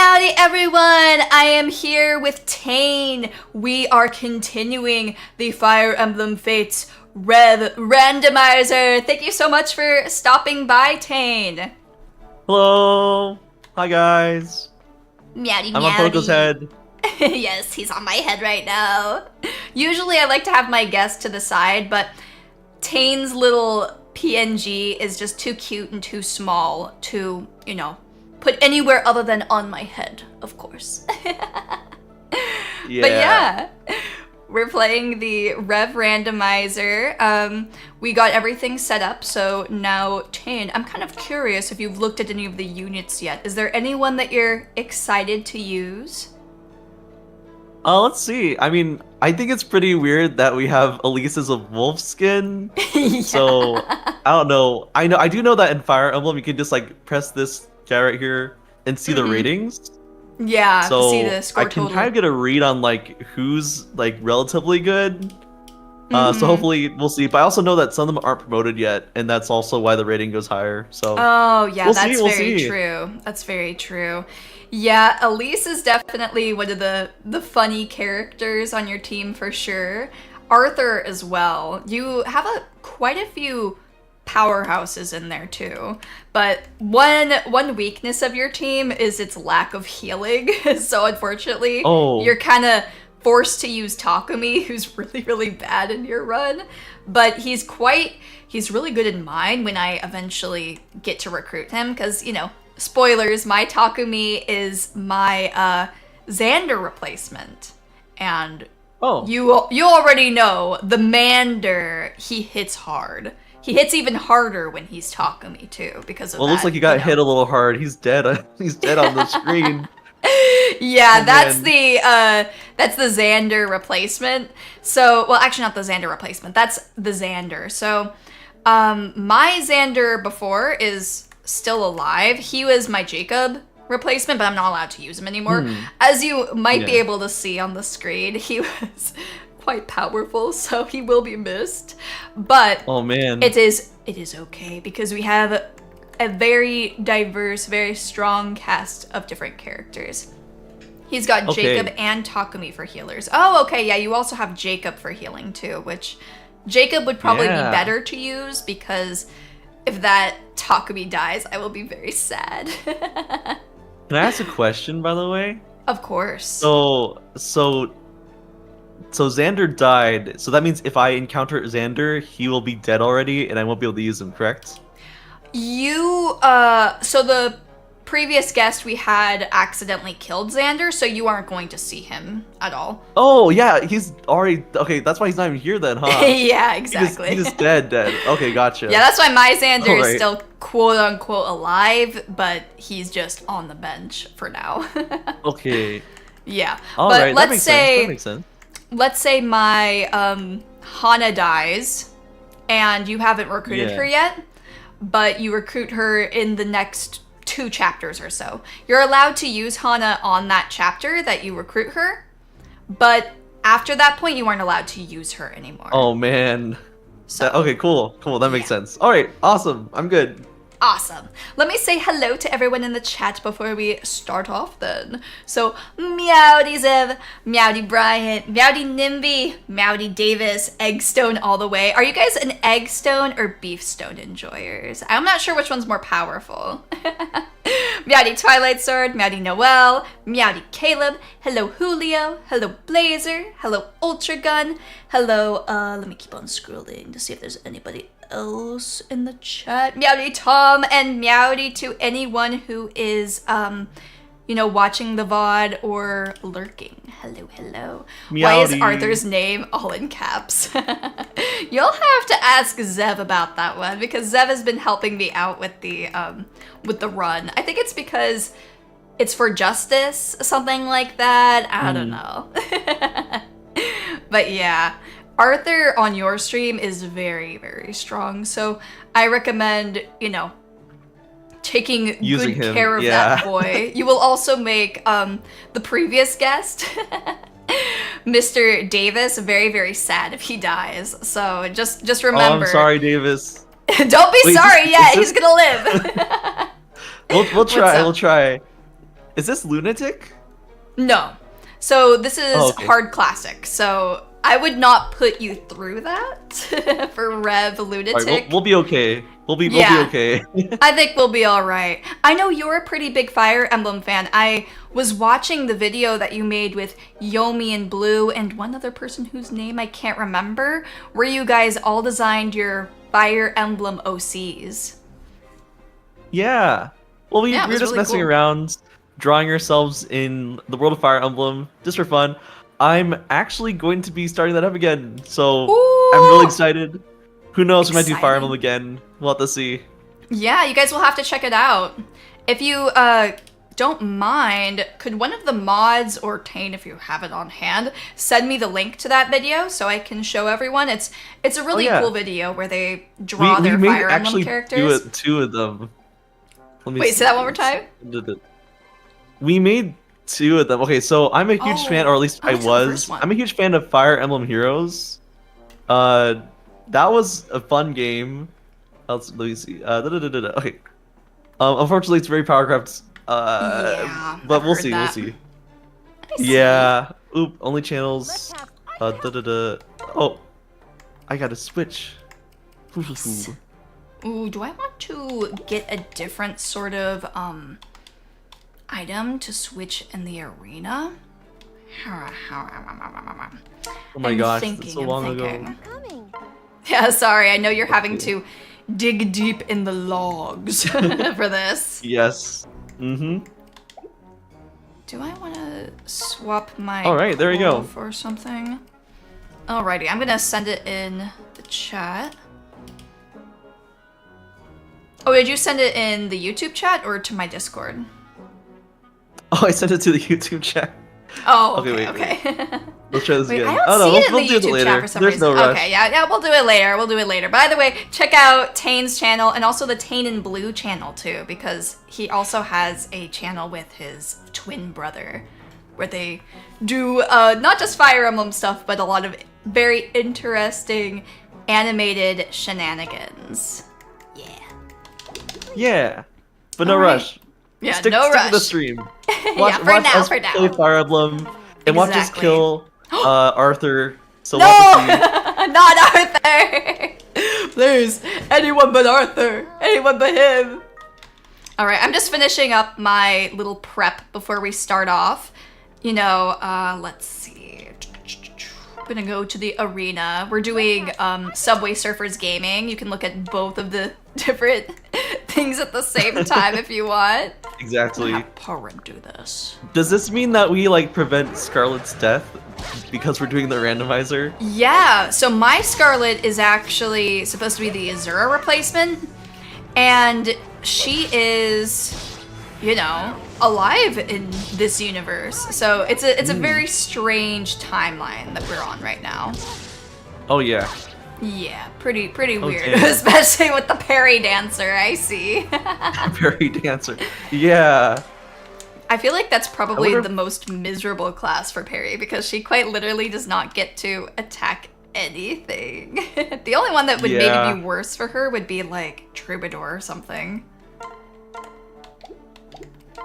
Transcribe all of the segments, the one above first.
Meowdy everyone! I am here with Tane. We are continuing the Fire Emblem Fates Rev Randomizer. Thank you so much for stopping by, Tane. Hello! Hi guys! Meowdy, I'm on Poneko's head. Yes, he's on my head right now. Usually I like to have my guest to the side, but Tane's little PNG is just too cute and too small to, you know, put anywhere other than on my head, of course. Yeah. But yeah, we're playing the Rev Randomizer. We got everything set up, so now, Tane, I'm kind of curious if you've looked at any of the units yet. Is there anyone that you're excited to use? Let's see. I mean, I think it's pretty weird that we have Elise as a wolf skin. Yeah. So, I don't know. I do know that in Fire Emblem you can just like press this guy right here and see the ratings. Yeah, So to see the score I can total. kind of get a read on like who's like relatively good. So hopefully we'll see. But I also know that some of them aren't promoted yet, and that's also why the rating goes higher. So Oh, yeah, we'll that's see, we'll very see. true. That's very true. Yeah, Elise is definitely one of the funny characters on your team for sure. Arthur as well. You have quite a few powerhouses in there too. But one weakness of your team is its lack of healing. So unfortunately, you're kind of forced to use Takumi, who's really, really bad in your run. But he's really good in mine when I eventually get to recruit him, because, you know, spoilers, my Takumi is my Xander replacement. And you already know, the Mander, he hits hard. He hits even harder when he's Takumi too, because of that. Well, it looks like he got hit a little hard. He's dead. He's dead on the screen. Yeah, that's the Xander replacement. So, well, actually not the Xander replacement. That's the Xander. So, my Xander before is still alive. He was my Jacob replacement, but I'm not allowed to use him anymore. As you might be able to see on the screen, he was quite powerful, so he will be missed. But oh man, it is okay, because we have a very diverse, very strong cast of different characters. He's got Jacob and Takumi for healers. Oh, okay, yeah, you also have Jacob for healing too, which Jacob would probably be better to use, because if that Takumi dies, I will be very sad. Can I ask a question, by the way? Of course. So Xander died, so that means if I encounter Xander, he will be dead already, and I won't be able to use him, correct? So the previous guest we had accidentally killed Xander, so you aren't going to see him at all. Oh, yeah, he's already... Okay, that's why he's not even here then, huh? Yeah, exactly. He's dead. Okay, gotcha. Yeah, that's why my Xander is still quote-unquote alive, but he's just on the bench for now. Okay. Yeah. Alright, but that makes sense. Let's say my Hana dies, and you haven't recruited her yet, but you recruit her in the next 2 chapters or so. You're allowed to use Hana on that chapter that you recruit her, but after that point, you aren't allowed to use her anymore. Oh man. So, okay, cool. That makes sense. Alright, awesome. I'm good. Awesome. Let me say hello to everyone in the chat before we start off then. So, Meowdy Zev, Meowdy Bryant, Meowdy Nimby, Meowdy Davis, Eggstone all the way. Are you guys an Eggstone or Beefstone enjoyers? I'm not sure which one's more powerful. Meowdy Twilight Sword, Meowdy Noel, Meowdy Caleb, hello Julio, hello Blazer, hello Ultra Gun, hello, let me keep on scrolling to see if there's anybody else in the chat. Meowdy Tom, and Meowdy to anyone who is, you know, watching the VOD or lurking. Hello, hello. Meowdy. Why is Arthur's name all in caps? You'll have to ask Zev about that one, because Zev has been helping me out with the run. I think it's because it's for justice, something like that. I don't know. But yeah. Arthur on your stream is very, very strong, so I recommend, you know, taking Using good him, care of that boy. You will also make the previous guest, Mr. Davis, very, very sad if he dies. So just remember. Oh, I'm sorry, Davis. Don't be sorry yet. He's gonna live. We'll try. Is this Lunatic? No. So this is okay. hard classic. So I would not put you through that for Rev Lunatic. Right, we'll be okay. We'll be okay. I think we'll be all right. I know you're a pretty big Fire Emblem fan. I was watching the video that you made with Yomi and Blue and one other person whose name I can't remember, where you guys all designed your Fire Emblem OCs. Yeah. Well, we were just really messing cool. around, drawing ourselves in the world of Fire Emblem, just for fun. I'm actually going to be starting that up again, so Ooh! I'm really excited. Who knows, we might do Fire Exciting. Emblem again. We'll have to see. Yeah, you guys will have to check it out. If you don't mind, could one of the mods, or Tane if you have it on hand, send me the link to that video so I can show everyone? It's a really cool video where they draw their Fire Emblem characters. Do two of them. Let me Wait, say that one more time? We made two of them. Okay, so I'm a huge fan, or at least I except the was. first one. I'm a huge fan of Fire Emblem Heroes. That was a fun game. Let me see. Okay. Unfortunately, it's very power crept. Yeah, but I've we'll heard see. that. We'll see. I see. Yeah. Oop. Only channels. Oh, I gotta switch. Nice. Ooh, do I want to get a different sort of item to switch in the arena? Oh my gosh, that's so long ago. Yeah, sorry, I know you're having to dig deep in the logs for this. Yes. Mm-hmm. Do I want to swap my All right, there we go. for something? Alrighty, I'm gonna send it in the chat. Oh, did you send it in the YouTube chat or to my Discord? Oh, I sent it to the YouTube chat. Oh, Okay, okay, wait, okay. Let's try this Wait, again. I don't no, see it in we'll the do it YouTube later. chat for some There's reason. no rush. Okay, yeah, we'll do it later. We'll do it later. By the way, check out Tane's channel and also the Tane and Blue channel too, because he also has a channel with his twin brother, where they do not just Fire Emblem stuff, but a lot of very interesting animated shenanigans. Yeah. Yeah, but no All right. rush. Yeah, Stick no to rush. the stream. Yeah, for now, us for now. play Fire Emblem and watch us Exactly. kill Arthur. So No! we'll have to see. Not Arthur! Please, anyone but Arthur. Anyone but him. Alright, I'm just finishing up my little prep before we start off. You know, let's see. I'm gonna go to the arena. We're doing Subway Surfers Gaming. You can look at both of the different things at the same time if you want. Exactly. Have Purim do this. Does this mean that we like prevent Scarlet's death because we're doing the randomizer? Yeah, so my Scarlet is actually supposed to be the Azura replacement, and she is, you know, alive in this universe. So it's a very strange timeline that we're on right now. Oh yeah. Yeah, pretty weird, Okay. especially with the Perry dancer. I see. Perry dancer. Yeah. I feel like that's probably wonder- the most miserable class for Perry because she quite literally does not get to attack anything. The only one that would Yeah. maybe be worse for her would be like Troubadour or something.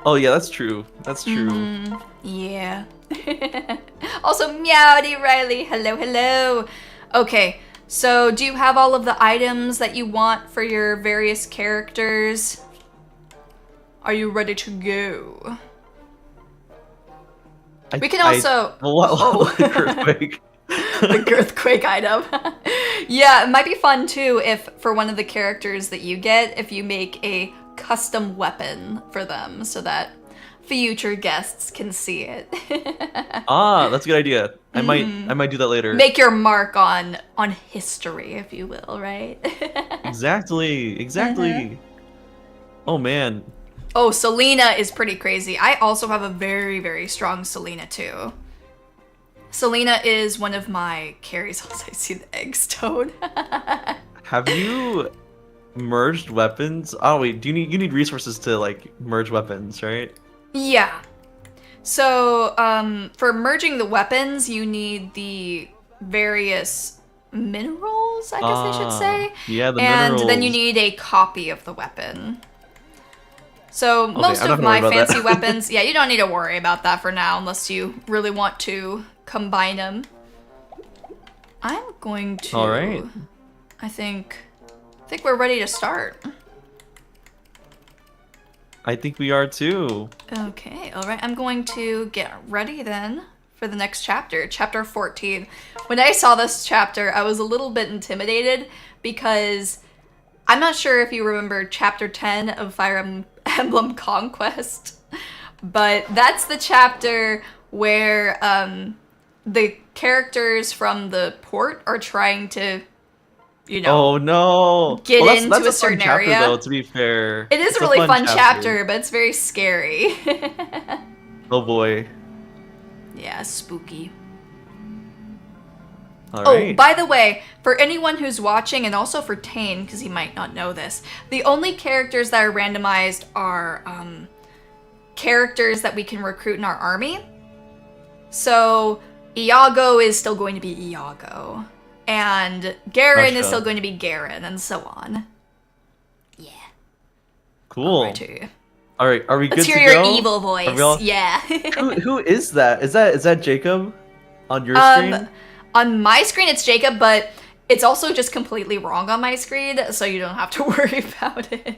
Oh yeah, that's true. That's true. Yeah. Also, Meowdy Riley, hello. Okay, so do you have all of the items that you want for your various characters? Are you ready to go? We can also... The earthquake. The Girthquake item. Yeah, it might be fun too if for one of the characters that you get, if you make a custom weapon for them so that future guests can see it. Ah, that's a good idea. I might do that later. Make your mark on history, if you will, right? Exactly. Oh man. Oh, Selena is pretty crazy. I also have a very, very strong Selena too. Selena is one of my carries. Also, I see the egg stone. Have you merged weapons? Oh wait, you need resources to like merge weapons, right? Yeah. So, for merging the weapons, you need the various minerals, I guess I should say. Yeah, the and minerals. then you need a copy of the weapon. So most I'm not of gonna worry my about that. fancy weapons, yeah, you don't need to worry about that for now unless you really want to combine them. I'm going to. All right. I think we're ready to start. I think we are too. Okay, all right. I'm going to get ready then for the next chapter, chapter 14. When I saw this chapter, I was a little bit intimidated because I'm not sure if you remember chapter 10 of Fire Emblem Conquest, but that's the chapter where the characters from the port are trying to, you know, Oh no! get Well, into that's a certain fun chapter, area. though, to be fair. It is It's a really fun chapter. chapter, but it's very scary. Oh boy. Yeah, spooky. All Oh, right. by the way, for anyone who's watching, and also for Tane, because he might not know this, the only characters that are randomized are characters that we can recruit in our army. So, Iago is still going to be Iago, and Garen is Gotcha. still going to be Garen, and so on. Yeah. Cool. Alrighty. All right. Are we Let's good hear to your go? evil Are voice. we all- Yeah. who is that? Is that Jacob on your screen? On my screen, it's Jacob, but it's also just completely wrong on my screen, so you don't have to worry about it.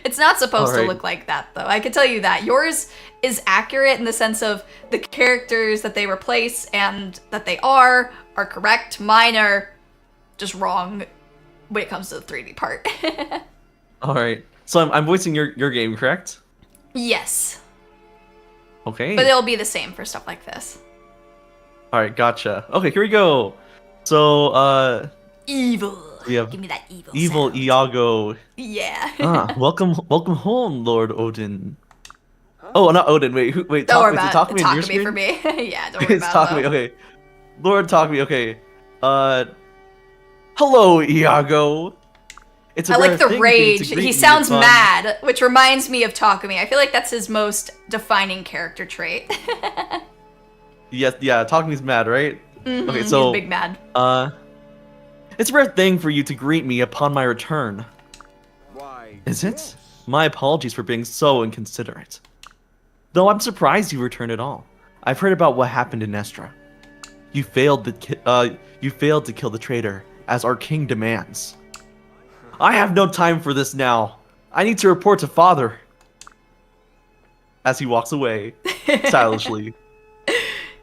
It's not supposed to Alright. look like that, though. I can tell you that. Yours is accurate in the sense of the characters that they replace and that they are correct. Mine are just wrong when it comes to the 3D part. All right. So I'm voicing your game, correct? Yes, Okay. but it'll be the same for stuff like this. All right. Gotcha. Okay. Here we go. So Evil. we have Give me that evil evil sound. Iago. Yeah. Welcome home, Lord Odin. Oh, not Odin. Wait, wait. Don't worry Is it about it. Takumi on your Takumi for screen? me. Yeah, don't worry It's about Takumi. it. Okay, Lord Takumi. Okay. Hello, Iago. It's a I rare like the thing for you to rage. greet He me sounds upon- mad, which reminds me of Takumi. I feel like that's his most defining character trait. Yes, yeah. Takumi's mad, right? Mhm, Okay, so he's big mad. it's a rare thing for you to greet me upon my return. Why? Is it? My apologies for being so inconsiderate. Though I'm surprised you returned at all. I've heard about what happened in Nestra. You failed to kill the traitor, as our king demands. I have no time for this now. I need to report to father. As he walks away, stylishly.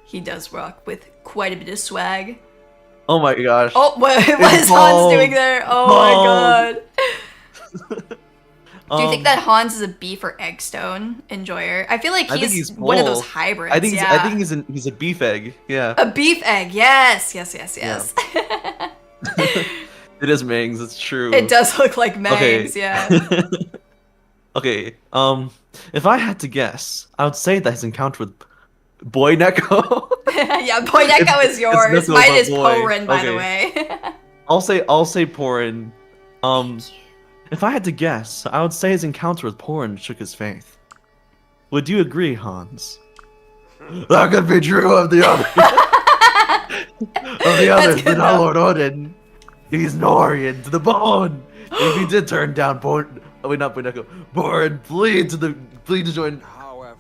He does rock with quite a bit of swag. Oh my gosh. Oh, what is Hans bald. doing there? Oh Bald. my god. Do you think that Hans is a beef or egg stone enjoyer? I feel like I think he's he's one of those both. hybrids. I think yeah. he's a beef egg. Yeah. A beef egg. Yes, yes, yes, yes. It is Mings, it's true. It does look like Okay. Megs, yeah. Okay, if I had to guess, I would say that his encounter with Boy Neko. Yeah, Poneko is yours. Neko, Mine but is boy. Porin, by the Okay. way. I'll say Porin. If I had to guess, I would say his encounter with Porin shook his faith. Would you agree, Hans? That could be true of the other. Of the others, good but not though. Lord Odin. He's Norian to the bone. If he did turn down Porin, oh wait, not Poneko. Porin, plead to join. However,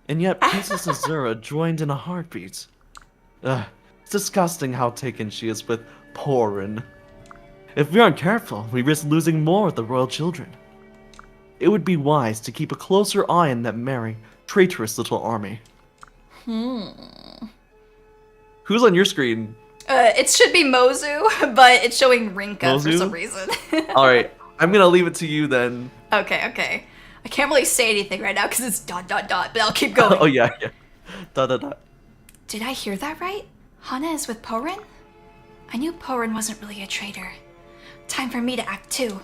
And yet Princess Azura joined in a heartbeat. It's disgusting how taken she is with Porin. If we aren't careful, we risk losing more of the royal children. It would be wise to keep a closer eye on that merry, traitorous little army. Who's on your screen? It should be Mozu, but it's showing Rinka for Mozu? some reason. Alright, I'm gonna leave it to you then. Okay, okay. I can't really say anything right now because it's ... but I'll keep going. Oh yeah. Dot. Did I hear that right? Hana is with Porin? I knew Porin wasn't really a traitor. Time for me to act too.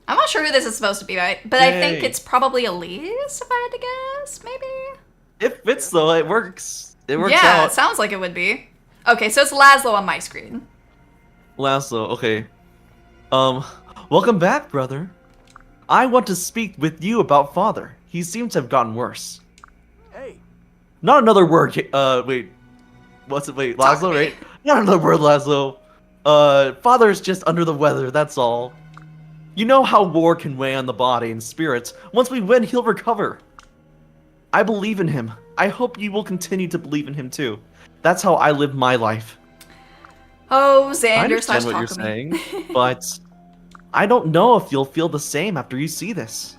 I'm not sure who this is supposed to be, right? But I think Yay. it's probably Elise, if I had to guess, maybe? It fits though, it works. It works Yeah, out. it sounds like it would be. Okay, so it's Laszlo on my screen. Laszlo, okay. Welcome back, brother. I want to speak with you about father. He seems to have gotten worse. hey, Not another word, wait. What's it, wait, Talk to Laszlo, me. right? Not another word, Laszlo. Father's just under the weather, that's all. You know how war can weigh on the body and spirit. Once we win, he'll recover. I believe in him. I hope you will continue to believe in him too. That's how I live my life. Oh, I Xander understand slash what you're Takumi. saying, but I don't know if you'll feel the same after you see this.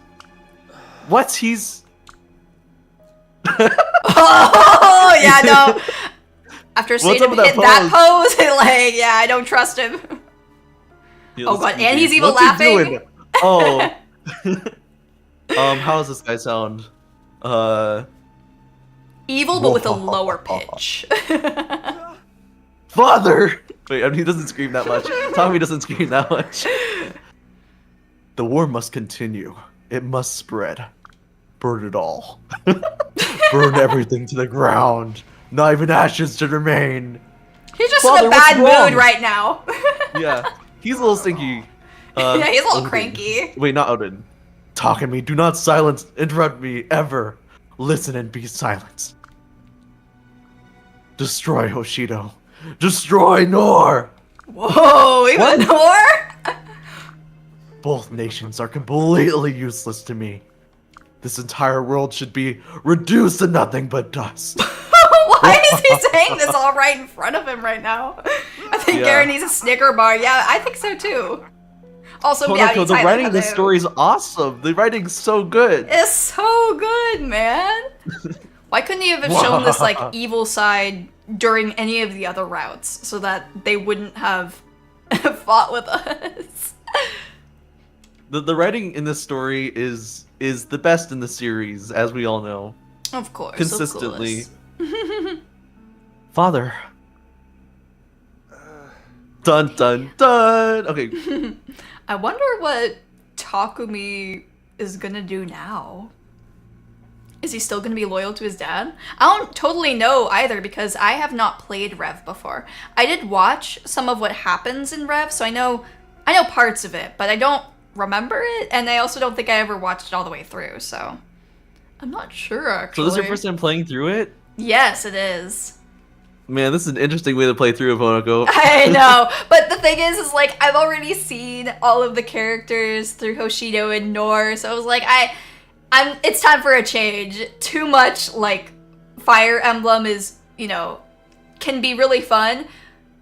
What? He's... Oh, yeah, no. After seeing What's up him with hit that that pose, like, yeah, I don't trust him. Oh god, and he's even What's he laughing. doing? Oh. How does this guy sound? Evil, but with a lower pitch. Father! Wait, I mean, he doesn't scream that much. Tommy doesn't scream that much. The war must continue. It must spread. Burn it all. Burn everything to the ground. Not even ashes should remain. He's just Father, in a bad what's wrong? mood right now. Yeah, he's a little stinky. Yeah, he's a little Odin. cranky. Wait, not Odin. Takumi, do not interrupt me, ever. Listen and be silent. Destroy Hoshido. Destroy Nor! Whoa, even more? Both nations are completely useless to me. This entire world should be reduced to nothing but dust. Why is he saying this all right in front of him right now? I think Yeah. Garen needs a Snicker bar. Yeah, I think so too. Also, Poneko, the writing of this story is awesome. The writing's so good. It's so good, man. Why couldn't he have shown this like Wow. evil side during any of the other routes so that they wouldn't have fought with us? The writing in this story is the best in the series, as we all know. Of course. Consistently. Of course. Father. Dun dun dun. Okay. I wonder what Takumi is gonna do now. Is he still gonna be loyal to his dad? I don't totally know either because I have not played Rev before. I did watch some of what happens in Rev, so I know parts of it, but I don't remember it, and I also don't think I ever watched it all the way through, so I'm not sure actually. So this is your first time playing through it? Yes, it is. Man, this is an interesting way to play through a Poneko. I know, but the thing is like I've already seen all of the characters through Hoshido and Nor, so I was like, it's time for a change. Too much like Fire Emblem is, can be really fun,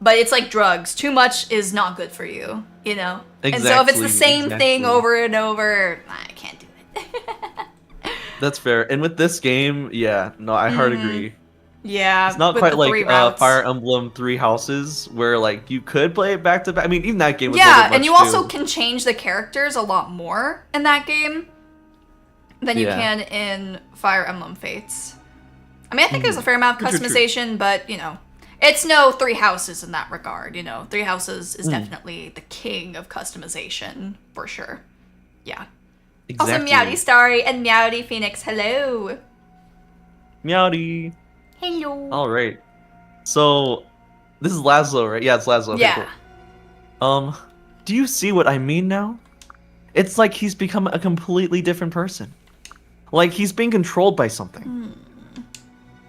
but it's like drugs. Too much is not good for you, And so if it's the same thing over and over, I can't do it. That's fair. And with this game, yeah, no, I hard agree. Yeah, It's not with quite the like 3 routes. Fire Emblem Three Houses, where like you could play it back to back. I mean, even that game was a Yeah, little bit and you much, also too. can change the characters a lot more in that game than you Yeah. can in Fire Emblem Fates. I mean, I think there's a fair amount of True, true, true. customization, but, it's no 3 Houses in that regard, 3 Houses is definitely the king of customization, for sure. Yeah. Exactly. Also, Meowdy Starry and Meowdy Phoenix, hello! Meowdy. Hello! All right. So, this is Laszlo, right? Yeah, it's Laszlo. Okay, Yeah. cool. Do you see what I mean now? It's like he's become a completely different person. Like he's being controlled by something.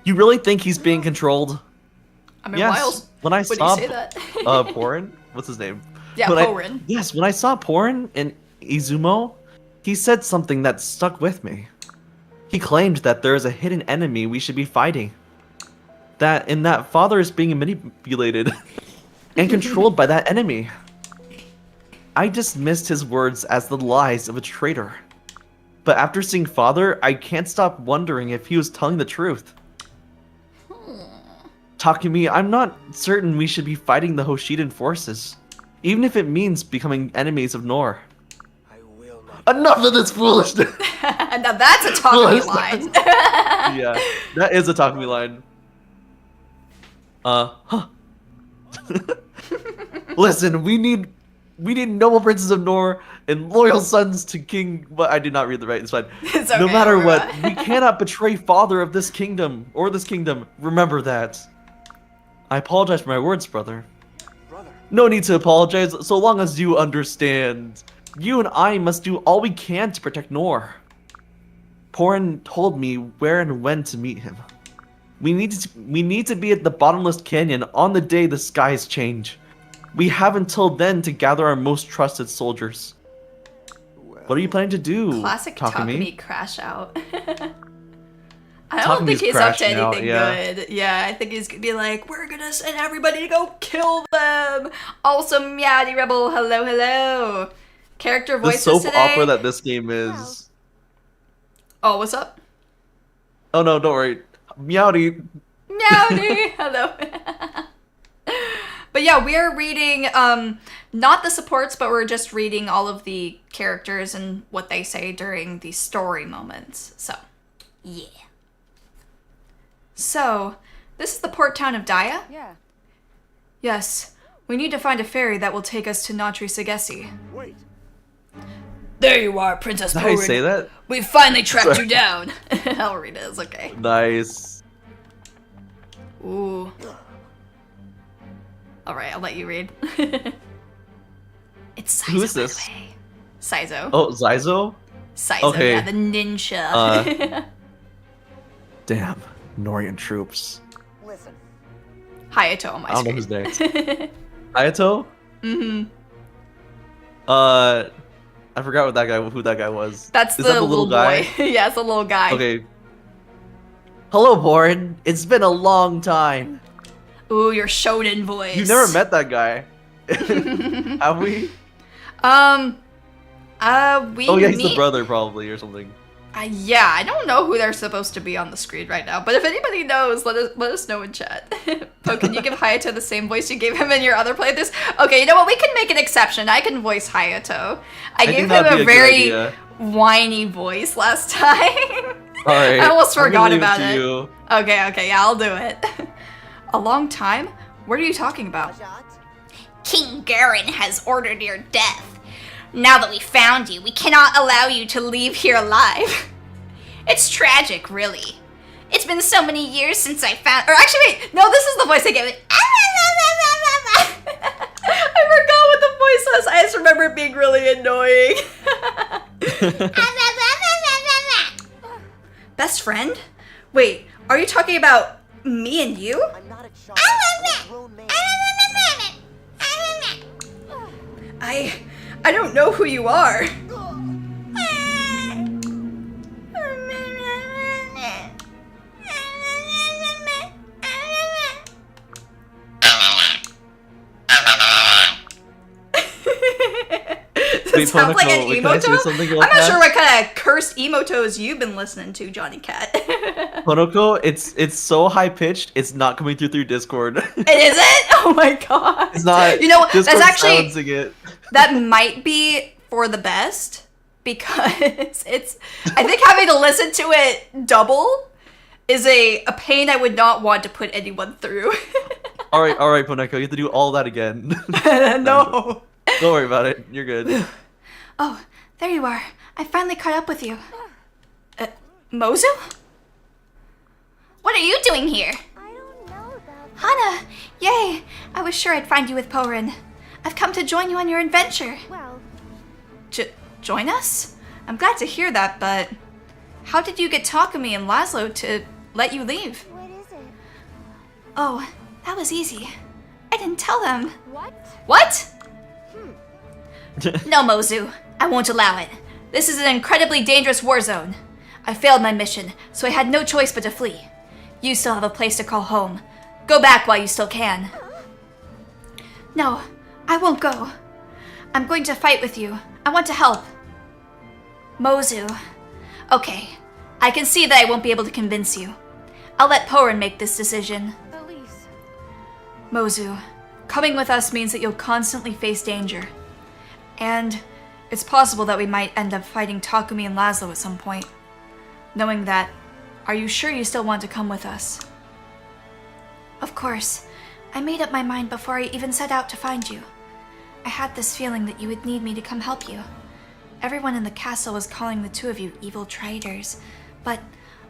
You really think he's being controlled? I mean, Yes. Wiles, When I would you saw say that? Porin, what's his name? Yeah, When Porin. Yes, when I saw Porin in Izumo, he said something that stuck with me. He claimed that there is a hidden enemy we should be fighting. That father is being manipulated and controlled by that enemy. I dismissed his words as the lies of a traitor. But after seeing father, I can't stop wondering if he was telling the truth. Takumi, I'm not certain we should be fighting the Hoshidan forces, even if it means becoming enemies of Nor. I will not. Enough of this foolishness! Now that's a Takumi line. Yeah, that is a Takumi line. Listen, we need noble princes of Nor and loyal sons to King. But I did not read the right. It's fine. It's No okay, matter we're what, fine. we cannot betray father of this kingdom or this kingdom. Remember that. I apologize for my words, brother. Brother. No need to apologize, so long as you understand. You and I must do all we can to protect Nor. Porin told me where and when to meet him. We need to be at the bottomless canyon on the day the skies change. We have until then to gather our most trusted soldiers. What are you planning to do? Classic Takumi crash out. I don't think Takumi's he's up to crashing out, anything yeah. good. Yeah, I think he's gonna be like, we're gonna send everybody to go kill them. Also, Meowdy Rebel, hello, hello. Character The voices soap today. opera that this game is. Oh, what's up? Oh no, don't worry. Meowdy. Meowdy, hello. But yeah, we're reading, not the supports, but we're just reading all of the characters and what they say during the story moments. So, yeah. So, this is the port town of Daya? Yeah. Yes. We need to find a ferry that will take us to Natri Sagesi. Wait. There you are, Princess Did I say that? We finally tracked Sorry. you down. I'll read it, it's okay. Nice. Ooh. Alright, I'll let you read. It's Saizo, Who is this? by the way. Saizo. Oh, Zyzo? Saizo, okay. yeah, the ninja. Damn. Norian troops. Listen. Hayato on my I don't know screen. who's next. Ayato? Mm-hmm. I forgot who that guy was. That's Is the that the little guy? boy. Yeah, it's the little guy. Okay. Hello, Borin. It's been a long time. Ooh, your shonen voice. You've never met that guy. Have we? We Oh yeah, he's the meet- brother probably or something. Yeah, I don't know who they're supposed to be on the screen right now, but if anybody knows, let us know in chat. Oh, can you give Hayato the same voice you gave him in your other playthroughs? Okay, you know what? We can make an exception. I can voice Hayato. I gave think him that'd a be a good very idea. whiny voice last time. Alright. I almost I'm forgot gonna leave about to it. you. Okay, yeah, I'll do it. A long time? What are you talking about? King Garen has ordered your death. Now that we found you, we cannot allow you to leave here alive. It's tragic, really. It's been so many years since I found- or actually wait, no, this is the voice I gave it. I forgot what the voice was. I just remember it being really annoying. Best friend? Wait, are you talking about me and you? I'm not a child. I'm a grown man. I don't know who you are. Wait, Sounds like an Poneko, can I say emoto? something I'm about not that? sure what kind of cursed emotos you've been listening to, Johnny Cat. Poneko, it's so high pitched, it's not coming through Discord. It isn't? Oh my god. It's not. You know what? That's Discord's actually silencing it. that might be for the best because it's I think having to listen to it double is a pain I would not want to put anyone through. All right, Poneko, you have to do all that again. No. Don't worry about it. You're good. Oh, there you are. I finally caught up with you. Mozu? What are you doing here? I don't know about Hana, Yay! I was sure I'd find you with Porin. I've come to join you on your adventure. well, Join us? I'm glad to hear that, but how did you get Takumi and Laszlo to let you leave? what is it? Oh, that was easy. I didn't tell them. What? What? no, Mozu. I won't allow it. This is an incredibly dangerous war zone. I failed my mission, so I had no choice but to flee. You still have a place to call home. Go back while you still can. No, I won't go. I'm going to fight with you. I want to help. Mozu. Okay, I can see that I won't be able to convince you. I'll let Porin make this decision. Elise. Mozu, coming with us means that you'll constantly face danger. And it's possible that we might end up fighting Takumi and Laszlo at some point. Knowing that, are you sure you still want to come with us? Of course. I made up my mind before I even set out to find you. I had this feeling that you would need me to come help you. Everyone in the castle was calling the two of you evil traitors, but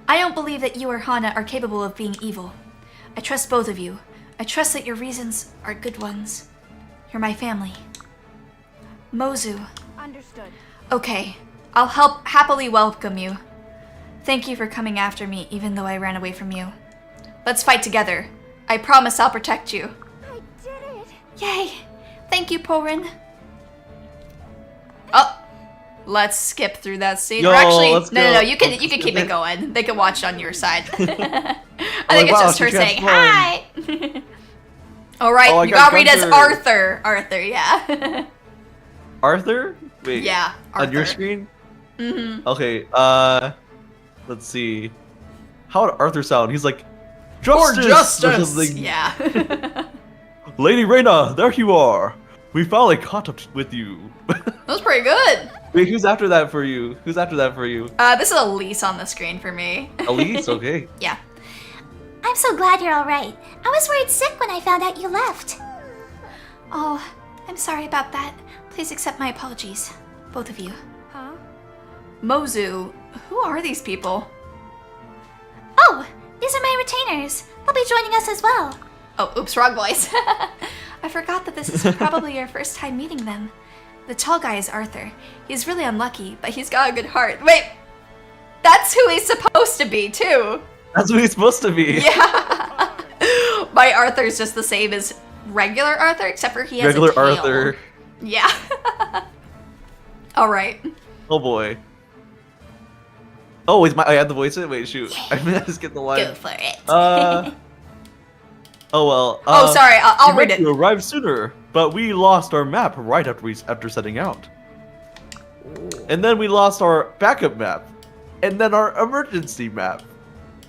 I don't believe that you or Hana are capable of being evil. I trust both of you. I trust that your reasons are good ones. You're my family. Mozu. Understood. Okay, I'll happily welcome you. Thank you for coming after me even though I ran away from you. Let's fight together. I promise I'll protect you. I did it. Yay! Thank you, Porin. Oh! let's skip through that scene. Yo, or actually, let's no, go. you can keep it going. They can watch on your side. I think like, it's wow, just she her saying transformed. hi. All right, Oh, I you got gotta read as Gunther. Arthur. Arthur, yeah. Arthur? Wait. Yeah, On your Arthur. screen? Mm-hmm. Okay, let's see. How would Arthur sound? He's like, For justice! Or justice. something. Yeah. Lady Reyna, there you are. We finally caught up with you. That was pretty good. Wait, who's after that for you? Who's after that for you? This is Elise on the screen for me. Elise? Okay. Yeah. I'm so glad you're alright. I was worried sick when I found out you left. Oh, I'm sorry about that. Please accept my apologies. Both of you. Huh? Mozu, who are these people? Oh, these are my retainers. They'll be joining us as well. Oh, oops, wrong voice. I forgot that this is probably your first time meeting them. The tall guy is Arthur. He's really unlucky, but he's got a good heart. Wait, that's who he's supposed to be, too. That's what he's supposed to be. Yeah. My Arthur's just the same as regular Arthur, except for he has Regular a tail. Arthur. Yeah. All right. Oh boy. Oh, wait, I had to voice it? Wait, shoot. I mean, I just get the line. Go for it. Oh well. Oh, sorry. I'll we read meant it. to arrive sooner, but we lost our map right after setting out. And then we lost our backup map, and then our emergency map.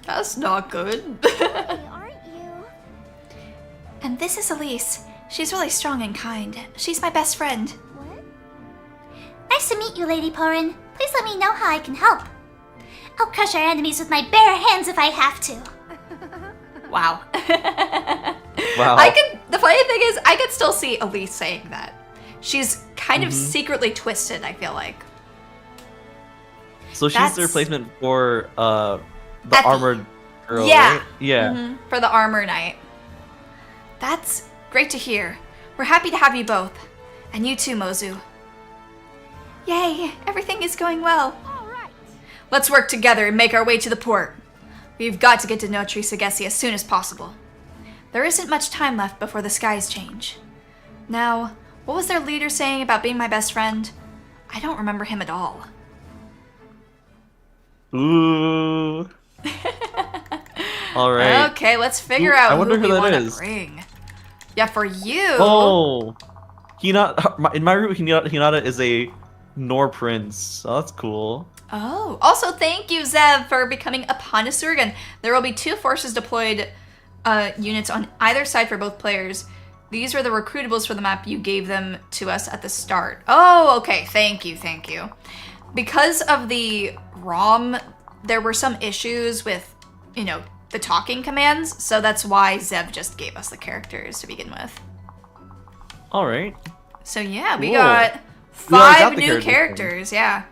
That's not good. Hey, aren't you? And this is Elise. She's really strong and kind. She's my best friend. What? Nice to meet you, Lady Porin. Please let me know how I can help. I'll crush our enemies with my bare hands if I have to. Wow. Wow. The funny thing is, I could still see Elise saying that. She's kind of secretly twisted, I feel like. So she's That's- the replacement for the Effie. armored girl, Yeah. right? Yeah. Mhm, for the armor knight. That's great to hear. We're happy to have you both. And you too, Mozu. Yay, everything is going well. All right. Let's work together and make our way to the port. We've got to get to Notre Sagesse as soon as possible. There isn't much time left before the skies change. Now, what was their leader saying about being my best friend? I don't remember him at all. Ooh. All right. Okay, let's figure Ooh, out I wonder who who we that want to is. bring. Yeah, for you. Oh. In my room, Hinata is a Nor prince. Oh, that's cool. Oh, also thank you, Zev, for becoming a Panasurgan. There will be 2 forces deployed units on either side for both players. These were the recruitables for the map you gave them to us at the start. Oh, okay. Thank you. Because of the ROM, there were some issues with, the talking commands, so that's why Zev just gave us the characters to begin with. All right. So yeah, we Cool. got We already 5 got the new characters. characters, yeah.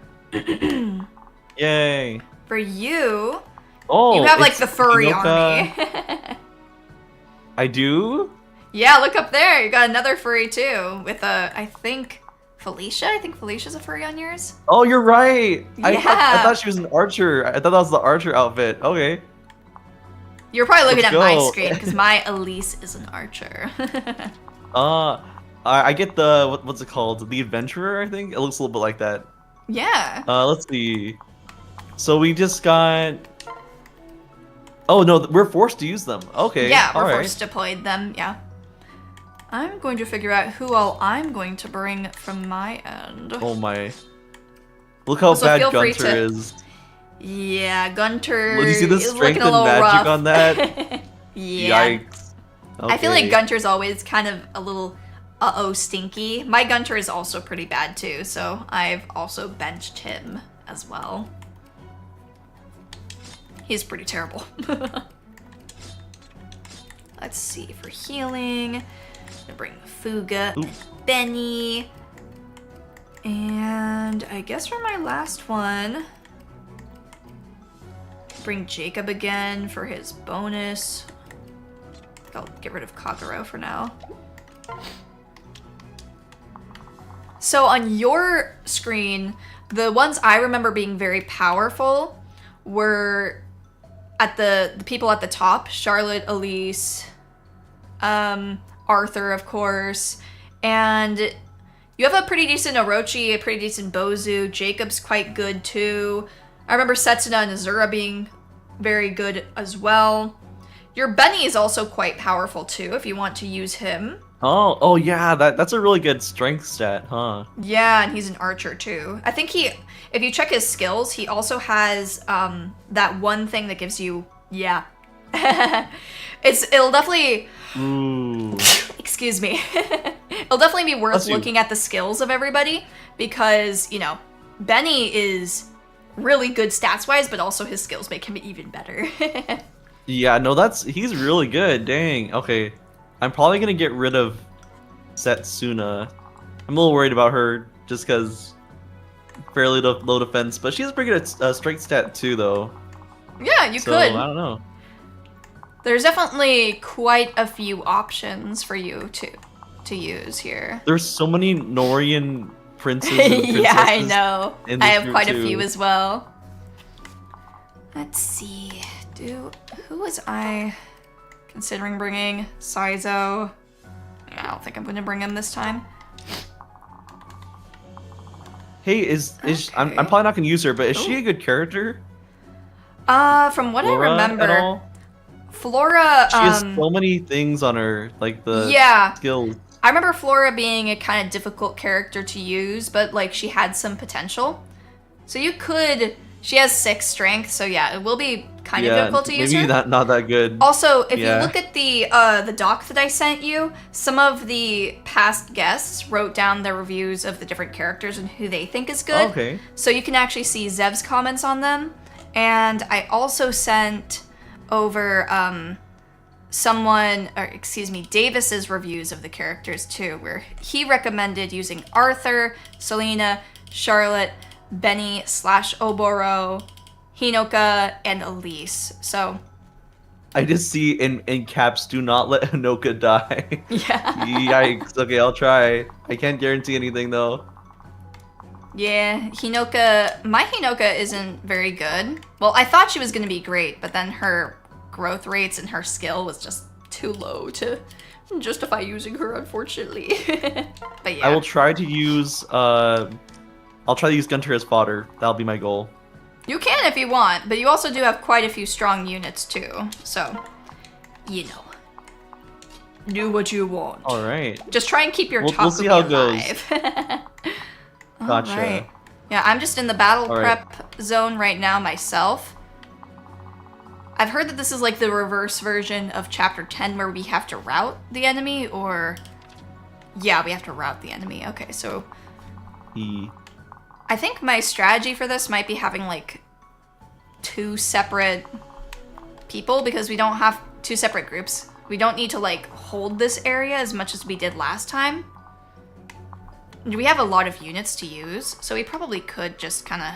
Yay. For you, Oh. you have like it's the furry Hinoka. army. I do. Yeah, look up there. You got another furry too with I think Felicia. I think Felicia's a furry on yours. Oh, you're right. I Yeah. thought she was an archer. I thought that was the archer outfit. Okay. You're probably looking Let's at my go. screen because my Elise is an archer. I get the what's it called? The adventurer. I think it looks a little bit like that. Yeah. Let's see. So we just got. Oh no, we're forced to use them. Okay. Yeah, we're all right. forced deployed them. Yeah. I'm going to figure out who all I'm going to bring from my end. Oh my. Look how So bad feel free Gunter to- is. Yeah, Gunter. Well, do you see the is strength looking a and little magic rough. on that? Yeah. Yikes. I feel like Okay. Gunter's always kind of a little stinky. My Gunter is also pretty bad too, so I've also benched him as well. He's pretty terrible. Let's see, for healing, I'm gonna bring Fuga and Benny. And I guess for my last one, bring Jacob again for his bonus. I'll get rid of Kagero for now. So on your screen, the ones I remember being very powerful were at the people at the top, Charlotte, Elise, Arthur, of course, and You have a pretty decent Orochi, a pretty decent Bozu. Jacob's quite good too. I remember Setsuna and Azura being very good as well. Your Benny is also quite powerful too if you want to use him. Oh yeah, that's a really good strength stat, huh? Yeah, and he's an archer too. I think if you check his skills, he also has that one thing that gives you, yeah. It'll definitely, Ooh. excuse me. It'll definitely be worth Bless you. looking at the skills of everybody because, you know, Benny is really good stats-wise, but also his skills make him even better. Yeah, no, he's really good. Dang. Okay, I'm probably gonna get rid of Setsuna. I'm a little worried about her just because fairly low defense, but she has pretty good strength stat too, though. Yeah, you So could. I don't know. There's definitely quite a few options for you to use here. There's so many Norian princes and princesses. Yeah, I know. in I this have group, quite a too. few as well. Let's see. Who was I considering bringing? Saizo. I don't think I'm going to bring him this time. Hey, I'm Okay. probably not gonna use her, but is she Ooh. a good character? From what Flora I at remember, all? Flora. She has so many things on her, like the Yeah. skills. I remember Flora being a kind of difficult character to use, but like she had some potential. So you could. She has 6 strength, so yeah, it will be kind of difficult to use maybe her. not that good. Also, if Yeah. you look at the doc that I sent you, some of the past guests wrote down their reviews of the different characters and who they think is good. Okay. So you can actually see Zev's comments on them. And I also sent over Davis's reviews of the characters too, where he recommended using Arthur, Selena, Charlotte, Benny / Oboro, Hinoka, and Elise. So I just see in caps, do not let Hinoka die. yeah. Yikes. Okay, I'll try. I can't guarantee anything though. Yeah, my Hinoka isn't very good. Well, I thought she was going to be great, but then her growth rates and her skill was just too low to justify using her, unfortunately. But yeah. I will try to use I'll try to use Gunter as fodder. That'll be my goal. You can if you want, but you also do have quite a few strong units too. So, you know. Do what you want. All right. Just try and keep your We'll see how it goes. alive. Gotcha. Alright. Yeah, I'm just in the battle All right. prep zone right now myself. I've heard that this is like the reverse version of Chapter 10 where we have to rout the enemy, or... Yeah, we have to rout the enemy. Okay, so... I think my strategy for this might be having like 2 separate people, because we don't have 2 separate groups. We don't need to like hold this area as much as we did last time. We have a lot of units to use, so we probably could just kind of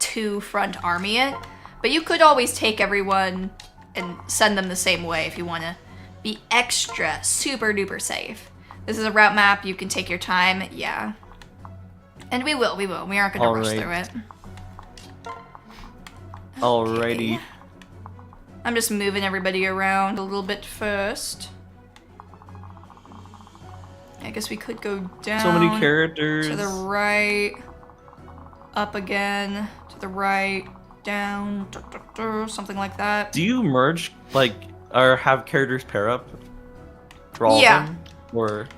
2 front army it. But you could always take everyone and send them the same way if you want to be extra super duper safe. This is a route map, you can take your time, yeah. And we will. We aren't going to rush through it. Alrighty. Okay. I'm just moving everybody around a little bit first. I guess we could go down. So many characters. To the right. Up again. To the right. Down. Something like that. Do you merge, like, or have characters pair up? For all Yeah. of them? Or...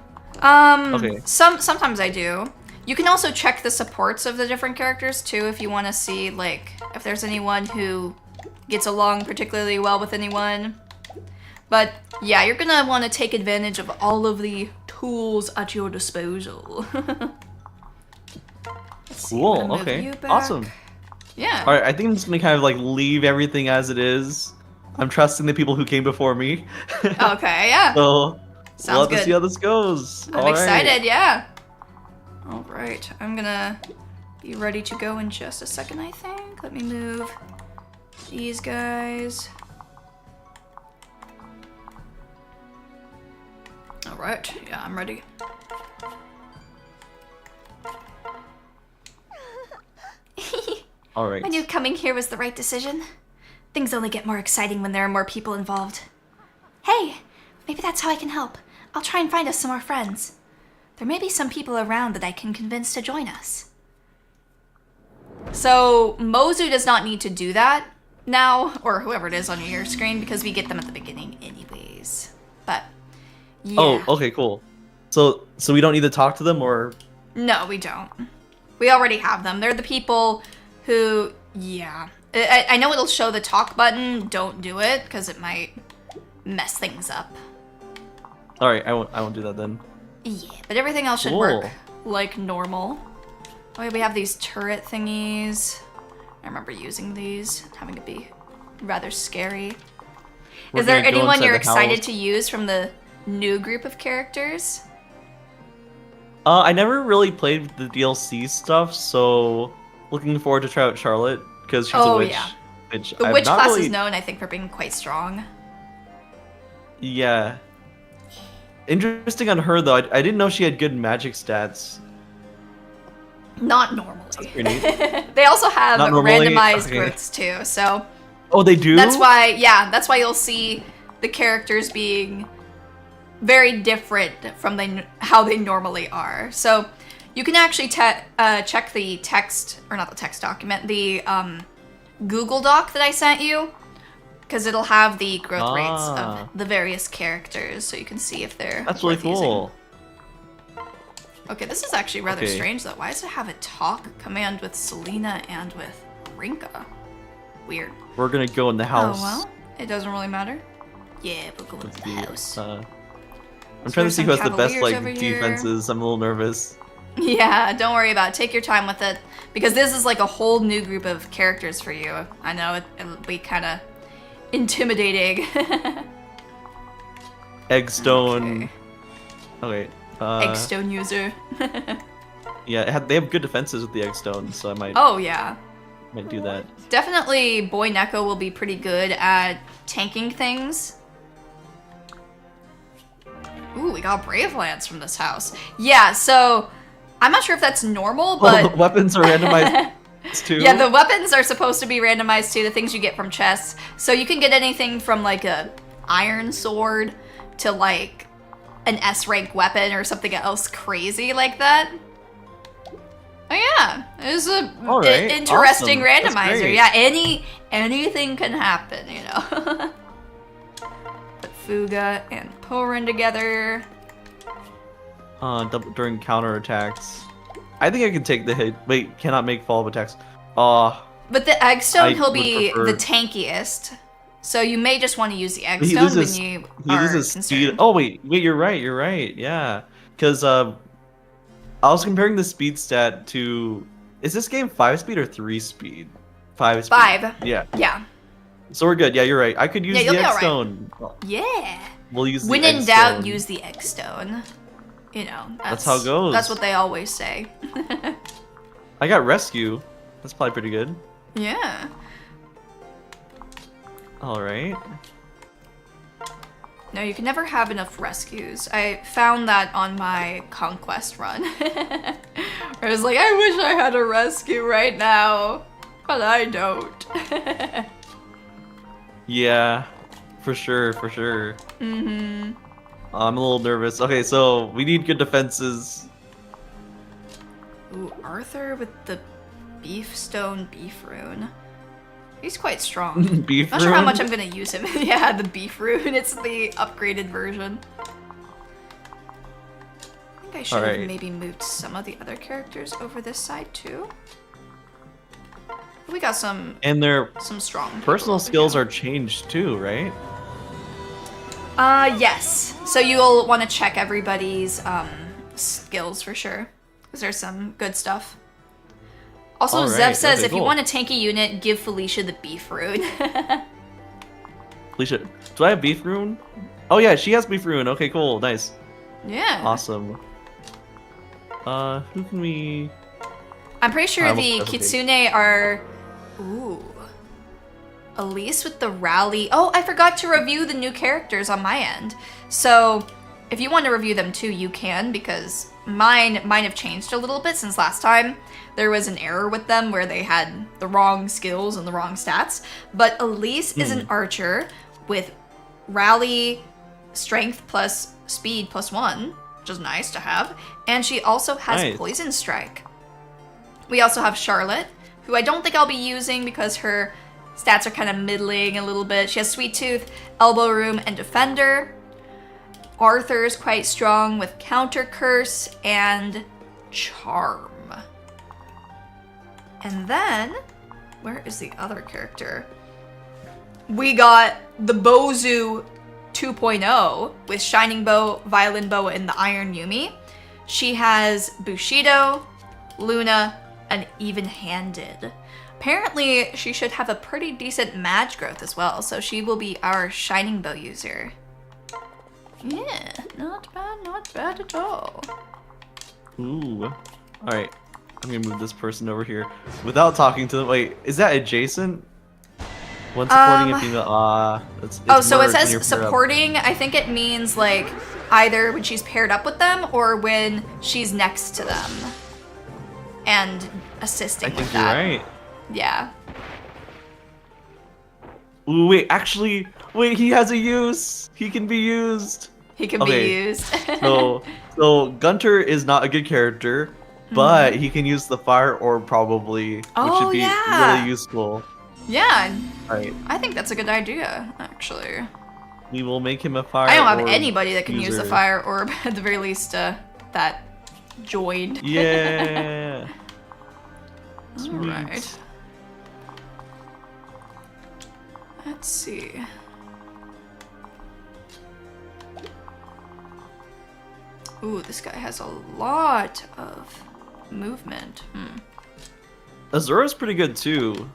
Okay. Sometimes I do. You can also check the supports of the different characters too if you want to see like if there's anyone who gets along particularly well with anyone. But yeah, you're gonna want to take advantage of all of the tools at your disposal. Let's see, I'm Cool, gonna move okay. you back. Awesome. Yeah. Alright, I think I'm just gonna kind of like leave everything as it is. I'm trusting the people who came before me. Okay, yeah. So, Sounds we'll have to good. see how this goes. I'm Alright. excited, yeah. Alright, I'm gonna be ready to go in just a second, I think. Let me move these guys. Alright, yeah, I'm ready. Alright. I knew coming here was the right decision. Things only get more exciting when there are more people involved. Hey, maybe that's how I can help. I'll try and find us some more friends. there may be some people around that I can convince to join us. So Mozu does not need to do that now, or whoever it is on your screen, because we get them at the beginning anyways. But yeah. Oh, okay, cool. So we don't need to talk to them, or? No, we don't. We already have them. They're the people who, yeah. I know it'll show the talk button. Don't do it, because it might mess things up. All right, I won't do that then. Yeah, but everything else should work like normal. Oh, yeah, we have these turret thingies. I remember using these, having to be rather scary. Is there anyone you're excited to use from the new group of characters? I never really played the DLC stuff, so looking forward to try out Charlotte because she's a witch. Yeah. Which The I'm witch not class really... is known, I think, for being quite strong. Yeah. Interesting on her though. I didn't know she had good magic stats. Not normally. Pretty neat. They also have Not normally? randomized Okay. growths too, so Oh, they do? that's why you'll see the characters being very different from how they normally are. So you can actually check the text, or not the text document, the Google Doc that I sent you, because it'll have the growth rates of the various characters, so you can see if they're That's really worth using. cool. Okay, this is actually rather Okay. strange though. Why does it have a talk command with Selena and with Rinka? Weird. We're gonna go in the house. Oh well, it doesn't really matter. Yeah, we'll go into the house. I'm So trying to there's see who has some the best cavaliers over here. defenses. I'm a little nervous. Yeah, don't worry about it. Take your time with it, because this is like a whole new group of characters for you. I know it'll be kind of intimidating. Eggstone. Okay. Eggstone user. Yeah, they have good defenses with the Eggstone, so I might Oh yeah. might do that. Definitely Boy Neko will be pretty good at tanking things. Ooh, we got Brave Lance from this house. Yeah, so I'm not sure if that's normal, but Weapons are randomized too. yeah, the weapons are supposed to be randomized too, the things you get from chests. So you can get anything from like a iron sword to like an S rank weapon or something else crazy like that. Oh yeah, it was a All right, interesting awesome. That's randomizer. great. Yeah, anything can happen, you know. Put Fuga and Porin together. During counterattacks. I think I can take the hit. Wait, cannot make follow-up attacks. But But the Eggstone, he'll would be prefer- the tankiest. So you may just want to use the he Eggstone loses, when you he are loses concerned. speed. Oh wait, you're right. Yeah, because I was comparing the speed stat to. Is this game 5 speed or 3 speed? 5 speed. 5. Yeah. Yeah. So we're good. Yeah, you're right. I could use Yeah, the you'll be all right. Eggstone. Yeah. We'll use the When in doubt, Eggstone. use the Eggstone. You know, That's how it goes. That's what they always say. I got rescue. That's probably pretty good. Yeah. All right. No, you can never have enough rescues. I found that on my conquest run. I was like, I wish I had a rescue right now, but I don't. Yeah, for sure. Mm-hmm. I'm a little nervous. Okay, so we need good defenses. Ooh, Arthur with the Beefstone Beef Rune. He's quite strong. Beef Not sure how rune? much I'm gonna use him. Yeah, the Beef Rune. It's the upgraded version. I think I should have Alright. maybe moved some of the other characters over this side too. We got some And their strong people personal over skills here. are changed too, right? Yes. So you'll want to check everybody's skills for sure, because there's some good stuff. Also, All Zev right, says okay, if you cool. want a tanky unit, give Felicia the Beef Rune. Felicia, do I have beef rune? Oh yeah, she has beef rune. Okay, cool, nice, Yeah. awesome. Who can we? I'm pretty sure I almost the hesitated. Kitsune are... Ooh. Elise with the Rally. Oh, I forgot to review the new characters on my end. So, if you want to review them too, you can, because mine have changed a little bit since last time. There was an error with them where they had the wrong skills and the wrong stats. But Elise is an archer with Rally, Strength plus Speed plus 1. which is nice to have. And she also has Nice. Poison Strike. We also have Charlotte, who I don't think I'll be using because her stats are kind of middling a little bit. She has Sweet Tooth, Elbow Room, and Defender. Arthur's quite strong with Counter Curse and Charm. And then, where is the other character? We got the Bozu 2.0 with Shining Bow, Violin Bow, and the Iron Yumi. She has Bushido, Luna, and Even-Handed. Apparently, she should have a pretty decent Mage growth as well, so she will be our Shining Bow user. Yeah, not bad at all. Ooh. Alright. I'm gonna move this person over here without talking to them. Wait, is that adjacent? One supporting a female. So it merged when says you're paired up. supporting. I think it means like either when she's paired up with them or when she's next to them and assisting I with think you're that. right. Yeah. Ooh, wait, actually, wait, he has a use. He can be used. He can Okay, be used. So Gunter is not a good character, but he can use the fire orb probably, which Oh, would be yeah. really useful. Yeah, Alright, I think that's a good idea, actually. we will make him a fire I don't have orb anybody that can use the user. fire orb, at the very least, that joined. Yeah. Alright. Sweet. Let's see. Ooh, this guy has a lot of movement. Azura's pretty good too.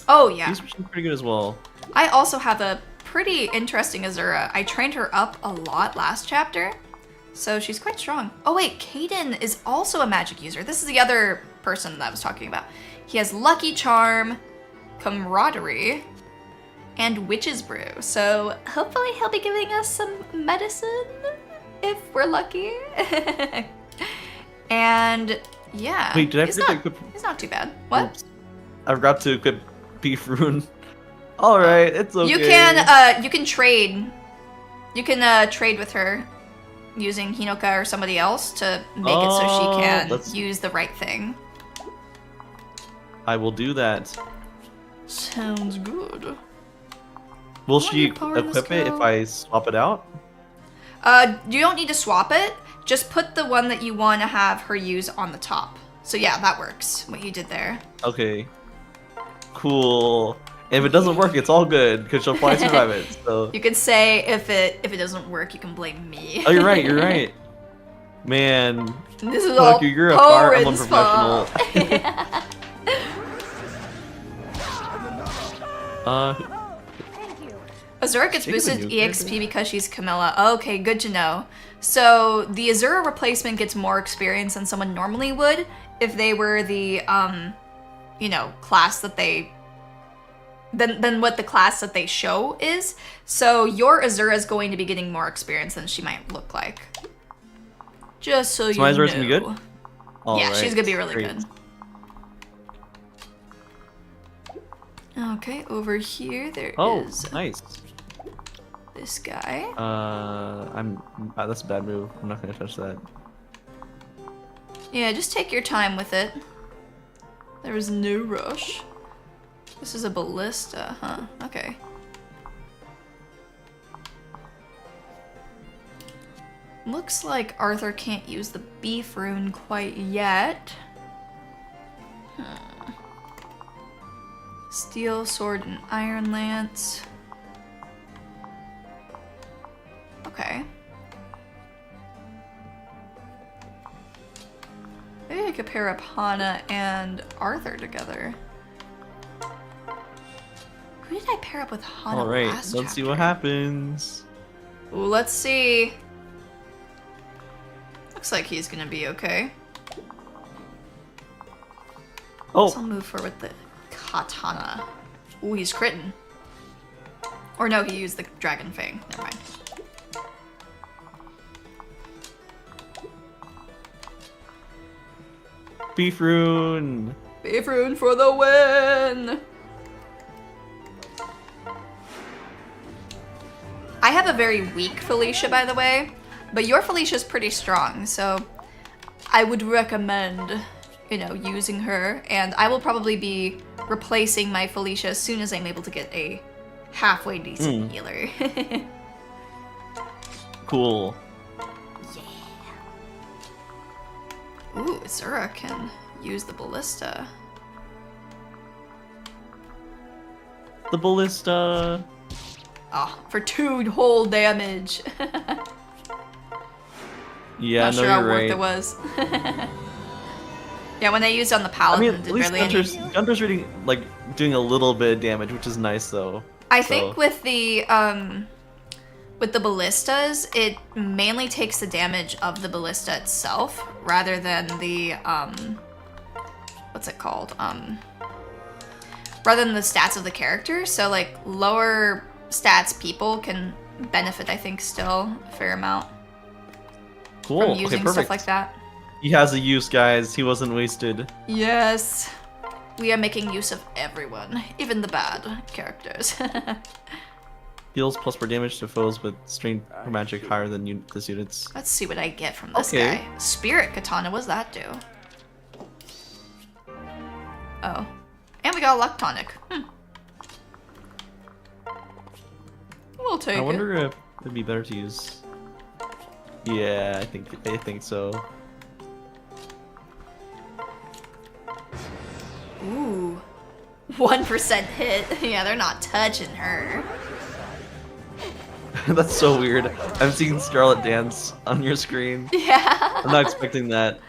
Oh, yeah. He's pretty good as well. I also have a pretty interesting Azura. I trained her up a lot last chapter, so she's quite strong. Oh wait, Caden is also a magic user. This is the other person that I was talking about. He has Lucky Charm, Camaraderie, and Witch's Brew. So hopefully he'll be giving us some medicine if we're lucky. And yeah, Wait, did I he's forget to not, equip? he's not too bad. What? Oops. I forgot to equip Beef Rune. All right, it's okay. You can trade. You can trade with her using Hinoka or somebody else to make it so she can that's- use the right thing. I will do that. Sounds good. Will Come on, she you power equip it if Musco. I swap it out? You don't need to swap it. Just put the one that you want to have her use on the top. So yeah, that works. What you did there. Okay. Cool. If it doesn't work, it's all good because she'll probably survive it. So. You could say if it doesn't work, you can blame me. Oh, you're right. You're right. Man, This is all Lucky, you're a fire emblem Porin's professional. fault. Thank you. Azura gets She can boosted be used, EXP because she's Camilla. Okay, good to know. So the Azura replacement gets more experience than someone normally would if they were the, class that they... than what the class that they show is. So your Azura is going to be getting more experience than she might look like. Just so you my know. Azura's gonna be good? Yeah, Alright, she's gonna be really great. good. Okay, over here there is Oh, nice. this guy. That's a bad move. I'm not gonna touch that. Yeah, just take your time with it. There is no rush. This is a ballista, huh? Okay. Looks like Arthur can't use the beef rune quite yet. Steel sword and iron lance. Okay. Maybe I could pair up Hana and Arthur together. Who did I pair up with Hana All right, last let's see chapter? what happens. Ooh, let's see. Looks like he's gonna be okay. Oh, So I'll move forward with the katana. Ooh, he's critting. Or no, he used the dragon fang. Never mind. Beef Rune. Beef rune for the win! I have a very weak Felicia, by the way. But your Felicia's pretty strong, so I would recommend, you know, using her. And I will probably be replacing my Felicia as soon as I'm able to get a halfway decent healer. Cool. Ooh, Zura can use the ballista. The ballista. Oh, for 2 whole damage. Yeah, Not no, sure how you're worth right. it was. Yeah, when I used on the I paladin, mean, it at did least barely any. Gunter's reading, like, doing a little bit of damage, which is nice, though. I think with the ballistas, it mainly takes the damage of the ballista itself, rather than the, what's it called? Rather than the stats of the character. So, like, lower stats people can benefit, I think, still a fair amount Cool. from Okay, using perfect. stuff like that. He has a use, guys. He wasn't wasted. Yes. We are making use of everyone, even the bad characters. Deals +4 damage to foes with strength or magic higher than this unit's. Let's see what I get from this Okay. guy. Spirit Katana, what does that do? Oh. And we got a Luck Tonic. We'll take I it. wonder if it'd be better to use. Yeah, I think so. Ooh. 1% hit. Yeah, they're not touching her. That's so weird. I'm seeing Scarlet dance on your screen. Yeah. I'm not expecting that.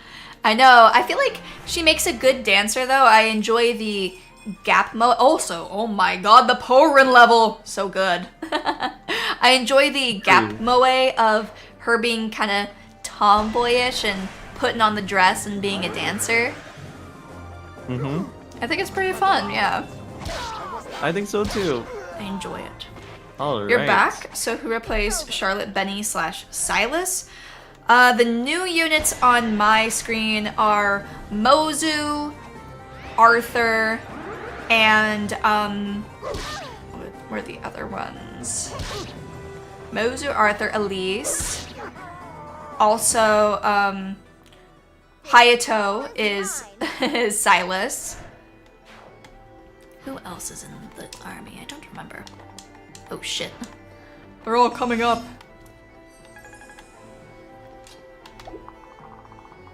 I know. I feel like she makes a good dancer, though. I enjoy the gap moe. Also, oh my god, the Porin level. So good. I enjoy the gap moe of her being kind of tomboyish and putting on the dress and being a dancer. Mm-hmm. I think it's pretty fun, yeah. I think so too. I enjoy it. All You're right. back. So who replaced Charlotte, Benny / Silas? The new units on my screen are Mozu, Arthur, and where are the other ones? Mozu, Arthur, Elise. Also, Hayato is Silas. Who else is in the army? I don't remember. Oh shit. They're all coming up.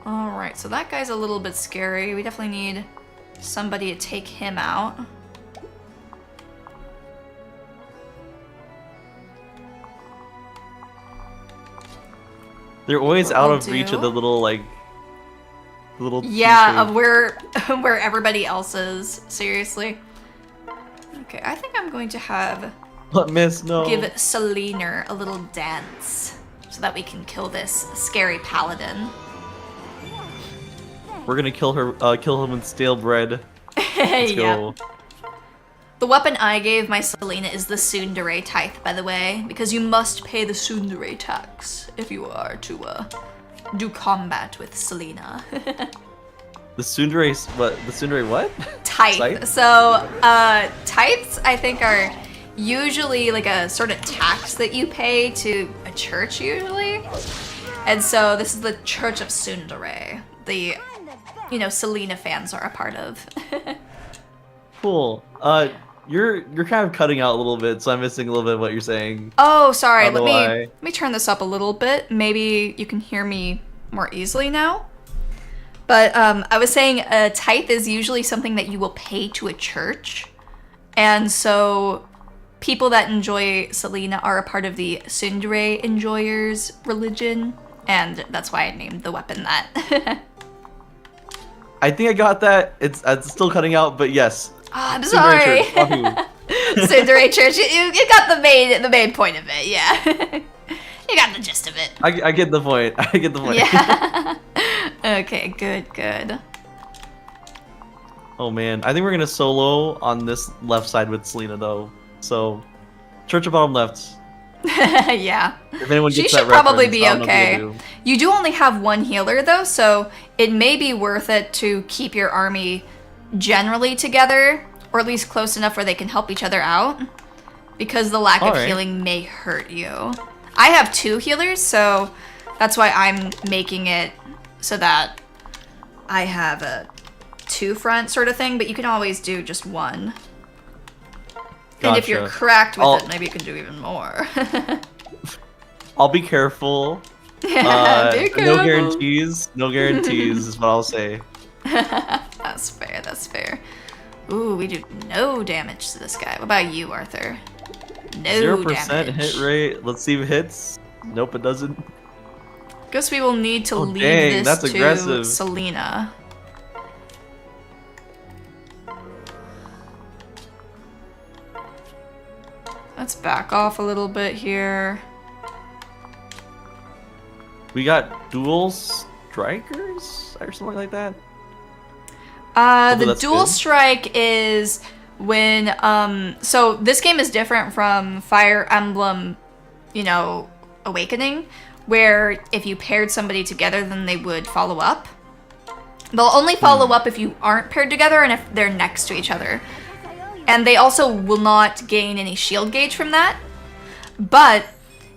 Alright, so that guy's a little bit scary. We definitely need somebody to take him out. They're always What out we'll of reach do- of the little little. Yeah, t-shaped- of where everybody else is. Seriously. Okay, I think I'm going to have What, miss? No. give Selena a little dance so that we can kill this scary paladin. We're gonna kill her. Kill him with stale bread. Let's go. The weapon I gave my Selena is the Tsundere tithe, by the way, because you must pay the Tsundere tax if you are to do combat with Selena. The Tsundere. What? The Tsundere what? Tithe. Scythe? So, tithes, I think, are usually like a sort of tax that you pay to a church, usually. And so this is the Church of Tsundere, the, you know, Selena fans are a part of. Cool. You're kind of cutting out a little bit, so I'm missing a little bit of what you're saying. Oh, sorry. I don't know why. Let me turn this up a little bit. Maybe you can hear me more easily now. But I was saying a tithe is usually something that you will pay to a church. And so people that enjoy Selena are a part of the Tsundere enjoyers religion. And that's why I named the weapon that. I think I got that. It's still cutting out, but yes. Oh, I'm Tsundere sorry. Church, wahoo. Tsundere Church, you got the main point of it, yeah. You got the gist of it. I get the point. I get the point. Yeah. Okay, good. Oh man, I think we're gonna solo on this left side with Selena though. So, Church of Bottom Left. Yeah. If anyone She gets should that probably reference, be I don't know what okay. we'll do. You do only have one healer though, so it may be worth it to keep your army generally together, or at least close enough where they can help each other out, because the lack of Alright. healing may hurt you. I have 2 healers, so That's why I'm making it so that I have a 2 front sort of thing, but you can always do just 1. And if you're Gotcha. correct with it, maybe you can do even more. I'll be careful. Be No careful. guarantees. No guarantees is what I'll say. That's fair, that's fair. Ooh, we do no damage to this guy. What about you, Arthur? No 0% damage. hit rate. Let's see if it hits. Nope, it doesn't. Guess we will need to leave dang, this that's to aggressive. Selena. Let's back off a little bit here. We got dual strikers or something like that. The that's dual good. strike is when so this game is different from Fire Emblem, you know, Awakening, where if you paired somebody together, then they would follow up. They'll only follow up if you aren't paired together and if they're next to each other. And they also will not gain any shield gauge from that. But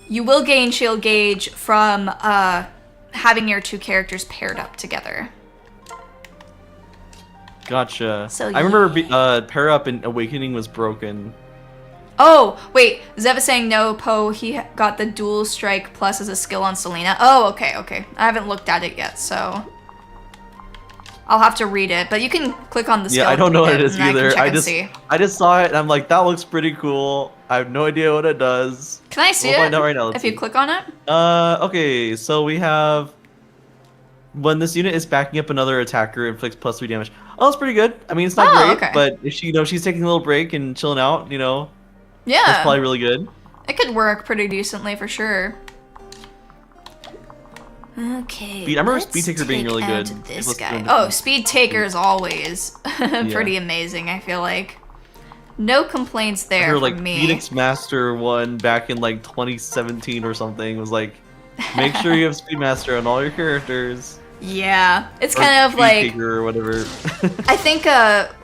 you will gain shield gauge from having your 2 characters paired up together. Gotcha. So, I remember pair up in Awakening was broken. Oh, wait. Zev is saying no, Poe, he got the dual strike plus as a skill on Selena. Oh, okay, okay. I haven't looked at it yet, so I'll have to read it. But you can click on the skill. Yeah, I don't and know read what it is and I can either. check and just see. I just saw it and I'm like, that looks pretty cool. I have no idea what it does. Can I see We'll it? find out right now. Let's If you see. click on it? Okay, so we have when this unit is backing up another attacker, inflicts +3 damage. Oh, that's pretty good. I mean, it's not Oh, great, okay. but if she, she's taking a little break and chilling out, that's Yeah. probably really good. It could work pretty decently for sure. Okay. I remember let's Speed Taker being take really out good. This Let's guy. do Oh, it. Speed Taker is always pretty amazing. I feel like no complaints there Her from like me. Phoenix Master one back in like 2017 or something was like, make sure you have Speedmaster on all your characters. Yeah, it's Or kind of Speed like Taker or whatever. I think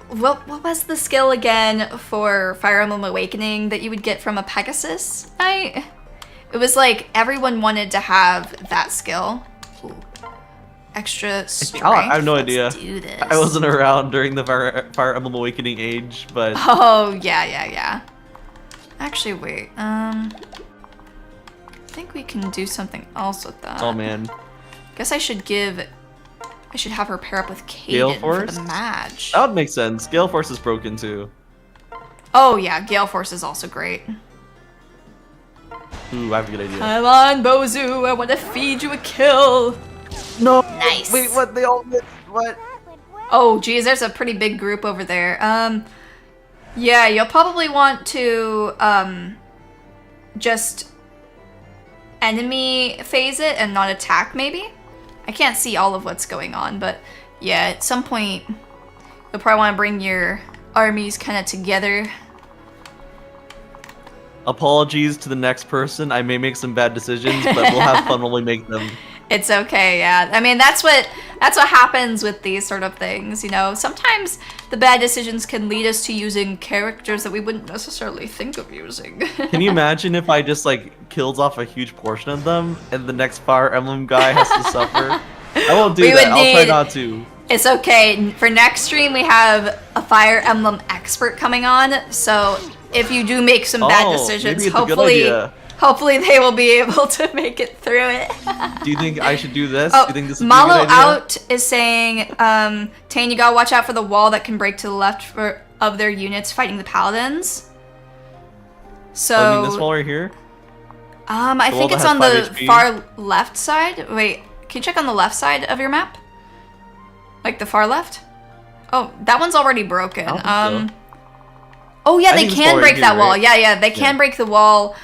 what was the skill again for Fire Emblem Awakening that you would get from a Pegasus? It was like everyone wanted to have that skill. Ooh. Extra strength. I have no Let's idea. do this. I wasn't around during the Fire Emblem Awakening age, but Oh, yeah. Actually, wait. I think we can do something else with that. oh man. Guess I should have her pair up with Gale Kaden for Force? the match. That would make sense. Gale Force is broken too. Oh, yeah, Gale Force is also great. Ooh, I have a good idea. Come on, Bozu, I want to feed you a kill. No! Nice. Wait, what? They all missed? What? Oh, geez, there's a pretty big group over there. Yeah, you'll probably want to, just enemy phase it and not attack, maybe? I can't see all of what's going on, but yeah, at some point, you'll probably want to bring your armies kind of together. Apologies to the next person. I may make some bad decisions, but we'll have fun when we make them. It's okay, yeah. I mean, that's what happens with these sort of things, you know. Sometimes the bad decisions can lead us to using characters that we wouldn't necessarily think of using. Can you imagine if I just like kills off a huge portion of them and the next Fire Emblem guy has to suffer? I won't do We that. would I'll try need- not to. It's okay. For next stream, we have a Fire Emblem expert coming on, so if you do make some bad Oh, decisions, maybe it's a good hopefully idea. they will be able to make it through it. Do you think I should do this? Oh, do you think this would be a Malo good idea? Out is saying, Tane, you gotta watch out for the wall that can break to the left of their units fighting the paladins. So, Oh, you mean this wall right here? I The wall think that it's has on the 5 HP? far left side. Wait, can you check on the left side of your map? Like the far left? Oh, that one's already broken. I don't think so. Oh yeah, I they think it's can wall break right that here, wall. right? Yeah, they can Yeah. break the wall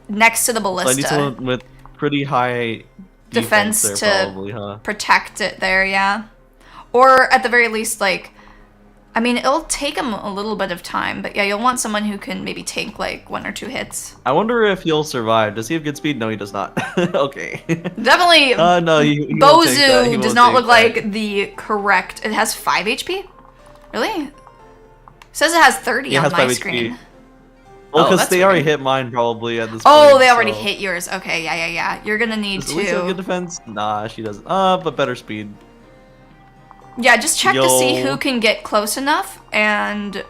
next to the So I need ballista. someone with pretty high Defense there, to- probably, huh? Protect it there, yeah. Or at the very least, like, I mean, it'll take them a little bit of time, but yeah, you'll want someone who can maybe take like 1 or 2 hits. I wonder if he'll survive. Does he have good speed? No, he does not. Okay. Definitely, No, he won't take that. He Bozu does won't not take look that. like the correct. It has 5 HP? Really? It says it has 30 Yeah, it on has my 5 HP. screen. Well, Oh, because that's they already weird. hit mine probably at this Oh, point. they already so- hit yours. Okay, yeah. You're gonna need Does Elise have good to. defense? Nah, she doesn't. But better speed. Yeah, just check to see Yo. who can get close enough, and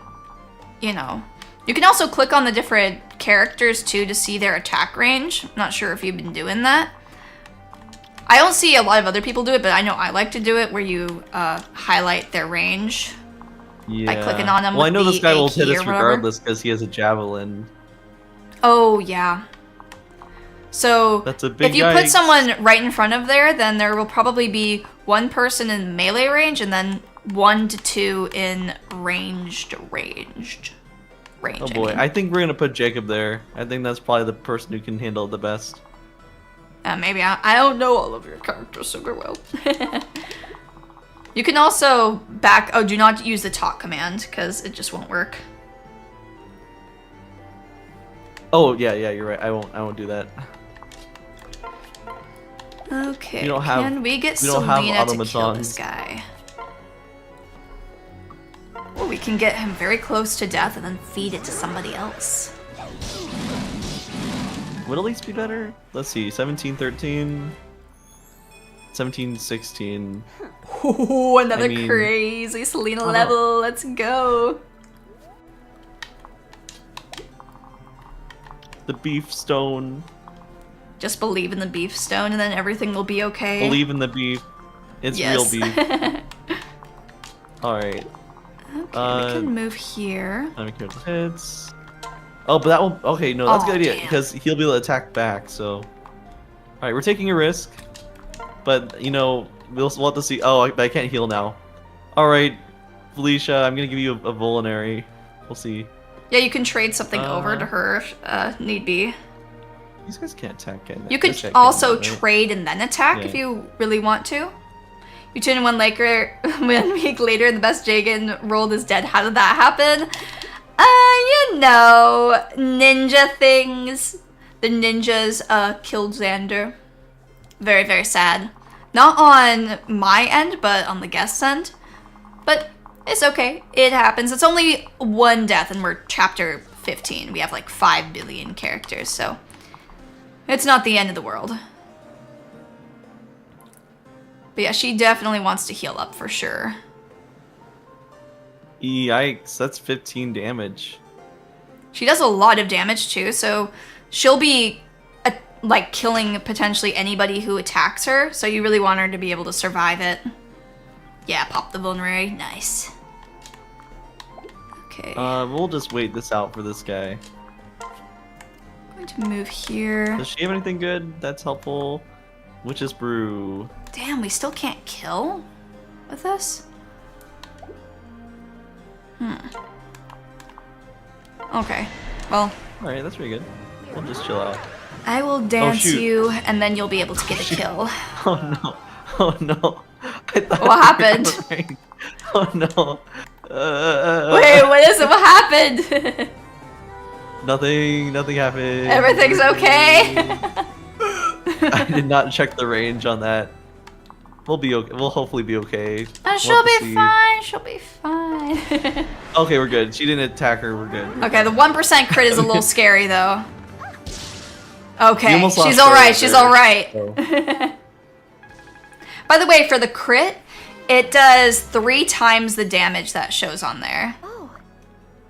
you know, you can also click on the different characters too to see their attack range. Not sure if you've been doing that. I don't see a lot of other people do it, but I know I like to do it where you highlight their range. Yeah. clicking on them Well, I with know the this guy A will key hit or us whatever. regardless because he has a javelin. Oh, yeah. So, That's a big if you put yikes. someone right in front of there, then there will probably be one person in melee range and then 1 to 2 in ranged. Oh boy, I think we're gonna put Jacob there. I think that's probably the person who can handle it the best. Maybe I don't know all of your characters super well. You can also do not use the talk command because it just won't work. Oh yeah, you're right. I won't do that. Okay, We don't have- can we get we don't have Selena to kill automatons. this guy? Or we can get him very close to death and then feed it to somebody else. Would at least be better? Let's see, 17-13, 17-16. Ooh, another I mean- crazy Selena Oh, no. level. Let's go. The beef stone. Just believe in the beef stone and then everything will be okay. Believe in the beef. It's real yes. beef. Alright. Okay, we can move here. Let me kill the hits. Oh, but that will. Okay, no, that's a Aw, good idea damn. because he'll be able to attack back. So, all right, we're taking a risk, but you know we'll have to see. Oh, I can't heal now. All right, Felicia, I'm gonna give you a Volinary. We'll see. Yeah, you can trade something over to her if need be. These guys can't attack. Can they? You could This guy can, also right? trade and then attack Yeah. if you really want to. You tune in 1 week later, the best Jagan rolled is dead. How did that happen? You know, ninja things. The ninjas killed Xander. Very, very sad. Not on my end, but on the guest's end. But it's okay. It happens. It's only 1 death, and we're chapter 15. We have like 5 billion characters, so it's not the end of the world. But yeah, she definitely wants to heal up for sure. Yikes! That's 15 damage. She does a lot of damage too, so she'll be like killing potentially anybody who attacks her. So you really want her to be able to survive it. Yeah, pop the vulnerary. Nice. Okay. We'll just wait this out for this guy. Going to move here. Does she have anything good that's helpful? Witch's brew. Damn, we still can't kill with this? Okay. Well, All right, that's pretty good. We'll just chill out. I will dance shoot. you, and then you'll be able to get a kill. Oh no! Oh no! I thought What we were happened? covering. Oh no! Wait, what is it? What happened? Nothing happened. Everything's okay? I did not check the range on that. We'll be okay. We'll hopefully be okay. We'll She'll have to be see. fine. She'll be fine. Okay, we're good. She didn't attack her. We're good. Okay, the 1% crit is a little scary though. You Okay, almost lost she's her alright. right She's there. alright. So, By the way, for the crit, it does 3 times the damage that shows on there. Oh,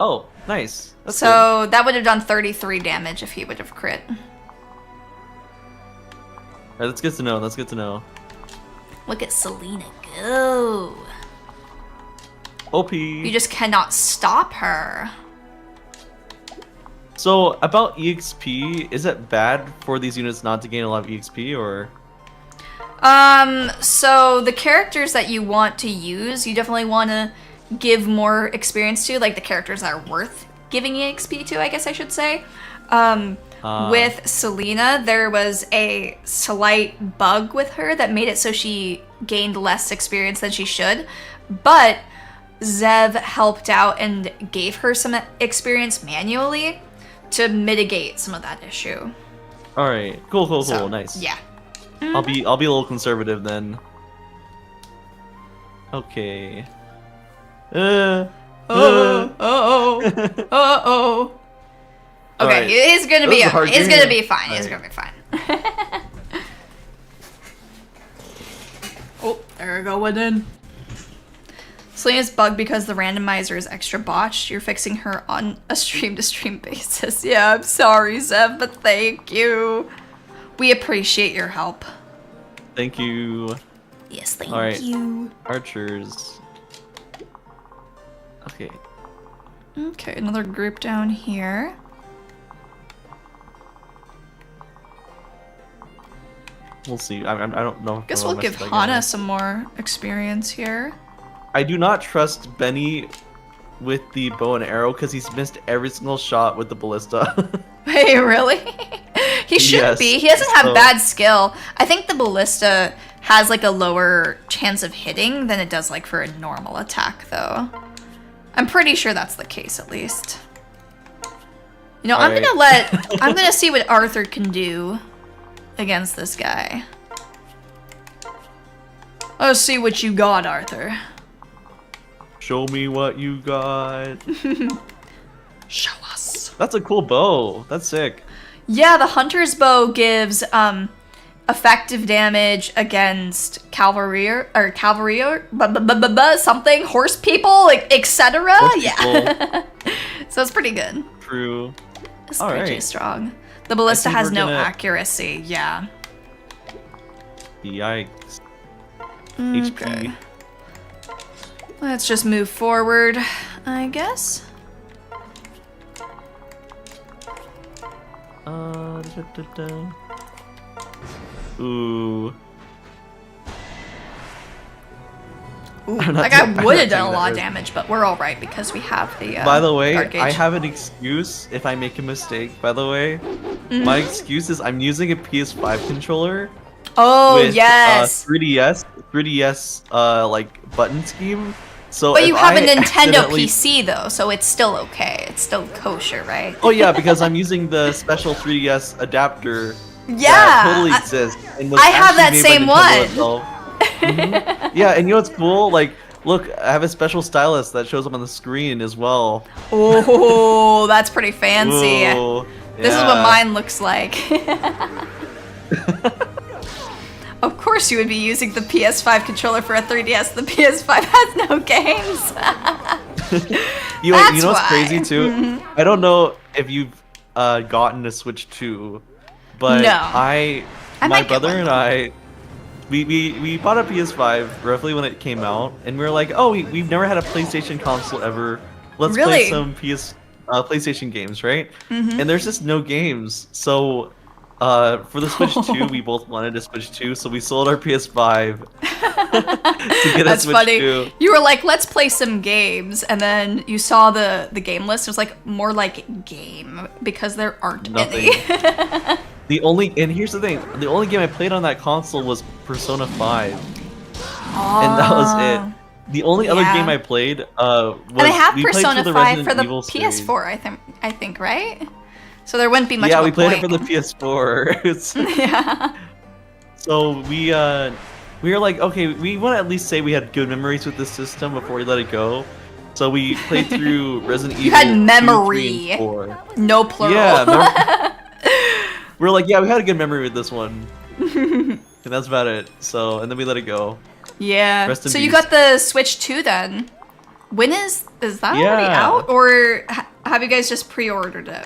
oh, nice. That's good. So that would have done 33 damage if he would have crit. All right, that's good to know. That's good to know. Look at Selena go. OP. You just cannot stop her. So about EXP, is it bad for these units not to gain a lot of EXP or? So the characters that you want to use, you definitely want to give more experience to, like the characters that are worth giving EXP to, I guess I should say. With Selena, there was a slight bug with her that made it so she gained less experience than she should, but Zev helped out and gave her some experience manually to mitigate some of that issue. All right, cool, So, nice. Yeah. I'll be a little conservative then. Okay. Uh-oh. okay. He's gonna be This is a hard okay. He's game. gonna be fine. He's Alright. gonna be fine. Oh, there we go. Went in. Selena's bugged because the randomizer is extra botched. You're fixing her on a stream-to-stream basis. Yeah, I'm sorry, Zev, but thank you. We appreciate your help. Thank you. Yes, thank Alright. you. Archers. Okay. Okay, another group down here. We'll see. I don't know. Guess if we'll I'll give mess with that guy. Hana some more experience here. I do not trust Benny with the bow and arrow because he's missed every single shot with the ballista. Hey, really? He should Yes, be. He doesn't have so- bad skill. I think the ballista has like a lower chance of hitting than it does like for a normal attack, though. I'm pretty sure that's the case, at least. You know, Alright. I'm gonna see what Arthur can do against this guy. Let's see what you got, Arthur. Show me what you got. Show us. That's a cool bow. That's sick. Yeah, the hunter's bow gives effective damage against cavalry or something, horse people, like etc. Horse Yeah. So it's pretty good. True. It's All pretty right. strong. The ballista think has we're no gonna- accuracy. Yeah. Yikes. Okay. HP. Let's just move forward, I guess. Ooh. Ooh, I'm not like I doing- would have I'm not done a doing lot of that damage, but we're all right because we have the. By the way, guard gauge. I have an excuse if I make a mistake. By the way, Mm-hmm. my excuse is I'm using a PS5 controller Oh with yes. 3DS like button scheme. So But if you have a I Nintendo accidentally- PC though, so it's still okay. It's still kosher, right? Oh yeah, because I'm using the special 3DS adapter. Yeah, that totally exists. And was I have actually that made by same Nintendo one. itself. Mhm. Yeah, and you know what's cool? Like, look, I have a special stylus that shows up on the screen as well. Oh, that's pretty fancy. Whoa, This is what yeah. mine looks like. Of course you would be using the PS5 controller for a 3DS. The PS5 has no games. You That's know what's why. crazy too? Mm-hmm. I don't know if you've gotten a Switch 2, but No. my might get brother one, and though. I, we bought a PS5 roughly when it came out, and we were like, oh, we've never had a PlayStation console ever. Let's Really? play some PlayStation games, right? And there's just no games, so. For the Switch 2, we both wanted a Switch 2, so we sold our PS5 to get a That's Switch funny. 2. You were like, let's play some games, and then you saw the game list. It was like more like game because there aren't Nothing. any. And here's the thing, the only game I played on that console was Persona 5, and Oh. that was it. The only other Yeah. game I played was And I have we played Persona through the 5 Resident for the Evil series. PS4, I think, right? So there wouldn't be much Yeah, of a we played point. it for the PS4. It's- Yeah. So we were like, okay, we want to at least say we had good memories with this system before we let it go. So we played through Resident Evil. You had 2, 3, memory. and 4. No plural. Yeah, we're like, yeah, we had a good memory with this one. And that's about it. So, and then we let it go. Yeah. Rest in So you peace. got the Switch 2 then. When is that already Yeah. out? Or have you guys just pre-ordered it?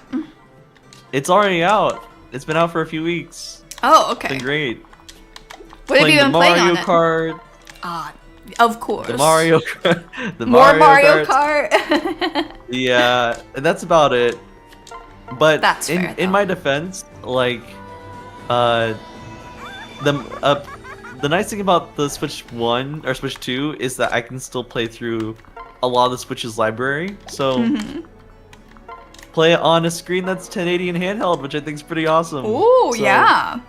It's already out. It's been out for a few weeks. Oh, It's been okay. great. What have you the been playing Mario on it? Kart. Ah, of course. The Mario Kart. The More Mario Karts. Kart. Yeah, and that's about it. But That's in fair, in though. my defense, like, the nice thing about the Switch 1 or Switch 2 is that I can still play through a lot of the Switch's library. So Mm-hmm. play it on a screen that's 1080 and handheld, which I think is pretty awesome. Ooh, So, yeah.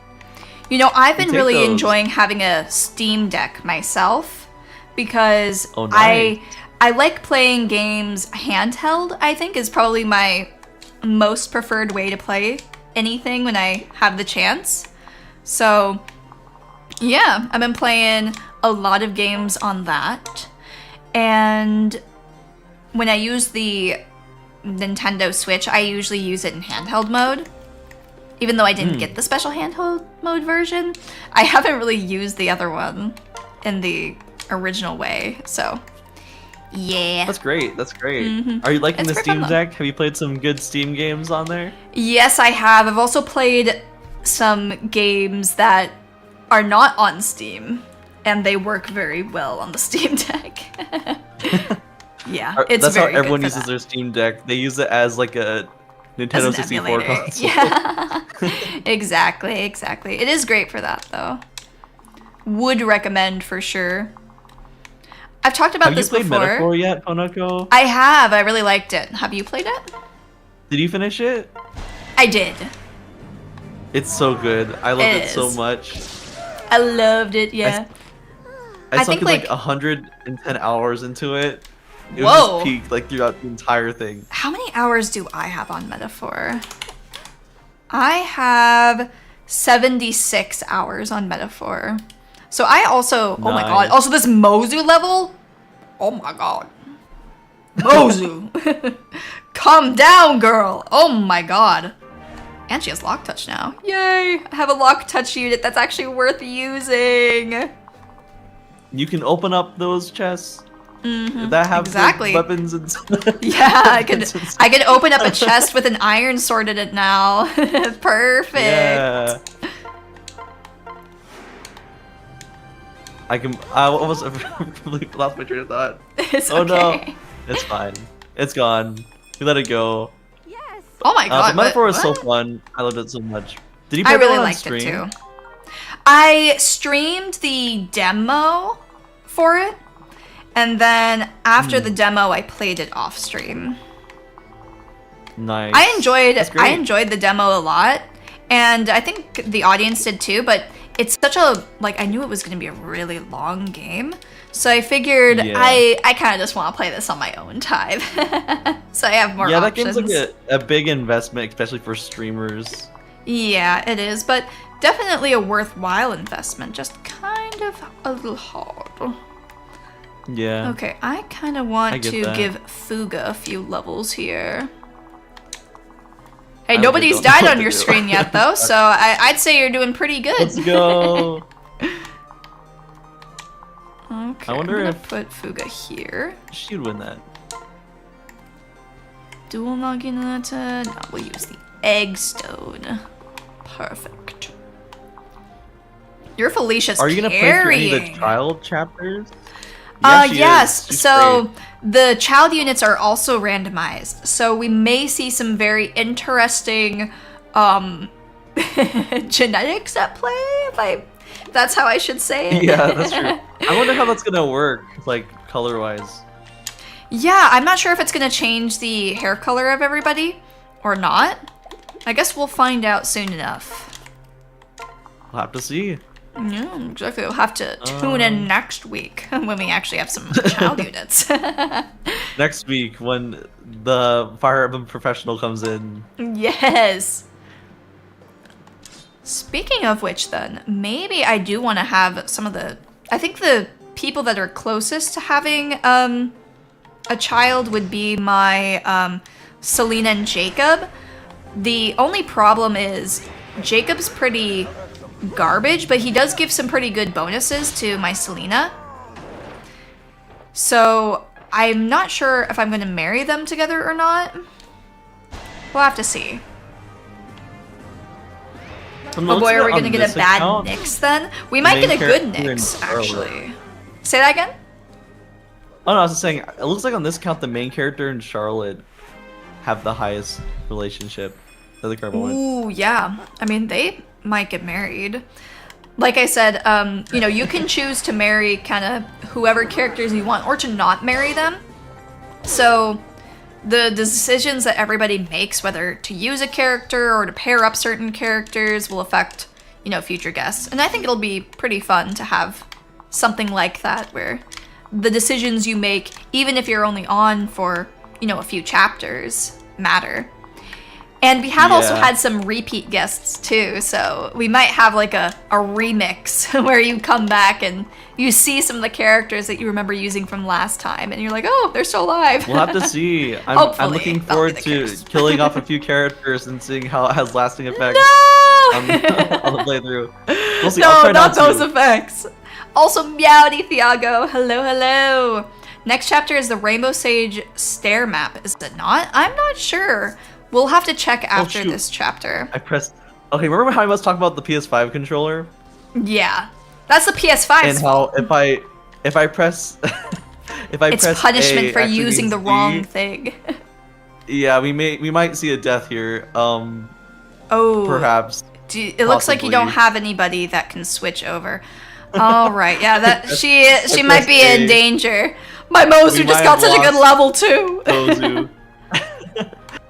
You know, I've been take really those. enjoying having a Steam Deck myself because Oh, nice. I like playing games handheld. I think is probably my most preferred way to play anything when I have the chance. So, yeah, I've been playing a lot of games on that. And when I use the Nintendo Switch, I usually use it in handheld mode. Even though I didn't get the special handheld mode version, I haven't really used the other one in the original way, so yeah. That's great. That's great. Are you liking It's the for Steam fun, though. Deck? Have you played some good Steam games on there? Yes, I have. I've also played some games that are not on Steam, and they work very well on the Steam Deck. Yeah, it's That's how very good everyone for uses that. their Steam Deck. They use it as like a As Nintendo an 64 emulator. console. Yeah, exactly. It is great for that, though. Would recommend for sure. I've talked about Have you this played before. Metaphor yet, Poneko? I have. I really liked it. Have you played it? Did you finish it? I did. It's so good. I loved It it so is. much. I loved it. Yeah. I think, sunk in like like- 110 hours into it. It was Whoa. just peaked like throughout the entire thing. How many hours do I have on Metaphor? I have 76 hours on Metaphor. So I also, oh my god, Nice. also this Mozu level? Oh my god. Mozu! Calm down, girl! Oh my god. And she has lock touch now. Yay! I have a lock touch unit that's actually worth using. You can open up those chests that have the exactly. weapons and Yeah, I could open up a chest with an iron sword in it now. Perfect. Yeah. I almost completely lost my train of thought. It's Oh no. okay. It's fine. It's gone. We let it go. Yes. Oh my god. But Metaphor what- was so what? fun. I loved it so much. Did you play I that really on liked stream? it too. I streamed the demo for it, and then after the demo, I played it off stream. Nice. I enjoyed That's great. the demo a lot, and I think the audience did too. But it's such a I knew it was going to be a really long game, so I figured Yeah. I kind of just want to play this on my own time, so I have more Yeah, that options. game's like a big investment, especially for streamers. Yeah, it is, but definitely a worthwhile investment. Just kind of a little hard. Yeah. Okay, I kind of I want get to that. give Fuga a few levels here. Hey, I nobody's don't know died what on to your do. screen yet, though, so I'd say you're doing pretty good. Let's go. Okay, I wonder I'm gonna if- put Fuga here. She'd win that. Dual Naginata. No, we'll use the Egg Stone. Perfect. Your Felicia's Are you gonna play through carrying. any of the child chapters? Yeah, she Yes. is. She's So the child units are also randomized. So we may see some very interesting genetics at play, if that's how I should say great. it. Yeah, that's true. I wonder how that's gonna work, like color-wise. Yeah, I'm not sure if it's gonna change the hair color of everybody or not. I guess we'll find out soon enough. We'll have to see. Yeah, exactly. We'll have to tune in next week when we actually have some child units. Next week when the Fire Emblem Professional comes in. Yes. Speaking of which, then, maybe I do want to have some of the... I think the people that are closest to having a child would be my Selena and Jacob. The only problem is Jacob's pretty garbage, but he does give some pretty good bonuses to my Selena. So I'm not sure if I'm going to marry them together or not. We'll have to see. Oh boy, are we gonna get a bad Nix then? We might main get a good character in Nix, Charlotte. actually. Say that again? Oh no, I was just saying, it looks like on this count the main character and Charlotte have the highest relationship of the current one. Ooh, yeah. I mean, they might get married. Like I said, you know, you can choose to marry kind of whoever characters you want or to not marry them. So the decisions that everybody makes, whether to use a character or to pair up certain characters, will affect, you know, future guests. And I think it'll be pretty fun to have something like that where the decisions you make, even if you're only on for, you know, a few chapters, matter. And we have also Yeah. had some repeat guests too, so we might have like a remix where you come back and you see some of the characters that you remember using from last time, and you're like, oh, they're still alive. We'll have to see. I'm Hopefully, looking that'll be forward the to case. killing off a few characters and seeing how it has lasting effects No! on the playthrough. We'll see. No, I'll try not those to. effects. Also, Meowdy Thiago, hello, hello. Next chapter is the Rainbow Sage stair map, is it not? I'm not sure. We'll have to check after shoot. this chapter. I pressed. Okay, remember how I was talking about the PS5 controller Yeah, that's the PS5. and how if I press if I It's press punishment A, for actually using means the D. wrong thing. Yeah, we might see a death here. Oh, Perhaps. it looks like you don't possibly. have anybody that can switch over. All right, yeah, that she might pressed be in A. danger. My Mozu We just might got have such a good lost level too. Bozu.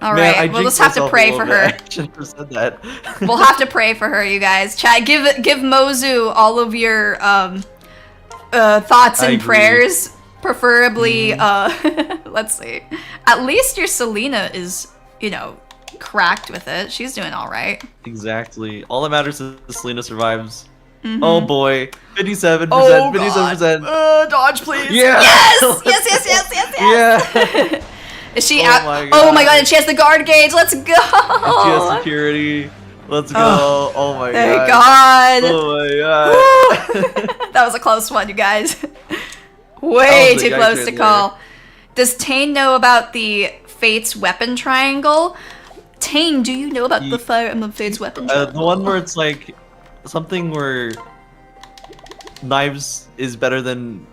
All Man, right, I we'll just jinxed have to myself a pray little for bit. her. I should have said that. We'll have to pray for her, you guys. Chat, give Mozu all of your thoughts I and agree. prayers. Preferably, let's see. At least your Selena is, cracked with it. She's doing all right. Exactly. All that matters is Selena survives. Mm-hmm. Oh boy, 57%, Oh, 57%. God. Dodge, please. Yeah. Yes. Yeah. Is she Oh out? my Oh my God. god, and she has the guard gauge. Let's go. She has security. Let's go. Oh my Thank god. God. Oh my god. That was a close one, you guys. Way was a too yikes close right to there. call. Does Tane know about the Fates weapon triangle? Tane, do you know about the Fire Emblem Fates weapon triangle? The one where it's like something where knives is better than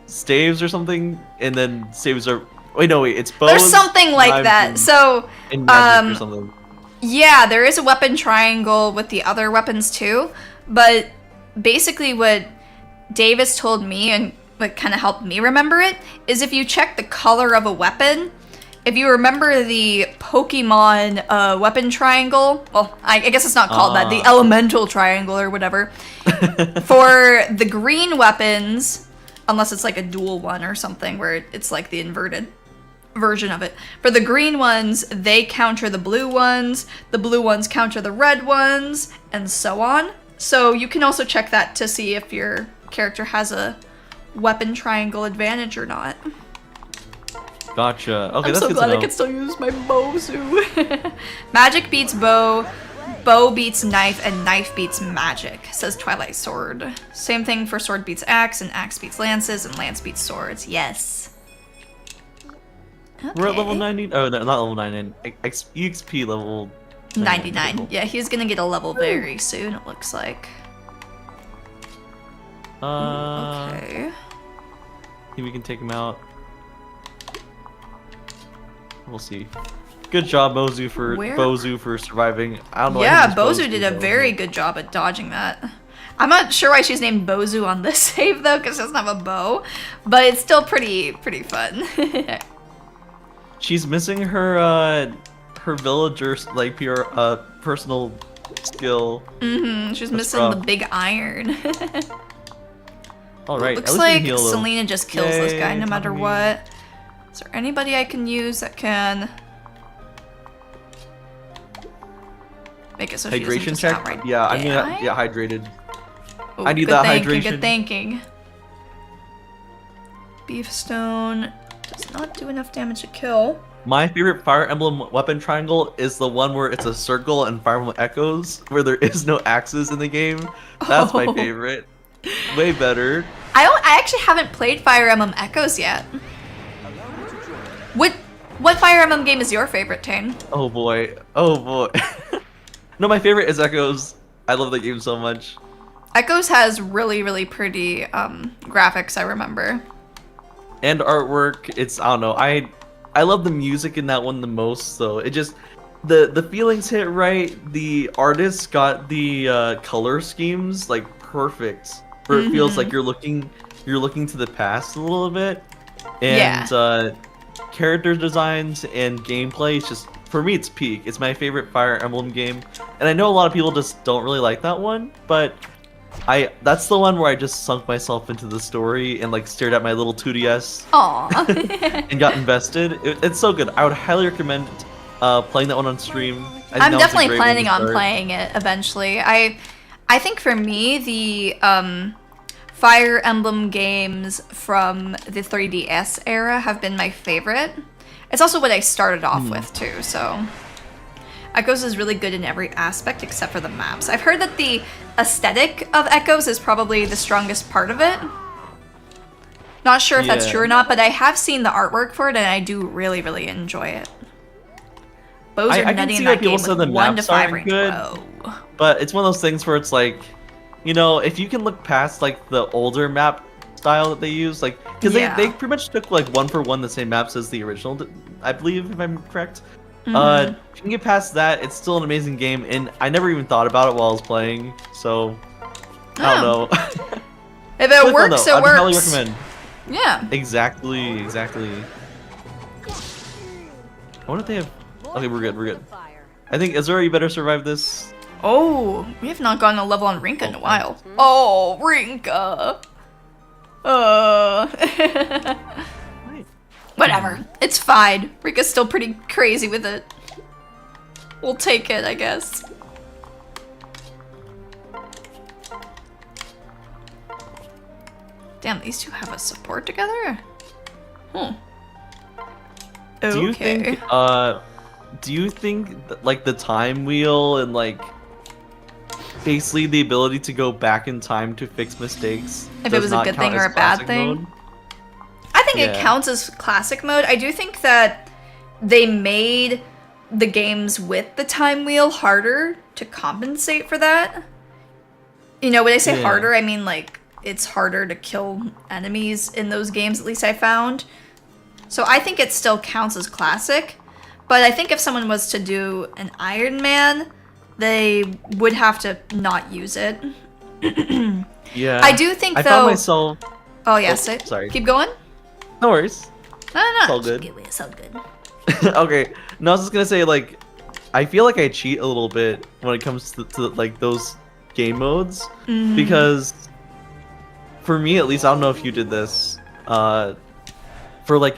staves or something, and then staves are. Wait, it's bows. There's something like knives, that. So, and magic or something. yeah, there is a weapon triangle with the other weapons too, but basically what Davis told me and what kind of helped me remember it is if you check the color of a weapon, if you remember the Pokemon weapon triangle, well, I guess it's not called that, the elemental triangle or whatever, for the green weapons, unless it's like a dual one or something where it's like the inverted version of it. For the green ones, they counter the blue ones counter the red ones, and so on. So you can also check that to see if your character has a weapon triangle advantage or not. Gotcha. Okay, I'm that's so good glad to I know. can still use my Mozu. Magic beats bow, bow beats knife, and knife beats magic, says Twilight Sword. Same thing for sword beats axe, and axe beats lances, and lance beats swords. Yes. We're at level Okay. 90. Oh, no, not level 99. EXP level 99. Yeah, he's gonna get a level very soon, it looks like. Okay. Think we can take him out. We'll see. Good job, Bozu for surviving. I don't know. why Yeah, his name's Bozu did a though. very good job at dodging that. I'm not sure why she's named Bozu on this save though, because she doesn't have a bow, but it's still pretty fun. She's missing her villager's like pure personal skill. She's That's missing rough. the big iron. All right. Looks at least we like can heal, though. Selena just kills this guy Yay, no matter Tommy. what. Is there anybody I can use that can make it so she doesn't Hydration just check. outright Yeah, I'm gonna die? get hydrated. Ooh, I need good that thinking, hydration. Good thinking. Beef stone does not do enough damage to kill. My favorite Fire Emblem weapon triangle is the one where it's a circle and Fire Emblem Echoes, where there is no axes in the game. That's my Oh. favorite. Way better. I actually haven't played Fire Emblem Echoes yet. What Fire Emblem game is your favorite, Tane? Oh boy. Oh boy. No, my favorite is Echoes. I love that game so much. Echoes has really pretty graphics, I remember. And artwork. It's I don't know. I love the music in that one the most. So it just the feelings hit right. The artist got the color schemes like perfect. Where it feels like you're looking to the past a little bit. And character designs and gameplay is just, for me, it's peak. It's my favorite Fire Emblem game, and I know a lot of people just don't really like that one, but that's the one where I just sunk myself into the story and like stared at my little 2DS Aww. and got invested. It's so good. I would highly recommend playing that one on stream. I'm know it's a definitely great one to planning on start. playing it eventually. I think for me the Fire Emblem games from the 3DS era have been my favorite. It's also what I started off with too, so Echoes is really good in every aspect except for the maps. I've heard that the aesthetic of Echoes is probably the strongest part of it. Not sure if that's Yeah. true or not, but I have seen the artwork for it and I do really, really enjoy it. Bows are I can nutty in see that why people game say with the 1 to maps 5 aren't range. good. Whoa. But it's one of those things where it's like, you know, if you can look past like the older map style that they use, like, because Yeah. they pretty much took like one for one the same maps as the original, I believe, if I'm correct. Mm-hmm. If you can get past that, it's still an amazing game, and I never even thought about it while I was playing, so I don't know. If it Good one, works, though. it I'd highly works. recommend. Yeah. Exactly. I wonder if they have. Okay, we're good. I think Azura, you better survive this. Oh, we have not gotten a level on Rinka in a while. Oh, Rinka. Whatever. It's fine. Rinka's still pretty crazy with it. We'll take it, I guess. Damn, these two have a support together? Hmm. Do you Okay. think? Do you think that, like the time wheel and like basically the ability to go back in time to fix mistakes? If it does was a not good count thing or as a bad classic thing? mode? I think it Yeah. counts as classic mode. I do think that they made the games with the time wheel harder to compensate for that. You know, when I say Yeah. harder, I mean like it's harder to kill enemies in those games, at least I found. So I think it still counts as classic. But I think if someone was to do an Iron Man, they would have to not use it. Yeah. I do think I though. found myself. Oh yes, sorry. Keep going. No worries. No, no, It's no. all good. It's all good. Okay. No, I was just gonna say like, I feel like I cheat a little bit when it comes to like those game modes Mm-hmm. because for me at least, I don't know if you did this. For like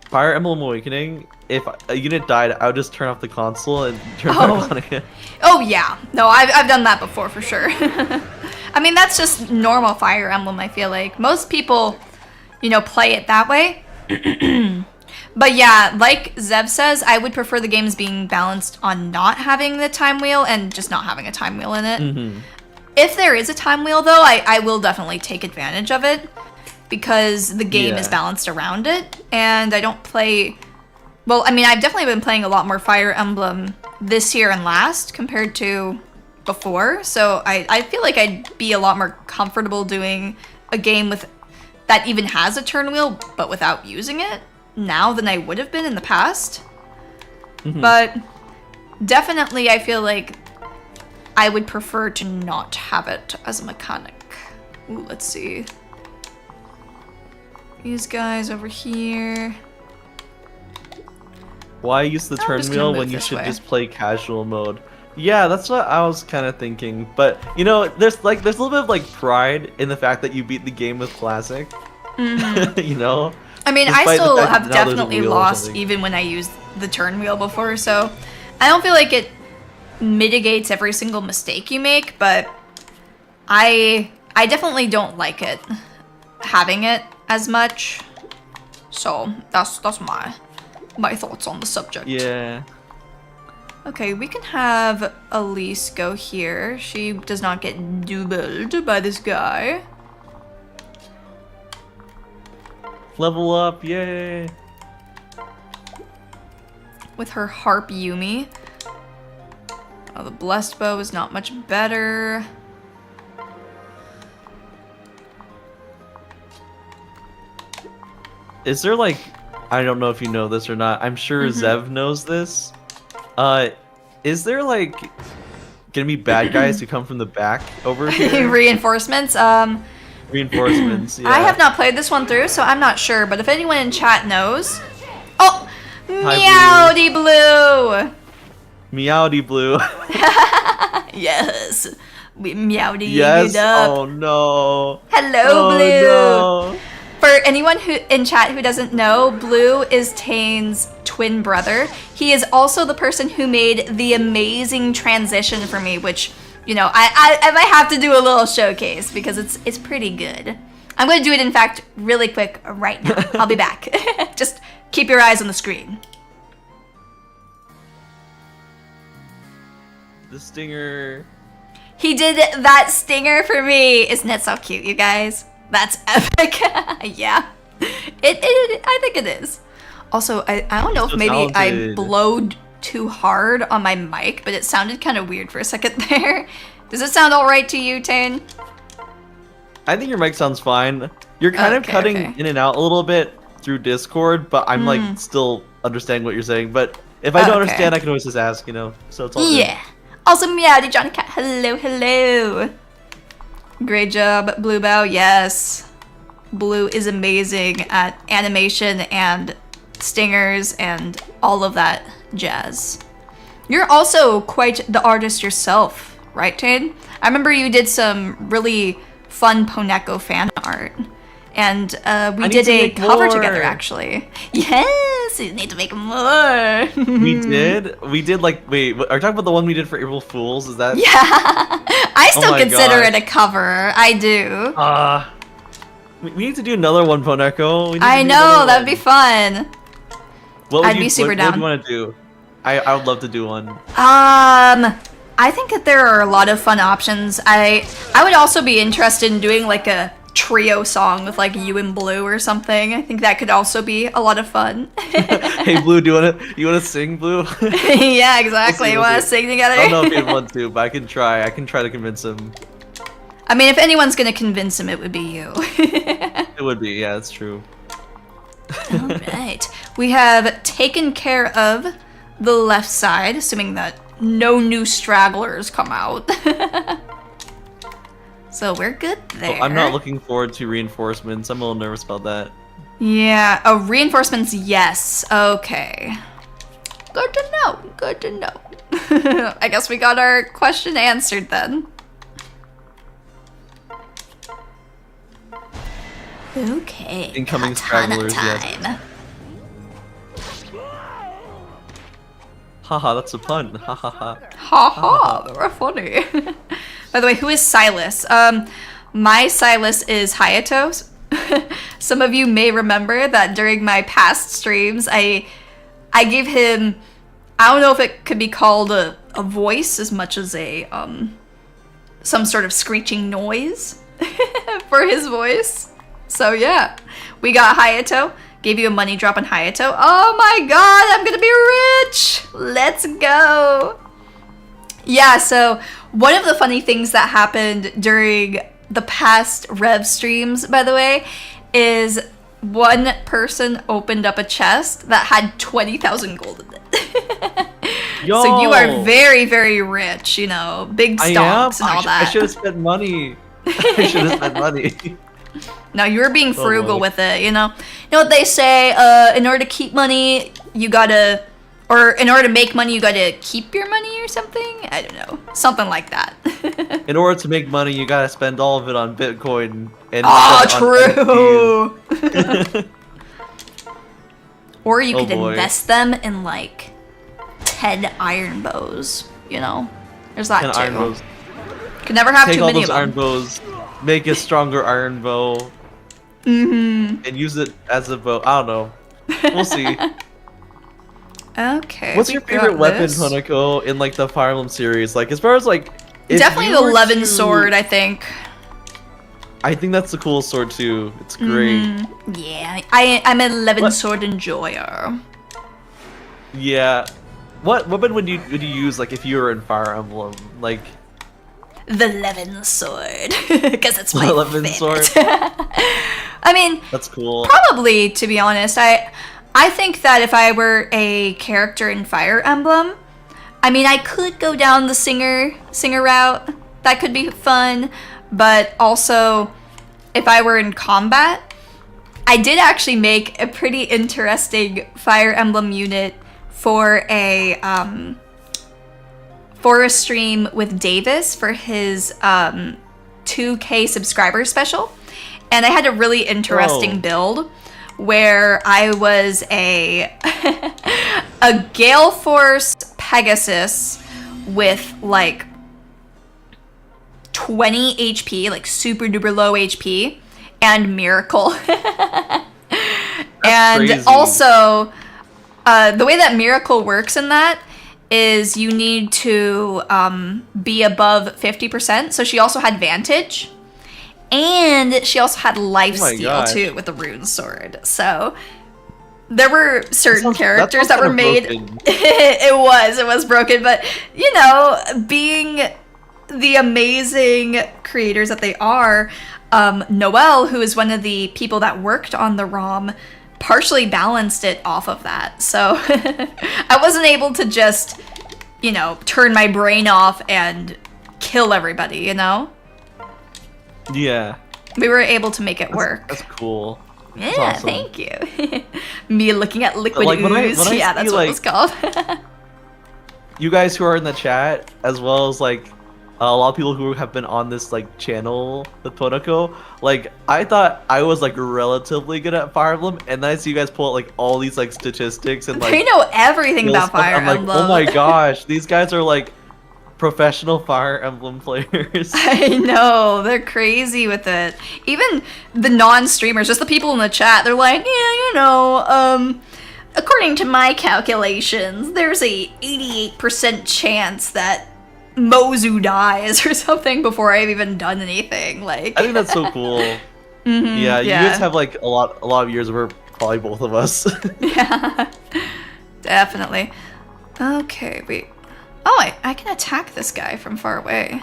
Fire Emblem Awakening, if a unit died, I would just turn off the console and turn it Oh. back on again. Oh yeah, no, I've done that before for sure. I mean, that's just normal Fire Emblem. I feel like most people, you know, play it that way. But yeah, like Zev says, I would prefer the games being balanced on not having the time wheel and just not having a time wheel in it. Mm-hmm. If there is a time wheel, though, I will definitely take advantage of it because the game is Yeah. balanced around it, and I don't play. Well, I mean, I've definitely been playing a lot more Fire Emblem this year and last compared to before, so I feel like I'd be a lot more comfortable doing a game with that even has a turn wheel, but without using it now than I would have been in the past. Mhm. But definitely, I feel like I would prefer to not have it as a mechanic. Ooh, let's see. These guys over here. Why use the I'm turn just gonna wheel move when you this should way. just play casual mode? Yeah, that's what I was kind of thinking. But you know, there's a little bit of like pride in the fact that you beat the game with classic. You know. I mean, I Despite the still fact that have now there's a definitely wheel or lost something. even when I used the turn wheel before, so I don't feel like it mitigates every single mistake you make, but I definitely don't like it having it as much. So that's my thoughts on the subject. Yeah. Okay, we can have Elise go here. She does not get doubled by this guy. Level up, yay! With her harp Yumi. Oh, the blessed bow is not much better. Is there like, I don't know if you know this or not. I'm sure Zev knows this. Is there like gonna be bad guys who come from the back over here? Reinforcements. Reinforcements. Yeah. I have not played this one through, so I'm not sure. But if anyone in chat knows, oh, Hi, Meowdy Blue. Meowdy Blue. Yes, we Meowdy Yes. it up. Oh no. Hello, Oh, Blue. no. For anyone who in chat who doesn't know, Blue is Tane's twin brother. He is also the person who made the amazing transition for me, which, you know, I might have to do a little showcase because it's pretty good. I'm going to do it, in fact, really quick right now. I'll be back. Just keep your eyes on the screen. The stinger. He did that stinger for me. Isn't it so cute, you guys? That's epic. Yeah. I think it is. Also, I don't know if So maybe I talented. blowed too hard on my mic, but it sounded kind of weird for a second there. Does it sound all right to you, Tane? I think your mic sounds fine. You're kind of Okay, cutting okay. in and out a little bit through Discord, but I'm like still understanding what you're saying. But if I don't Okay. understand, I can always just ask, you know. So it's all good. Yeah. Also, Meowdy Johnny Cat. Hello, hello. Great job, Bluebow. Yes. Blue is amazing at animation and stingers and all of that jazz. You're also quite the artist yourself, right, Tane? I remember you did some really fun Poneko fan art. And we need did to a make cover more. together, actually. Yes, you need to make more. We did like, wait, are you talking about the one we did for April Fools? Is that? Yeah, I still my consider God. it a cover. I do. We need to do another one, Poneko. We need I to do know, another that'd be one. fun. What would I'd you, be super what down. do you want to do? I would love to do one. I think that there are a lot of fun options. I would also be interested in doing like a trio song with like you and Blue or something. I think that could also be a lot of fun. Hey, Blue, do you wanna sing, Blue? Yeah, exactly. We'll Want to see. sing together? I don't know if he'd want to, but I can try. I can try to convince him. I mean, if anyone's gonna convince him, it would be you. It would be, yeah, that's true. All right. We have taken care of the left side, assuming that no new stragglers come out. So we're good there. I'm not looking forward to reinforcements. I'm a little nervous about that. Yeah. Oh, reinforcements, yes. Okay. Good to know. Good to know. I guess we got our question answered then. Okay. Incoming katana stragglers, yes. time. Haha, that's a pun. Ha ha ha. Ha ha, very funny. By the way, who is Silas? My Silas is Hayato. Some of you may remember that during my past streams, I gave him, I don't know if it could be called a voice as much as a some sort of screeching noise for his voice. So yeah, we got Hayato. Gave you a money drop on Hayato. Oh my god, I'm gonna be rich! Let's go! Yeah, so one of the funny things that happened during the past Rev streams, by the way, is one person opened up a chest that had 20,000 gold in it. Yo! So you are very, very rich, you know, big I am. stonks and all I that. should have spent money. I should have spent money. No, you're being frugal boy. with it, you know? You know what they say, in order to keep money, you gotta, or in order to make money, you gotta keep your money or something? I don't know. Something like that. In order to make money, you gotta spend all of it on Bitcoin. And Oh, spend it on true! Or you Oh, could boy. invest them in, like, 10 iron bows, you know? There's that And too. iron bows. Could never have Take too all many those of iron them. bows, make a stronger iron bow, and use it as a bow. I don't know. We'll see. Okay. What's we your favorite got weapon, this. Honeko, in like the Fire Emblem series? Like, as far as like, if Definitely you the were Levin to- sword, I think. I think that's the coolest sword too. It's great. Yeah, I'm a Levin What- sword enjoyer. Yeah. What weapon would you use like if you were in Fire Emblem? Like The Levin sword, because it's my The Levin favorite. sword? I mean, that's cool. probably, to be honest, I think that if I were a character in Fire Emblem, I mean, I could go down the singer route. That could be fun, but also, if I were in combat, I did actually make a pretty interesting Fire Emblem unit for a stream with Davis for his 2K subscriber special, and I had a really interesting Whoa. build where I was a a Gale Force Pegasus with like 20 HP, like super duper low HP, and Miracle. And crazy. also, the way that Miracle works in that is you need to be above 50%. So she also had Vantage. And she also had Lifesteal gosh. too with the Rune Sword. So there were certain sounds characters that were kinda made. broken. It was broken, but you know, being the amazing creators that they are, Noelle, who is one of the people that worked on the ROM, partially balanced it off of that. So I wasn't able to just, you know, turn my brain off and kill everybody, you know? Yeah. We were able to make it work. That's cool. Yeah, That's awesome. thank you. Me looking at liquid Like, when I ooze. see, Yeah, that's what it was called. You guys who are in the chat, as well as like a lot of people who have been on this like channel with Poneko, like I thought I was like relatively good at Fire Emblem, and then I see you guys pull out like all these like statistics and like They know everything skill about stuff. Fire I'm like, Emblem. oh my gosh, these guys are like professional Fire Emblem players. I know, they're crazy with it. Even the non-streamers, just the people in the chat, they're like, yeah, you know, according to my calculations, there's a 88% chance that Mozu dies or something before I've even done anything. Like, I think that's so cool. Yeah, you guys have like a lot of years over probably both of us. Yeah, definitely. Okay, wait. Oh, I can attack this guy from far away.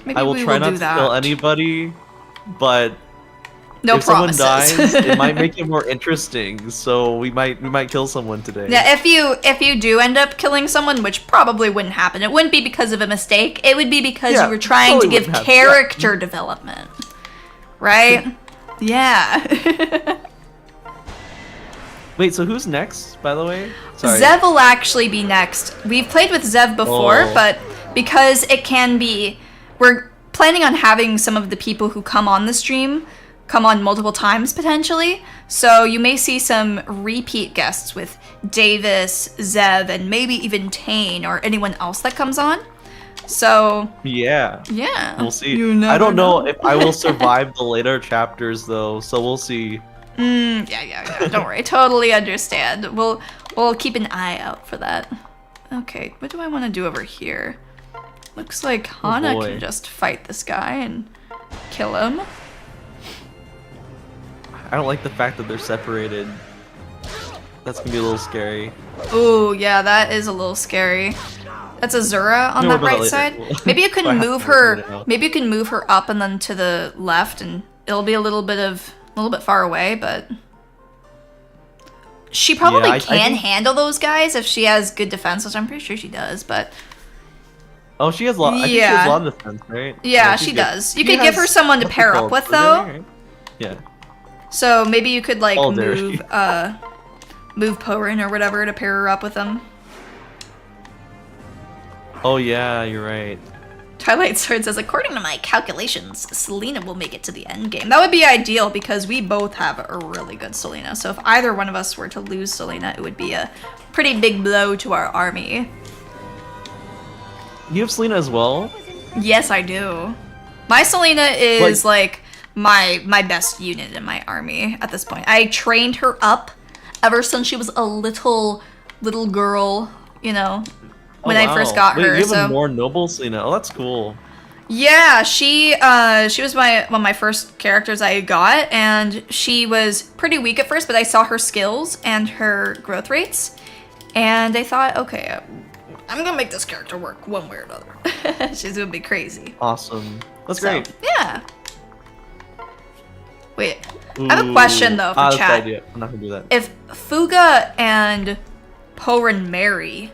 Maybe I will we try will not do to that. kill anybody, but No if promises. someone dies, it might make it more interesting. So we might kill someone today. Yeah, if you do end up killing someone, which probably wouldn't happen, it wouldn't be because of a mistake. It would be because Yeah, you were trying to totally give wouldn't happen. Yeah. character development, right? Yeah. Wait, so who's next, by the way? Sorry. Zev will actually be next. We've played with Zev before, Oh. but because it can be, we're planning on having some of the people who come on the stream come on multiple times potentially. So you may see some repeat guests with Davis, Zev, and maybe even Tane or anyone else that comes on. So Yeah. yeah, We'll see. You I never don't know if I will survive the later chapters though, so we'll see. Yeah. Don't worry. Totally understand. We'll keep an eye out for that. Okay, what do I want to do over here? Looks like Hana boy. can just fight this guy and kill him. I don't like the fact that they're separated. That's gonna be a little scary. Ooh, yeah, that is a little scary. That's Azura on No, that we'll right do that side. later. Maybe you I can have move to figure her. it out. Maybe you can move her up and then to the left, and it'll be a little bit far away, but she probably I can think- handle those guys if she has good defense, which I'm pretty sure she does. But Oh, she has a lot. I think she Yeah. has a lot of defense, right? yeah, she's she good. does. You She could give her has- someone to what's it pair up called? with, Ordinary, though. right? Yeah. So maybe you could like Oh, there. move Porin or whatever to pair her up with them. Oh yeah, you're right. Twilight Sword says, according to my calculations, Selena will make it to the end game. That would be ideal because we both have a really good Selena. So if either one of us were to lose Selena, it would be a pretty big blow to our army. You have Selena as well? Yes, I do. My Selena is like my best unit in my army at this point. I trained her up ever since she was a little girl, you know, when I first got Wait, her. You have So a more noble Selena. Oh, that's cool. yeah, she was one of my first characters I got, and she was pretty weak at first, but I saw her skills and her growth rates, and I thought, okay, I'm gonna make this character work one way or another. She's gonna be crazy. Awesome. That's So, great. yeah. Wait, I have a question though for that's chat. the idea. I'm not gonna do that. If Fuga and Porin marry,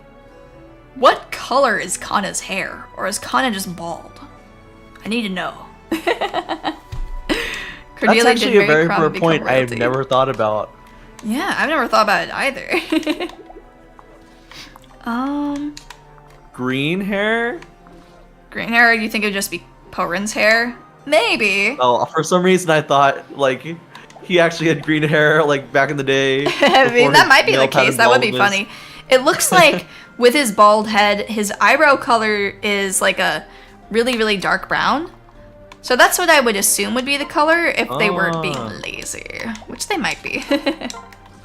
what color is Kana's hair? Or is Kana just bald? I need to know. That's Cordelia actually did a very Crumb fair become point I have royalty. never thought about. Yeah, I've never thought about it either. Green hair? Green hair, you think it would just be Porin's hair? Maybe. Oh, for some reason I thought like he actually had green hair like back in the day. I mean, that might be the case. That would be baldness. funny. It looks like with his bald head, his eyebrow color is like a really, really dark brown. So that's what I would assume would be the color if they weren't being lazy, which they might be.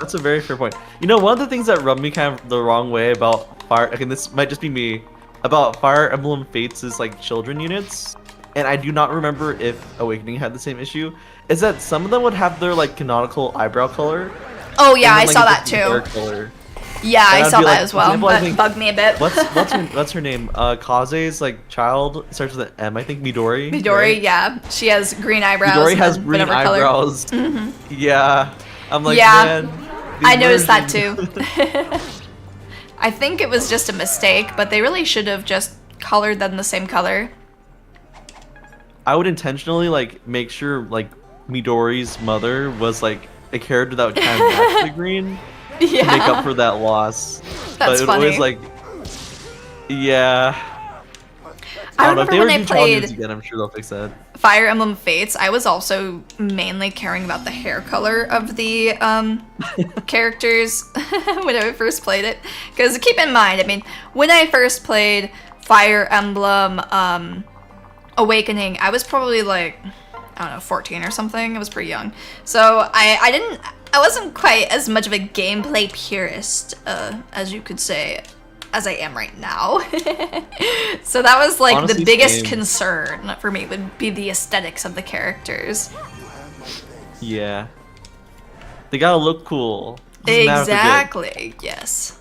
That's a very fair point. You know, one of the things that rubbed me kind of the wrong way about Fire, again, this might just be me, about Fire Emblem Fates' like children units, and I do not remember if Awakening had the same issue, is that some of them would have their like canonical eyebrow color. Oh yeah, I and then, like, saw a that different hair too. color. Yeah, And I I'd saw be that like, as for well. example, I That think- bugged me a bit. What's her name? Kaze's like child starts with an M. I think Midori. Midori, right? yeah, she has green eyebrows. Midori and has then green whatever color. eyebrows. Yeah, I'm like, Yeah, man. I these noticed that versions- too. I think it was just a mistake, but they really should have just colored them the same color. I would intentionally like make sure like Midori's mother was like a character that would kind of match the green to make up Yeah, for that loss. That's but it would funny. always like, yeah. I don't know if remember they when ever I do child units played again. I'm sure they'll fix that. Fire Emblem Fates, I was also mainly caring about the hair color of the characters when I first played it. Because keep in mind, I mean, when I first played Fire Emblem Awakening, I was probably like, I don't know, 14 or something. I was pretty young. So I wasn't quite as much of a gameplay purist, as you could say, as I am right now. So that was like Honestly, the biggest same. concern for me would be the aesthetics of the characters. Yeah. They gotta look cool. Doesn't matter if they're good. Exactly. Yes.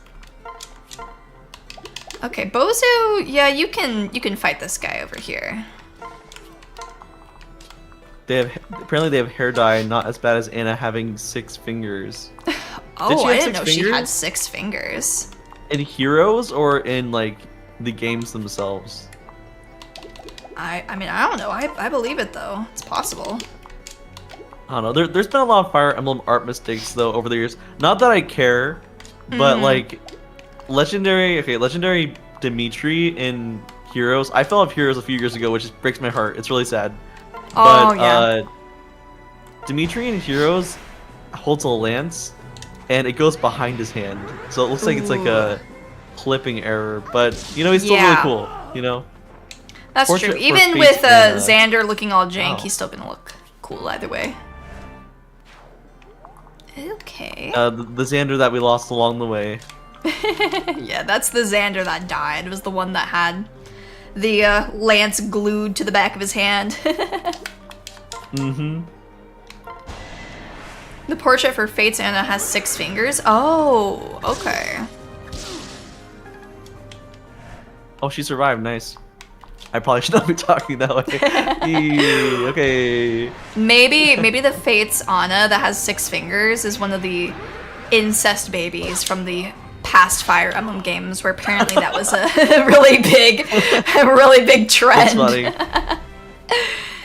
Okay, Bozu. Yeah, you can fight this guy over here. Apparently they have hair dye not as bad as Anna having 6 fingers. Oh, she I have didn't 6 know she had fingers? 6 fingers. In Heroes or in like the games themselves? I mean, I don't know. I believe it though. It's possible. I don't know. There's been a lot of Fire Emblem art mistakes though over the years. Not that I care, but like legendary Dimitri in Heroes. I fell off Heroes a few years ago, which just breaks my heart. It's really sad. Oh, But yeah. Dimitri in Heroes holds a lance, and it goes behind his hand, so it looks like it's like a clipping error. But you know, he's still really Yeah. cool. You know. That's Portrait true. for Even Face with and, Xander looking all jank, wow. he's still gonna look cool either way. Okay. The Xander that we lost along the way. Yeah, that's the Xander that died. It was the one that had the lance glued to the back of his hand. Mm-hmm. The portrait for Fate's Anna has 6 fingers. Oh, okay. Oh, she survived. Nice. I probably should not be talking that way. Eee, okay. Maybe the Fate's Anna that has 6 fingers is one of the incest babies from the past Fire Emblem games, where apparently that was a really big trend. That's funny.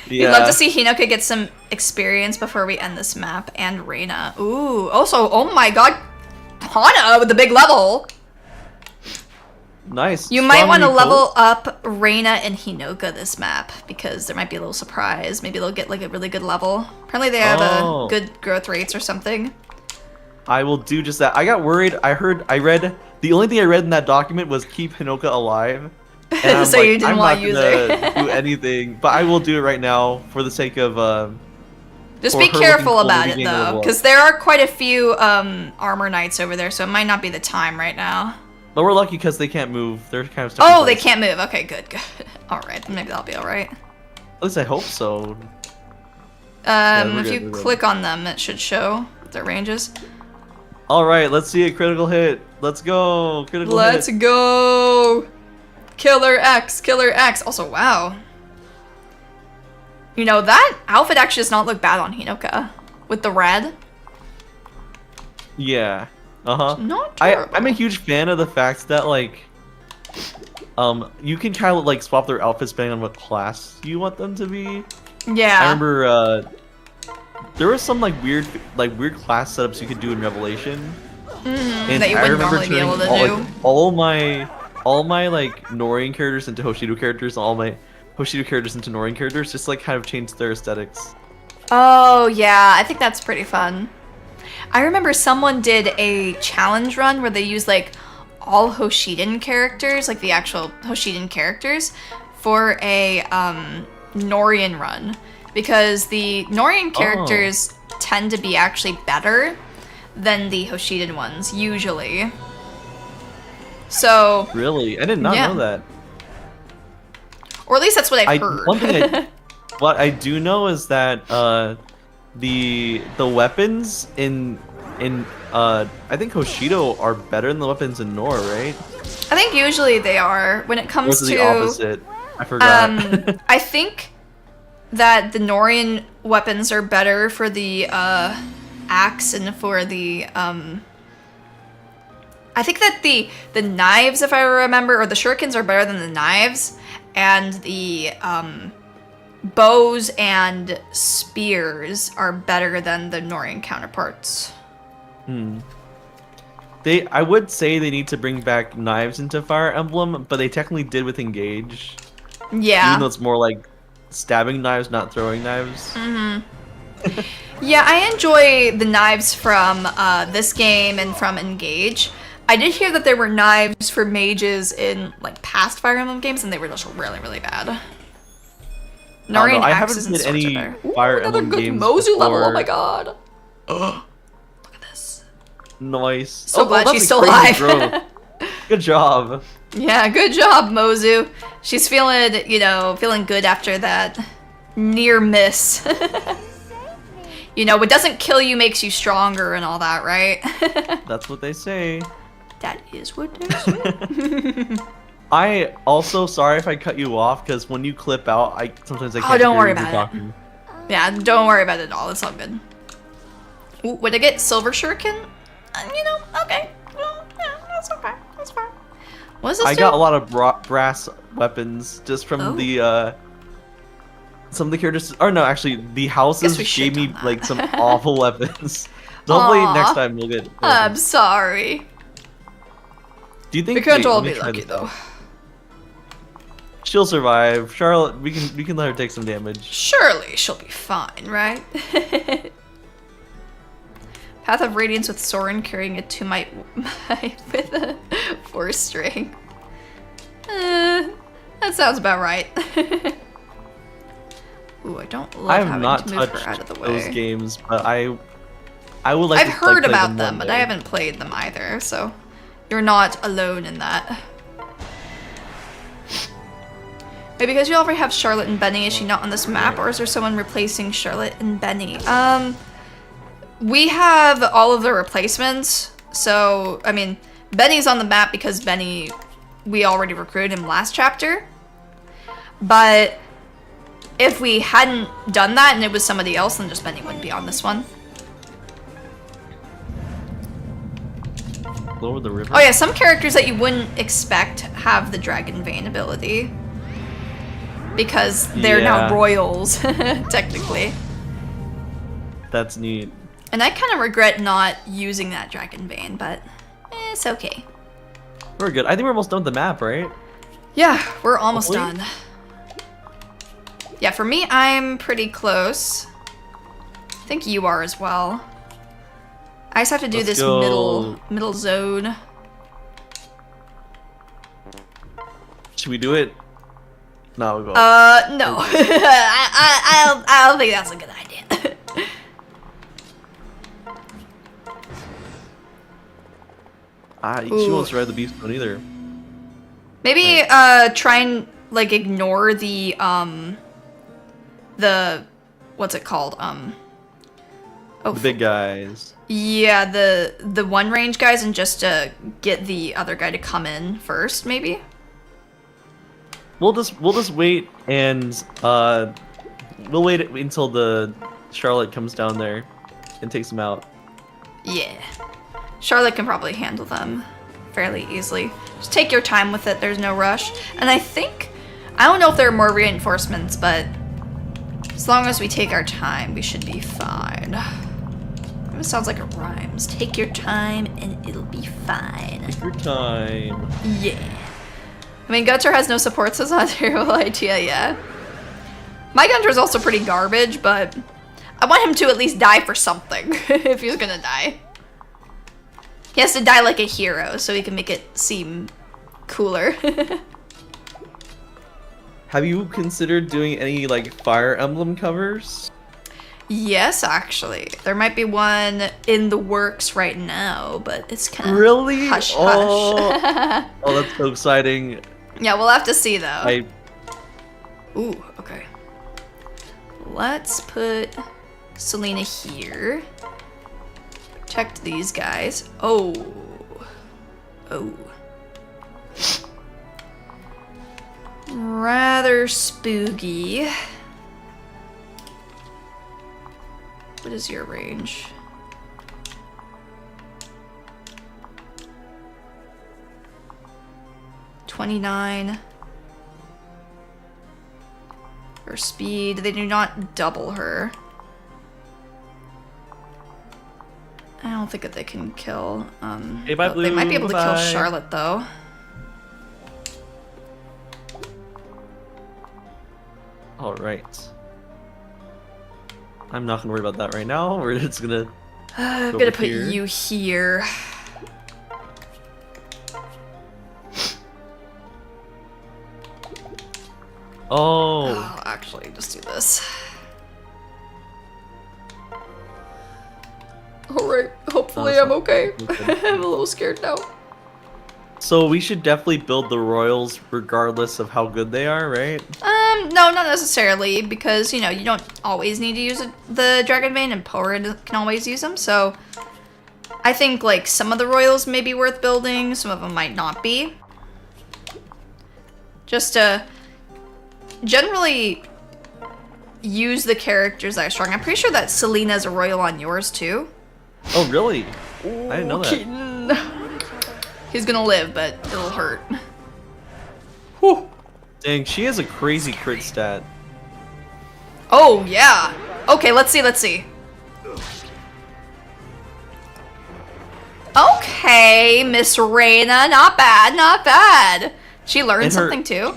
We'd Yeah. love to see Hinoka get some experience before we end this map, and Reina. Ooh, also, oh my god, Hana with the big level. Nice. You might Strong want to new level coat. up Reina and Hinoka this map, because there might be a little surprise. Maybe they'll get like a really good level. Apparently they have Oh. good growth rates or something. I will do just that. I got worried. I read the only thing I read in that document was keep Hinoka alive. And I'm So you didn't I'm want not to use her. gonna do anything, but I will do it right now for the sake of Just for be her careful looking about cool, it being a though, level up. because there are quite a few armor knights over there, so it might not be the time right now. But we're lucky because they can't move. They're kind of stuck. Oh, in they place. can't move. Okay, good. All right, maybe that'll be all right. At least I hope so. we're If good, you we're good. click on them, it should show their ranges. All right, let's see a critical hit. Let's go. Critical Let's hit. go! Killer X, Killer X. Also, wow. You know, that outfit actually does not look bad on Hinoka. With the red. Yeah. Uh-huh. Not terrible. I'm a huge fan of the fact that like you can kind of like swap their outfits depending on what class you want them to be. Yeah. I remember there was some like weird class setups you could do in Revelation. And that you I wouldn't remember normally be able to turning do. all my like Norian characters into Hoshido characters, and all my Hoshido characters into Norian characters, just like kind of change their aesthetics. Oh, yeah, I think that's pretty fun. I remember someone did a challenge run where they used like all Hoshiden characters, like the actual Hoshiden characters, for a Norian run. Because the Norian characters tend to be actually better than the Hoshiden ones, usually. So... Really? I did not know that. Or at least that's what I've heard. One thing what I do know is that the weapons in I think Hoshido are better than the weapons in Nor, right? I think usually they are. When it Or comes is to... it the opposite? I forgot. I think that the Norian weapons are better for the axe and for the I think that the knives, if I remember, or the shurikens are better than the knives, and the bows and spears are better than the Norian counterparts. I would say they need to bring back knives into Fire Emblem, but they technically did with Engage. Yeah. Even though it's more like stabbing knives, not throwing knives. Yeah, I enjoy the knives from this game and from Engage. I did hear that there were knives for mages in like past Fire Emblem games, and they were just really, really bad. Norian I axes haven't and played swords any are better. Fire Another Emblem good games Mozu level. Oh before. my god. Look at this. Nice. So glad that's she's a still crazy alive. growth. Good job. Yeah, good job, Mozu. She's feeling, feeling good after that near miss. What doesn't kill you makes you stronger and all that, right? That's what they say. That is what they say. I also, sorry if I cut you off, because when you clip out, sometimes I can't Oh, don't hear worry you about it. talking. Yeah, don't worry about it at all. It's all good. Ooh, would I get silver shuriken? Okay. Well, yeah, that's okay. That's fine. What does this I do? got a lot of brass weapons just from the some of the characters. Or no, actually, the houses we gave should me on that. like some awful weapons. So hopefully Aw. next time we'll get. I'm sorry. Do you think We can't wait, all let me be try lucky, this though. out. She'll survive. Charlotte, we can let her take some damage. Surely she'll be fine, right? Path of Radiance with Soren carrying a 2-might with a 4-string. That sounds about right. Ooh, I don't love I have having not to move her out touched of the way. those games, but I would like I've to heard play about them, them, one but day. I haven't played them either, so you're not alone in that. Wait, because you already have Charlotte and Benny, is she not on this map, or is there someone replacing Charlotte and Benny? We have all of the replacements, so, I mean, Benny's on the map because Benny, we already recruited him last chapter, but if we hadn't done that and it was somebody else, then just Benny wouldn't be on this one. Lower the river. Oh yeah, some characters that you wouldn't expect have the Dragon Vein ability. Because they're now Yeah. royals, technically. That's neat. And I kind of regret not using that Dragon Vein, but it's okay. We're good. I think we're almost done with the map, right? Yeah, we're almost Hopefully. done. Yeah, for me, I'm pretty close. I think you are as well. I just have to do Let's this go. middle zone. Should we do it? No, we'll go. No. I don't think that's a good idea. She won't ride the beast one either. Maybe try and like ignore the what's it called? The big guys. Yeah, the one range guys, and just get the other guy to come in first, maybe. We'll just wait and we'll wait until the Charlotte comes down there and takes them out. Yeah. Charlotte can probably handle them fairly easily. Just take your time with it, there's no rush. And I don't know if there are more reinforcements, but as long as we take our time, we should be fine. It sounds like it rhymes. Take your time and it'll be fine. Take your time. Yeah. I mean, Gunter has no supports, so it's not a terrible idea, yeah. My Gunter is also pretty garbage, but I want him to at least die for something, if he's gonna die. He has to die like a hero, so he can make it seem cooler. Have you considered doing any like Fire Emblem covers? Yes, actually. There might be one in the works right now, but it's kind of Really? hush Oh. hush. Oh, that's so exciting. Yeah, we'll have to see though. Ooh, okay. Let's put Selena here. Protect these guys. Oh. Oh. Rather spooky. What is your range? $29. Her speed, they do not double her. I don't think that they can kill. Hey, bye, They might be able to kill Blue, bye. Charlotte though. All right. I'm not gonna worry about that right now. We're just gonna. I'm Go gonna over put here. you here. Oh. Oh, actually, just do this. Alright, hopefully I'm okay. I'm a little scared now. So we should definitely build the royals regardless of how good they are, right? No, not necessarily, because, you know, you don't always need to use the Dragon Vein, and Power can always use them, so I think, like, some of the royals may be worth building, some of them might not be. Just to generally use the characters that are strong. I'm pretty sure that Selena's a royal on yours, too. Oh, really? I didn't know that. Keaton. He's gonna live, but it'll hurt. Whew. Dang, she has a crazy crit stat. Oh, yeah. Okay, let's see. Okay, Miss Reina, not bad. She learned And her- something too.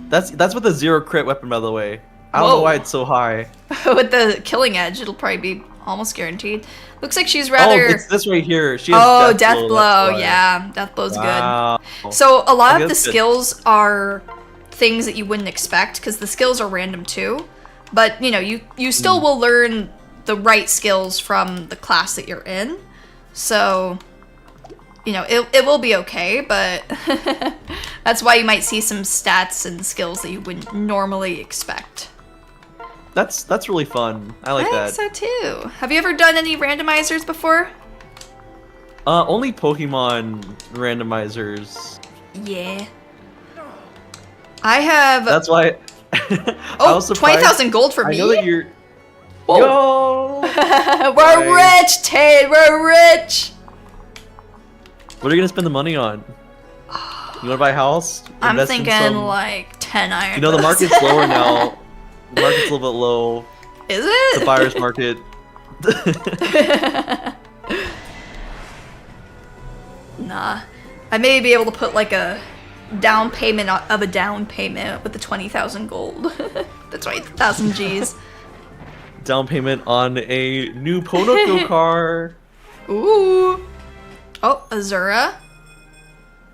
That's with a 0 crit weapon, by the way. I don't know Whoa. why it's so high. With the killing edge, it'll probably be almost guaranteed. Looks like she's rather... Oh, it's this right here. She has Oh, death death blow. blow. that's why. Yeah, death blow's Wow. good. So a lot Okay, of the that's good. skills are things that you wouldn't expect because the skills are random too. But you know, you still will learn the right skills from the class that you're in. So you know, it will be okay, but that's why you might see some stats and skills that you wouldn't normally expect. That's really fun. I like I that. think so too. Have you ever done any randomizers before? Only Pokemon randomizers. Yeah. I have. That's why. Oh, 20,000 gold for I me? know that you're. Whoa. Yo! We're Nice. rich, Tate. We're rich. What are you gonna spend the money on? You wanna buy a house? I'm Invest in thinking some- like 10 iron. You know the dust. market's lower now. The market's a little bit low. Is it? The buyer's market. Nah. I may be able to put like a down payment of a down payment with the 20,000 gold. That's right, 1,000 G's. Down payment on a new Poneko car. Ooh. Oh, Azura.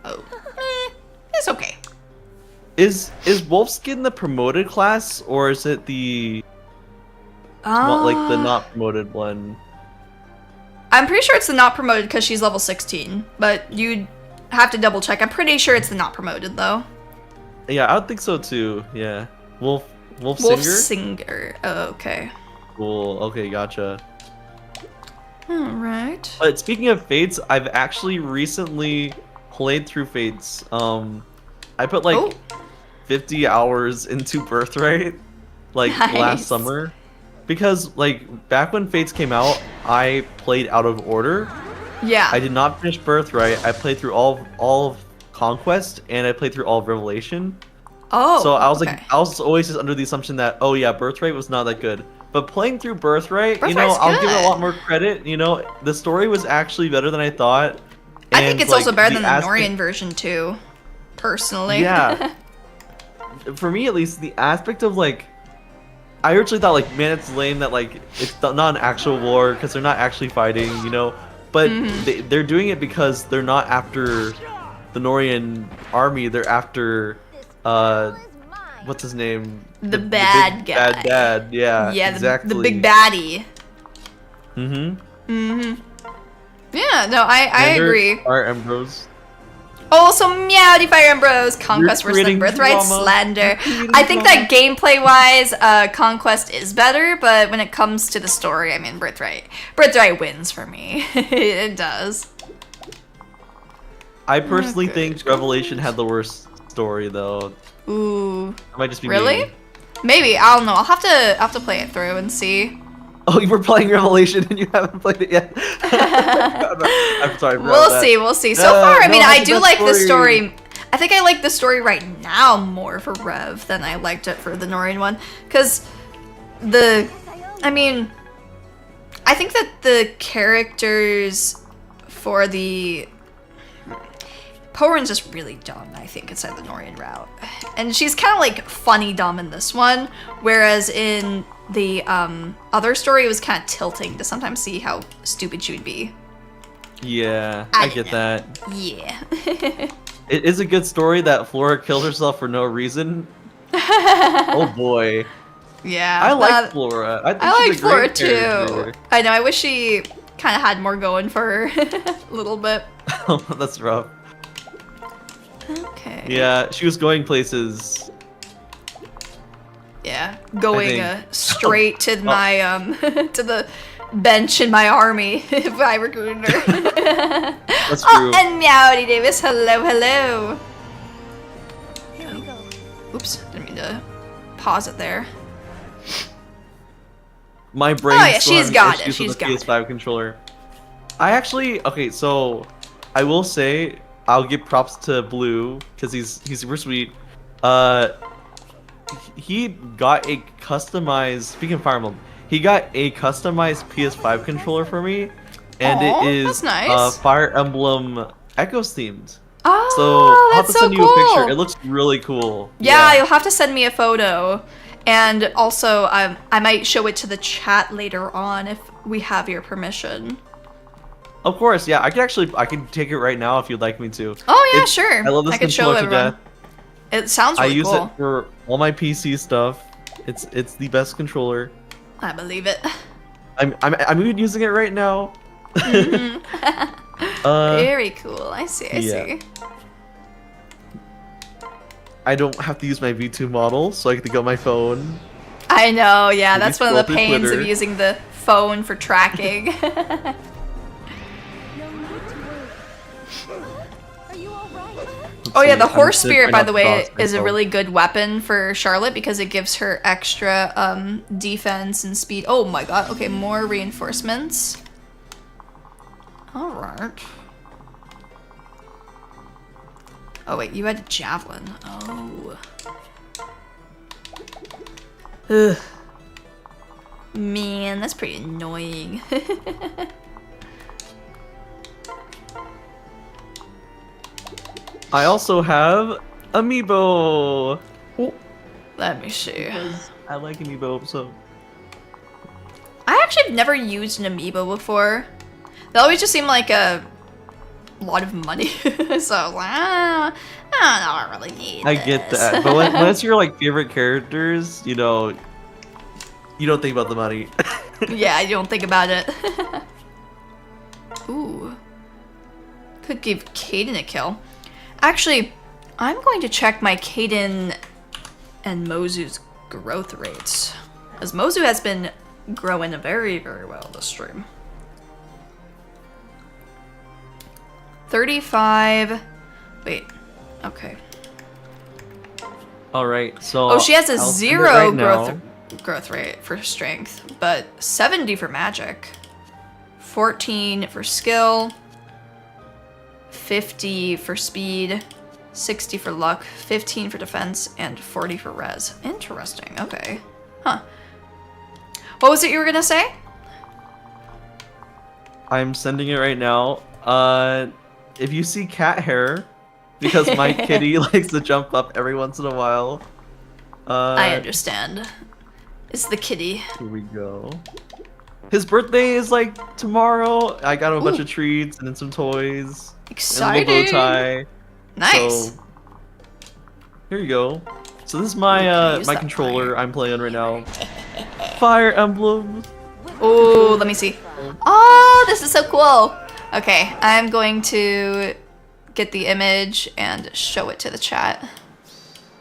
Oh. It's okay. Is Wolfskin the promoted class or is it the like the not promoted one? I'm pretty sure it's the not promoted because she's level 16, but you'd have to double check. I'm pretty sure it's the not promoted though. Yeah, I would think so too. Yeah. Wolf Wolf Singer? Singer. Oh, okay. Cool. Okay, gotcha. Alright. But speaking of Fates, I've actually recently played through Fates. I put like Oh. 50 hours into Birthright like Nice. last summer. Because like back when Fates came out, I played out of order. Yeah. I did not finish Birthright. I played through all of Conquest and I played through all of Revelation. Oh. So I was okay. like, I was always just under the assumption that, oh yeah, Birthright was not that good. But playing through Birthright, you know, Birthright's I'll give it good. a lot more credit. You know, the story was actually better than I thought. I think And, it's like, also better than the aspect- Norian version too. Personally. Yeah. For me, at least, the aspect of like I originally thought like, man, it's lame that like it's not an actual war because they're not actually fighting, you know. But they're doing it because they're not after the Norian army. They're after what's his name? The bad big guy. Bad dad. Yeah. Yeah, exactly. the big baddie. Mm-hmm. Yeah, no, I agree. Our Ambrose. Also, Meowdy Fire Ambrose, Conquest versus the creating Birthright drama. Slander. creating I think drama. that gameplay-wise, Conquest is better, but when it comes to the story, I mean, Birthright wins for me. It does. I personally Okay. think Revelation had the worst story though. Ooh, I might just be really? mean. Maybe, I don't know. I'll have to play it through and see. Oh, you were playing Revelation and you haven't played it yet. I'm sorry, bro. We'll see. So far, I mean, no, I the do best like the story. story. I think I like the story right now more for Rev than I liked it for the Norian one. Because I mean, I think that the characters for the Porin's just really dumb, I think, inside the Norian route. And she's kind of like funny dumb in this one, whereas in the other story it was kind of tilting to sometimes see how stupid she would be. Yeah, I I get know. that. Yeah. It is a good story that Flora killed herself for no reason. Oh boy. Yeah. I like that- Flora. I think I she's like a Flora great too. character. I know, I wish she kind of had more going for her a little bit. That's rough. Okay. Yeah, she was going places. Yeah, going think- straight to my to the bench in my army if I recruited her. That's Oh, true. and Meowdy Davis, hello. Here we go. Oops, didn't mean to pause it there. My brain. Oh, yeah, she's got it, she's with the got it. PS5 controller. I actually so I will say I'll give props to Blue because he's super sweet. He got a customized. Speaking of Fire Emblem, he got a customized PS5 controller for me, and Aw, it is that's nice. Fire Emblem Echoes themed. Oh, So I'll have to that's so send you cool. a picture. It looks really cool. Yeah, you'll have to send me a photo. And also, I might show it to the chat later on if we have your permission. Of course, yeah. I can take it right now if you'd like me to. Oh yeah, It's- sure. I love this could show controller to everyone. death. It sounds I really use cool. it for all my PC stuff. It's the best controller. I believe it. I'm even using it right now. Very cool. I see. I yeah. see. I don't have to use my V2 model, so I get to go on my phone. I know. Yeah, Maybe that's one of scroll the through pains Twitter. of using the phone for tracking. No need to worry. Are you all right? Oh yeah, See, the I'm horse still spirit, trying by not the to way, dox is a myself. really good weapon for Charlotte because it gives her extra defense and speed. Oh my god. Okay, more reinforcements. All right. Oh wait, you had a javelin. Oh. Ugh. Man, that's pretty annoying. I also have Amiibo. Let me see. Because I like Amiibo, so I actually have never used an amiibo before. They always just seem like a lot of money. So I was like, I don't really need I get this. that. But when it's your like favorite characters, you know, you don't think about the money. Yeah, you don't think about it. Ooh. Could give Caden a kill. Actually, I'm going to check my Caden and Mozu's growth rates. As Mozu has been growing very, very well this stream. 35. Wait. Okay. All right, so Oh, she has a I'll send it 0 right now. growth rate for strength, but 70 for magic, 14 for skill, 50 for speed, 60 for luck, 15 for defense, and 40 for res. Interesting. Okay. Huh. What was it you were gonna say? I'm sending it right now. If you see cat hair, because my kitty likes to jump up every once in a while. I understand. is the kitty. Here we go. His birthday is like tomorrow. I got him a bunch Ooh. of treats and then some toys. Exciting. And a little bow tie. Nice. So, here you go. So this is can my use my that controller fire. I'm playing on right now. Fire Emblem. Oh, let me see. Oh, this is so cool. Okay, I'm going to get the image and show it to the chat.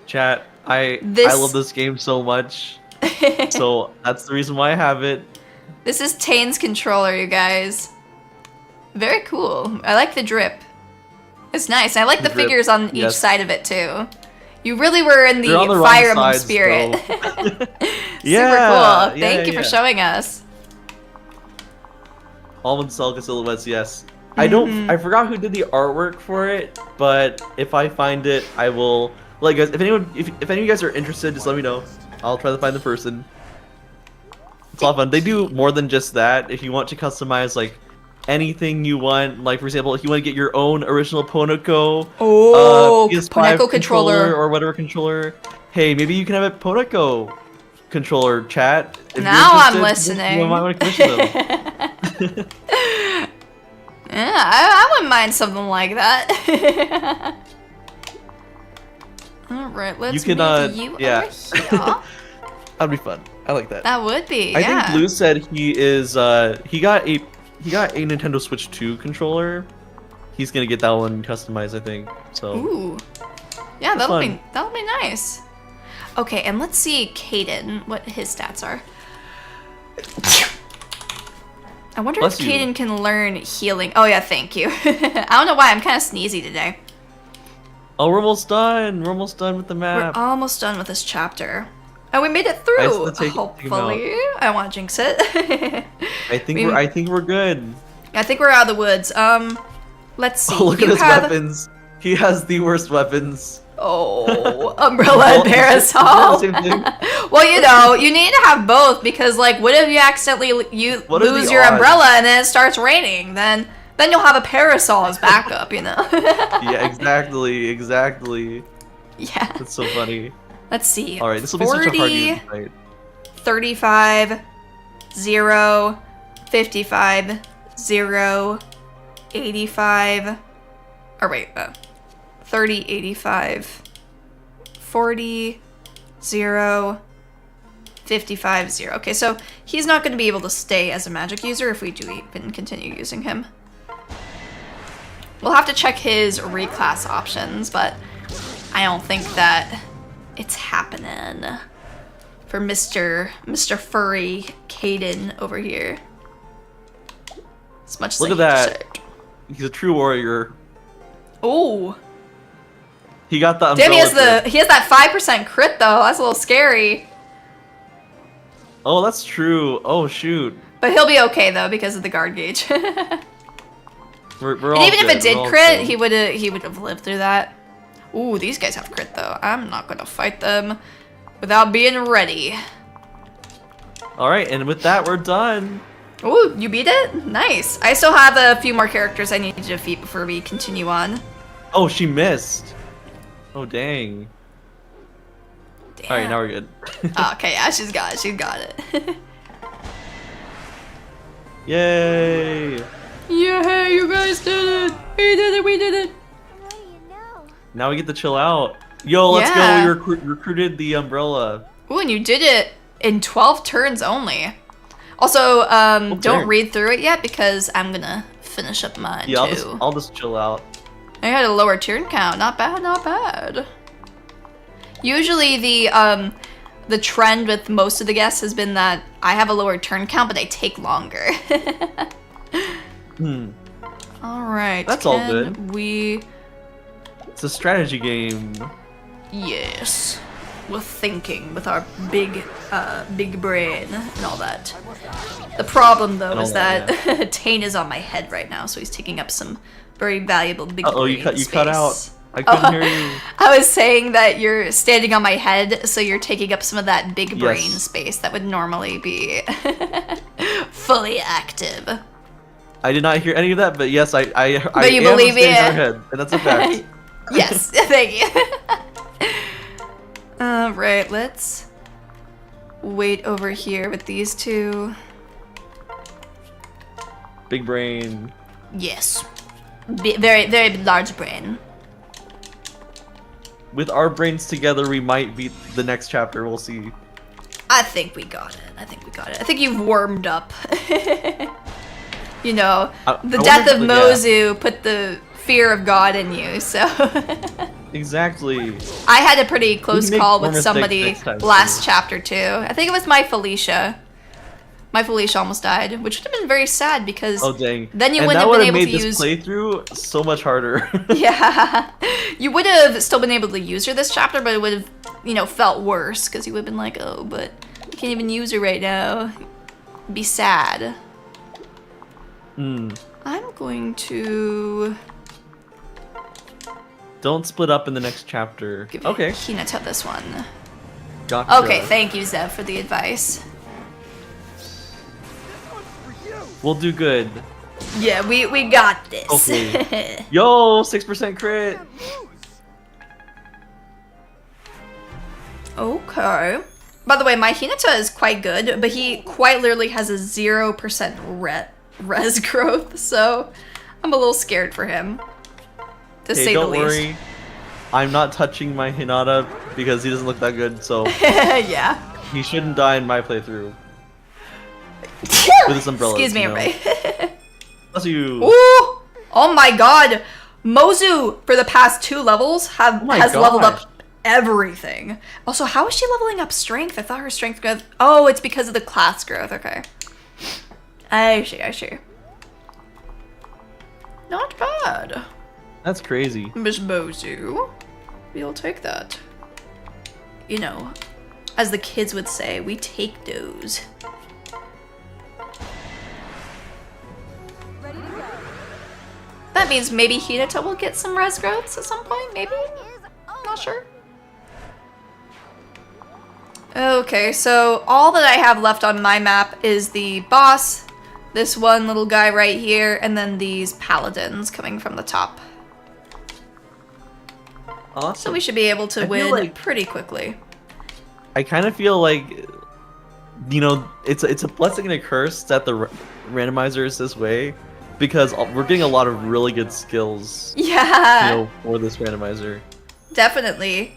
Chat, I This- love this game so much. So that's the reason why I have it. This is Tane's controller, you guys. Very cool. I like the drip. It's nice. I like the drip, figures on each yes. side of it too. You really were in the They're on the Fire wrong Emblem sides, spirit. though. Super cool. Thank you yeah. for showing us. Almond Celica silhouettes, yes. I forgot who did the artwork for it, but if I find it, I will. Like, guys, if any of you guys are interested, just let me know. I'll try to find the person. It's a lot of fun. They do more than just that. If you want to customize like anything you want, like for example, if you want to get your own original Poneko, Oh, PS5 Poneko controller. or whatever controller, hey, maybe you can have a Poneko controller, chat. If you're Now I'm interested, listening. You might want to commission them. Yeah, I wouldn't mind something like that. All right, let's You can, move you yeah. over here. That'd be fun. I like that. That would be. I Yeah. think Blue said he is he got a Nintendo Switch 2 controller. He's gonna get that one customized, I think. So Ooh. Yeah, That's that'll be nice. Okay, and let's see Caden, what his stats are. I wonder Bless if you. Caden can learn healing. Oh yeah, thank you. I don't know why, I'm kind of sneezy today. oh, we're almost done. We're almost done with the We're map. almost done with this chapter. And we made it I through, just wanna take him out. hopefully. I want to jinx it. I think we're good. I think we're out of the woods. Let's see. Oh, look at You his have- weapons. He has the worst weapons. Oh, umbrella and Well, parasol. isn't that the same thing? Well, you know, you need to have both because, like, what if you accidentally What are lose the your odds? umbrella and then it starts raining? Then you'll have a parasol as backup, you know? Yeah, exactly. Yeah. That's so funny. Let's see. All right, this will be such a hard 40, game to fight. 35, 0, 55, 0, 85. Or wait, 30, 85, 40, 0, 55, 0. Okay, so he's not going to be able to stay as a magic user if we do even continue using him. We'll have to check his reclass options, but I don't think that it's happening for Mr. Furry Caden over here. As much as Look I at hate to that. say it. He's a true warrior. Oh, He got the damn! umbrella. He has that 5% crit though. That's a little scary. Oh, that's true. Oh shoot. But he'll be okay though because of the guard gauge. And We're all even if good. it did We're all crit, good. he would have lived through that. Ooh, these guys have crit though. I'm not gonna fight them without being ready. All right, and with that, we're done. Ooh, you beat it? Nice. I still have a few more characters I need to defeat before we continue on. Oh, she missed. Oh dang. Damn. All right, now we're good. Oh, okay, yeah, she's got it. She's got it. Yay! Yeah, you guys did it. We did it. We did it. What do you know? Now we get to chill out. Yo, let's Yeah. go. We recruited the umbrella. Ooh, and you did it in 12 turns only. Also, don't turn? read through it yet because I'm gonna finish up mine Yeah, too. I'll just chill out. I had a lower turn count. Not bad, not bad. Usually the trend with most of the guests has been that I have a lower turn count, but they take longer. All right. That's all can good. We It's a strategy game. yes. We're thinking with our big brain and all that. The problem though And all is that, that Tane is on my head right now, so he's taking up some very valuable big Uh-oh, brain you cut space. out. I couldn't hear you. I was saying that you're standing on my head, so you're taking up some of that big brain Yes. space that would normally be fully active. I did not hear any of that, but yes, I But you am believe standing it. on her head, and that's a fact. Yes, thank you. Alright, let's wait over here with these two. Big brain. Yes. Very, very large brain. With our brains together, we might beat the next chapter. We'll see. I think we got it. I think you've warmed up. You know, the death of Mozu put the fear of God in you, so. Exactly. I had a pretty close call with somebody last too. chapter too. I think it was my Felicia. My Felicia almost died, which would have been very sad because then you wouldn't have been able to use this playthrough so much harder. Yeah, you would have still been able to use her this chapter, but it would have, you know, felt worse because you would have been like, oh, but I can't even use her right now. It'd be sad. I'm going to don't split up in the next chapter. give okay. Hinata this one. Gotcha. Okay, thank you, Zev, for the advice. We'll do good. Yeah, we got this. Hopefully. Yo, 6% crit. Okay. By the way, my Hinata is quite good, but he quite literally has a 0% res growth, so I'm a little scared for him. To say the least. Don't worry. I'm not touching my Hinata because he doesn't look that good, so yeah. he shouldn't die in my playthrough. With his umbrella. Excuse me, you know? everybody. Bless you. Ooh! Oh my god! Mozu, for the past 2 levels, has leveled up everything. Also, how is she leveling up strength? I thought her strength growth... Oh, it's because of the class growth. Okay. I see. Not bad. That's crazy. Miss Mozu. We'll take that. You know, as the kids would say, we take those. Ready to go. That means maybe Hinata will get some res growths at some point, maybe? Not sure. Okay, so all that I have left on my map is the boss, this one little guy right here, and then these paladins coming from the top. Awesome. So we should be able to win like, pretty quickly. I kind of feel like, you know, it's a blessing and a curse that the randomizer is this way, because we're getting a lot of really good skills. Yeah. You know, for this randomizer. Definitely.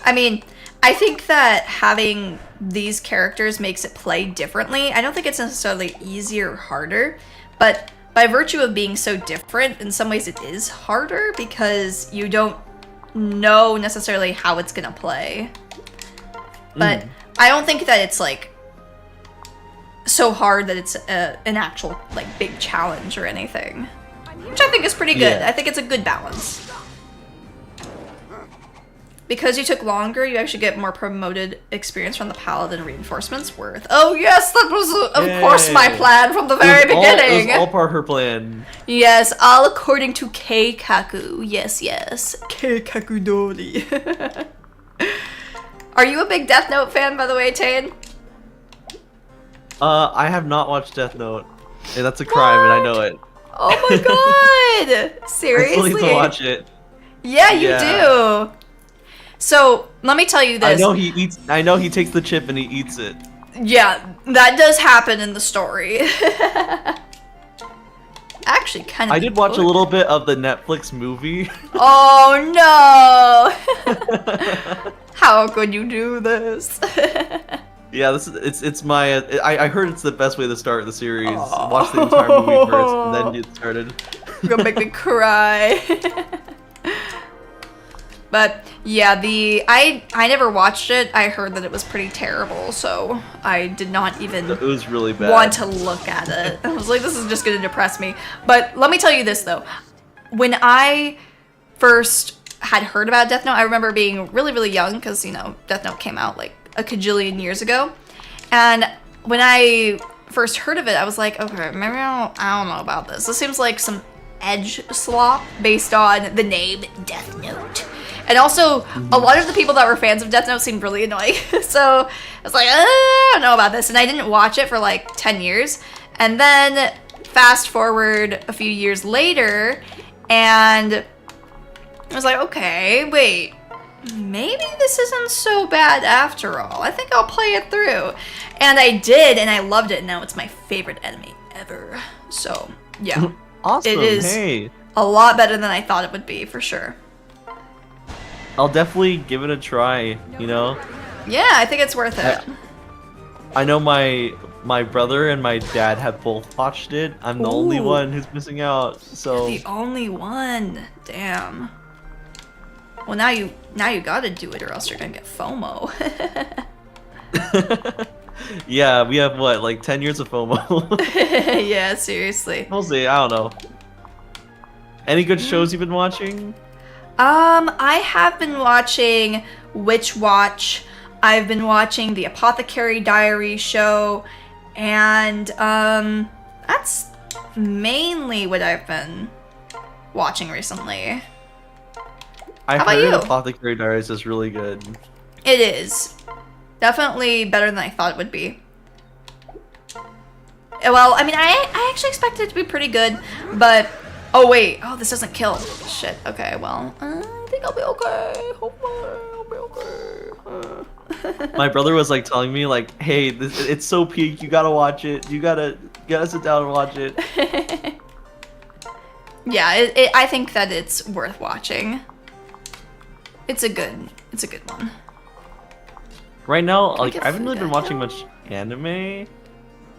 I mean, I think that having these characters makes it play differently. I don't think it's necessarily easier or harder, but by virtue of being so different, in some ways it is harder because you don't know necessarily how it's gonna play. But I don't think that it's like so hard that it's an actual like big challenge or anything, which I think is pretty good. Yeah. I think it's a good balance. Because you took longer, you actually get more promoted experience from the paladin reinforcements worth. Oh yes, that was of course my plan from the very beginning. It was all part of her plan. Yes, all according to Keikaku. Yes. Keikaku Dori. Are you a big Death Note fan, by the way, Tane? I have not watched Death Note. And that's a crime, and I know it. Oh my god! Seriously? I still need to watch it. Yeah, you do. So, let me tell you this. I know he takes the chip and he eats it. Yeah, that does happen in the story. Actually, kind of. I did watch a little bit of the Netflix movie. Oh no! How could you do this? Yeah, it's my. I heard it's the best way to start the series. Watch the entire movie first, and then get started. You're gonna make me cry. But yeah, I never watched it. I heard that it was pretty terrible, so I did not even It was really bad. want to look at it. I was like, this is just gonna depress me. But let me tell you this though. When I first had heard about Death Note, I remember being really, really young because, you know, Death Note came out like a cajillion years ago. And when I first heard of it, I was like, okay, maybe I don't know about this. This seems like some edge slop based on the name Death Note. And also, a lot of the people that were fans of Death Note seemed really annoying. So I was like, I don't know about this. And I didn't watch it for like 10 years. And then fast forward a few years later, and I was like, okay, wait. maybe this isn't so bad after all. I think I'll play it through. And I did, and I loved it. And now it's my favorite anime ever. So, yeah. Awesome. It is Hey, a lot better than I thought it would be, for sure. I'll definitely give it a try. You know, Yeah, I think it's worth it. I know my brother and my dad have both watched it. I'm the only Ooh. one who's missing out. So The only one. Damn. Well, now you gotta do it, or else you're gonna get FOMO. yeah, we have what, like 10 years of FOMO. Yeah, seriously. We'll see. I don't know. Any good shows you've been watching? I have been watching Witch Watch. I've been watching the Apothecary Diary show, and that's mainly what I've been watching recently. I How about heard you? Apothecary Diaries is really good. It is definitely better than I thought it would be. Well, I mean, I actually expected it to be pretty good, but oh wait, oh, this doesn't kill. Shit. Okay, well, I think I'll be okay. Hopefully, I'll be okay. My brother was like telling me like, "Hey, it's so peak. You gotta watch it. You gotta sit down and watch it." Yeah, I think that it's worth watching. It's a good one. Right now, Can I like get I haven't really been watching much anime.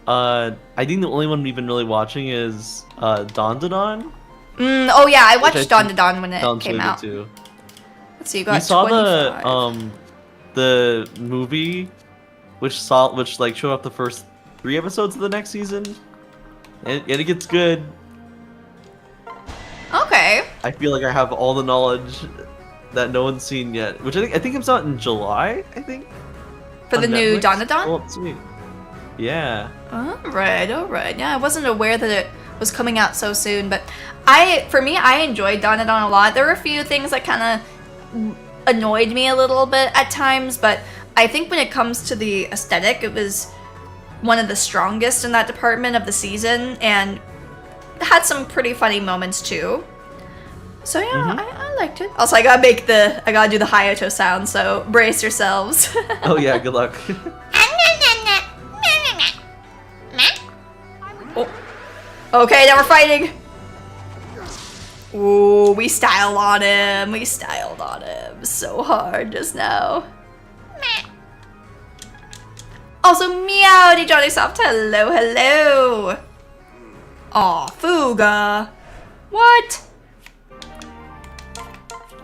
I think the only one we've been really watching is Dandadan. Oh yeah, I watched Which Dawn to Dawn when it Sounds came really out. good too. Let's see, you got We saw 25. the movie, which like showed up the first 3 episodes of the next season, and it gets good. Okay. I feel like I have all the knowledge that no one's seen yet, which I think comes out in July. I think For the on new Netflix. Dawn to Dawn? Well, let's see. Yeah. Alright. Yeah, I wasn't aware that it was coming out so soon, but for me, I enjoyed Dawn to Dawn a lot. There were a few things that kind of annoyed me a little bit at times, but I think when it comes to the aesthetic, it was one of the strongest in that department of the season, and had some pretty funny moments too. So yeah, I liked it. Also, I gotta do the Hayato sound, so brace yourselves. Oh yeah. Good luck. Okay, now we're fighting. Ooh, we styled on him. We styled on him so hard just now. Also, Meowdy Johnny Soft. Hello, hello. Aw, Fuga. What?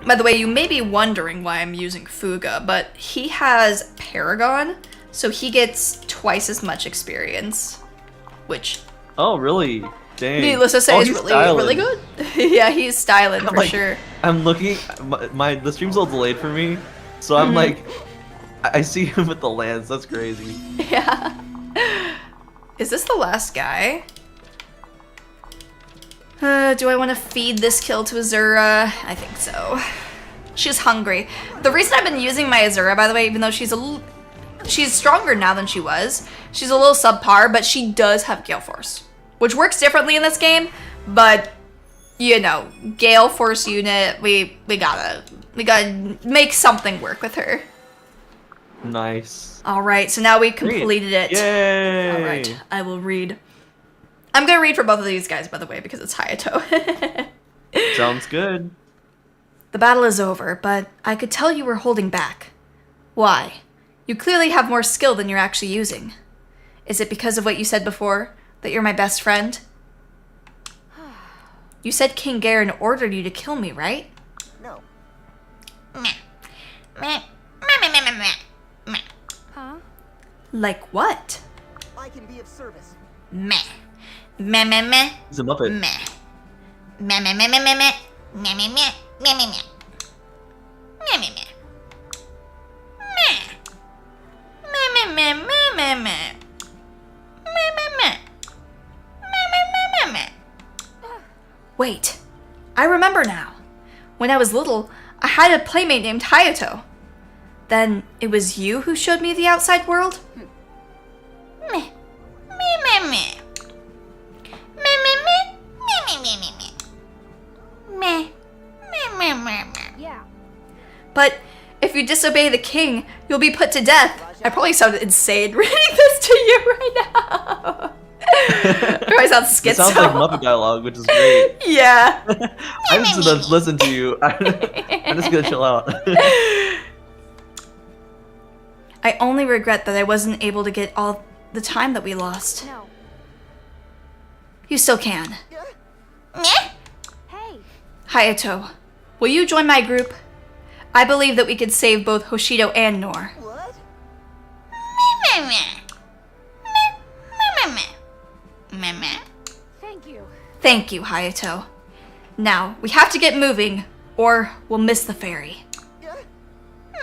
By the way, you may be wondering why I'm using Fuga, but he has Paragon, so he gets twice as much experience, which, Oh really? Dang. needless to say, Oh, is he's really, styling. really good. Yeah, he's styling for Like, sure. I'm looking. The stream's all delayed for me, so I'm like, I see him with the lance. That's crazy. Yeah. Is this the last guy? Do I want to feed this kill to Azura? I think so. She's hungry. The reason I've been using my Azura, by the way, even though she's stronger now than she was, she's a little subpar, but she does have Gale Force, which works differently in this game. But you know, Gale Force unit, we gotta make something work with her. Nice. All right, so now we completed it. Yay! All right, I will read. I'm gonna read for both of these guys, by the way, because it's Hayato. Sounds good. The battle is over, but I could tell you were holding back. Why? You clearly have more skill than you're actually using. Is it because of what you said before, that you're my best friend? You said King Garen ordered you to kill me, right? No. Huh? Like what? I can be of service. Meh. Meh meh meh. He's a Muppet. Meh. Meh meh meh meh meh meh. Meh meh meh. Meh meh meh. Meh meh meh. Meh. Meh meh meh meh meh meh. Meh meh meh. Meh meh meh meh meh. Wait, I remember now. When I was little, I had a playmate named Hayato. Then it was you who showed me the outside world? Meh. Meh meh meh. Meh meh meh. Meh meh meh meh meh. Meh. Meh meh meh meh. Yeah. But If you disobey the king, you'll be put to death. I probably sounded insane reading this to you right now. Probably sounds schizo. It sounds like Muppet dialogue, which is great. Yeah. I'm just gonna listen to you. I'm just gonna chill out. I only regret that I wasn't able to get all the time that we lost. No. You still can. Meh. Hey. Hayato, will you join my group? I believe that we could save both Hoshido and Nor. What? Meh, meh. Meh, meh, meh. Meh, meh. Thank you. Thank you, Hayato. Now, we have to get moving, or we'll miss the ferry.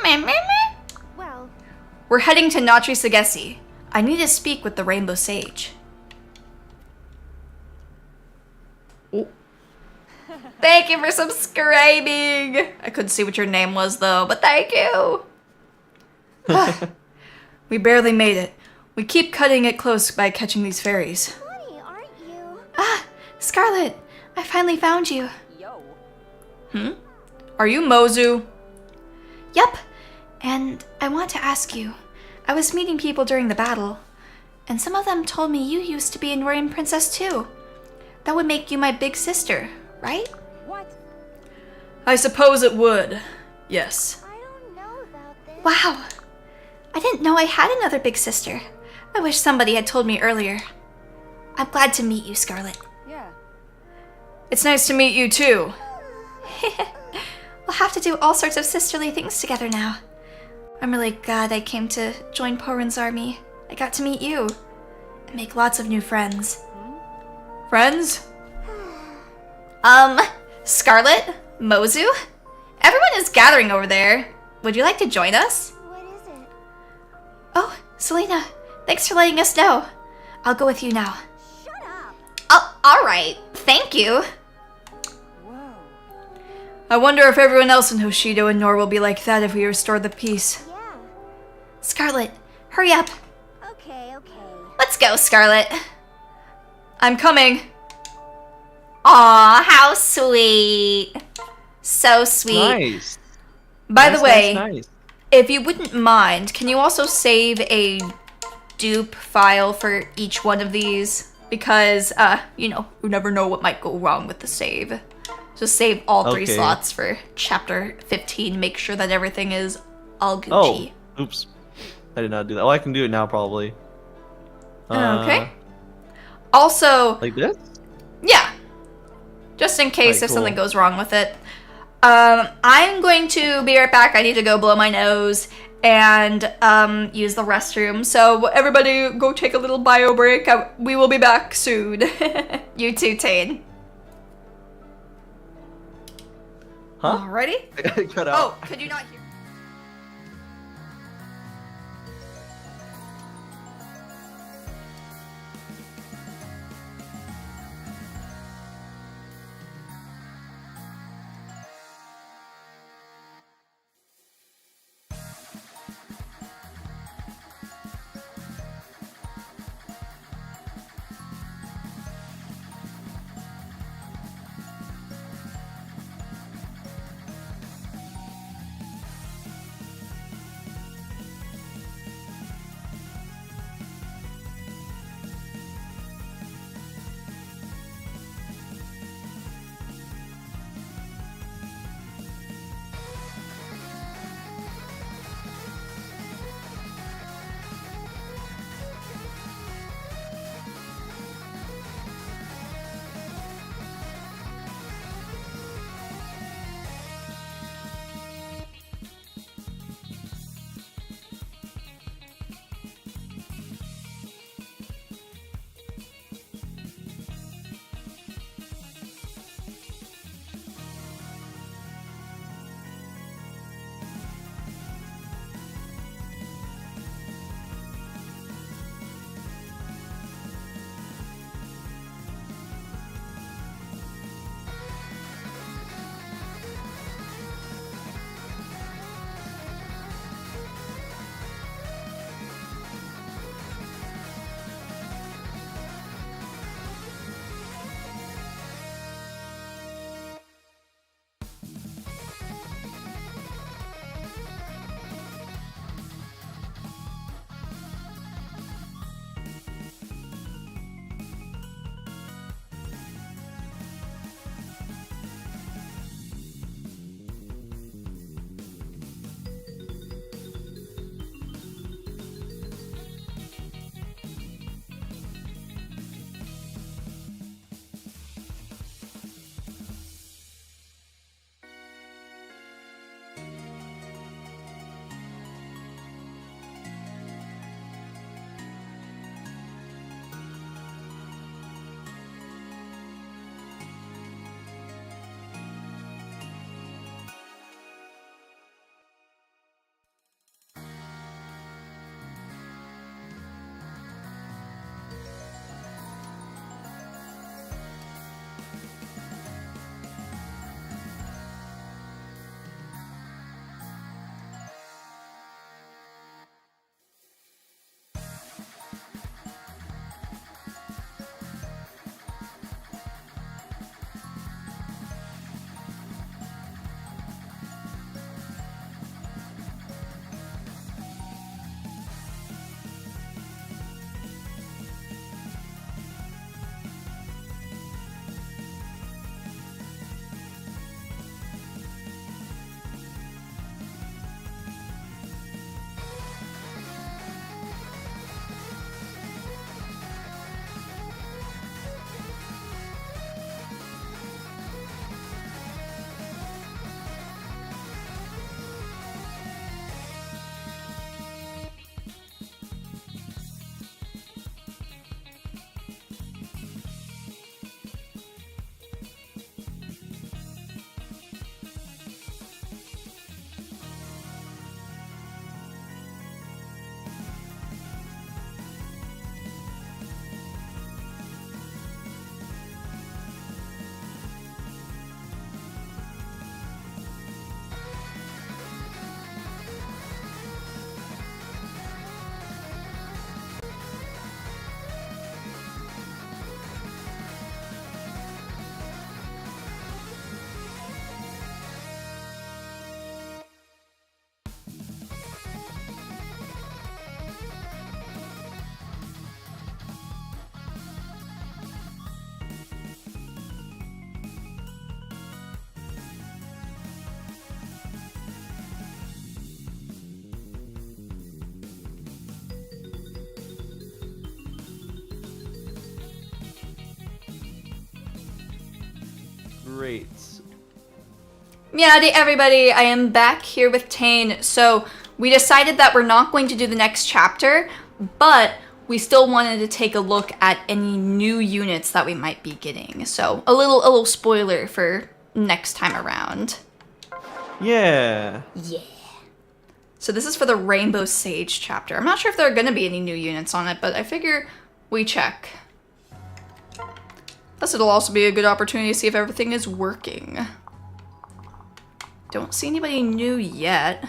Meh, meh, meh. Well, We're heading to Natri Sagesi. I need to speak with the Rainbow Sage. Oh. Thank you for subscribing! I couldn't see what your name was though, but thank you! We barely made it. We keep cutting it close by catching these ferries. funny, aren't you? Ah! Scarlet! I finally found you. Yo. Are you Mozu? Yup. And I want to ask you. I was meeting people during the battle, and some of them told me you used to be a Norian princess too. That would make you my big sister, right? What? I suppose it would. Yes. I don't know about this. Wow. I didn't know I had another big sister. I wish somebody had told me earlier. I'm glad to meet you, Scarlet. Yeah. It's nice to meet you too. We'll have to do all sorts of sisterly things together now. I'm really glad I came to join Porin's army. I got to meet you and make lots of new friends. Friends? Scarlet? Mozu? Everyone is gathering over there. Would you like to join us? What is it? Oh, Selena, thanks for letting us know. I'll go with you now. Shut up. Oh, alright. Thank you. Whoa. I wonder if everyone else in Hoshido and Nor will be like that if we restore the peace. Yeah. Scarlet, hurry up. Okay, okay. Let's go, Scarlet. I'm coming. Aw, how sweet. So sweet. Nice. By Nice, the way, nice. if you wouldn't mind, can you also save a dupe file for each one of these? Because, you never know what might go wrong with the save. Just save all 3 Okay. slots for chapter 15. Make sure that everything is all Oh, Gucci. oops. I did not do that. Oh, I can do it now, probably. Okay. Also, Like this? yeah. Just in case Alright, if something cool. goes wrong with it. I'm going to be right back. I need to go blow my nose and use the restroom. So everybody go take a little bio break. We will be back soon. You too, Tane. Huh? Alrighty. I got cut out. Oh, could you not hear? Howdy everybody, I am back here with Tane. So we decided that we're not going to do the next chapter, but we still wanted to take a look at any new units that we might be getting. So a little spoiler for next time around. Yeah. Yeah. So this is for the Rainbow Sage chapter. I'm not sure if there are going to be any new units on it, but I figure we check. Plus it'll also be a good opportunity to see if everything is working. Don't see anybody new yet.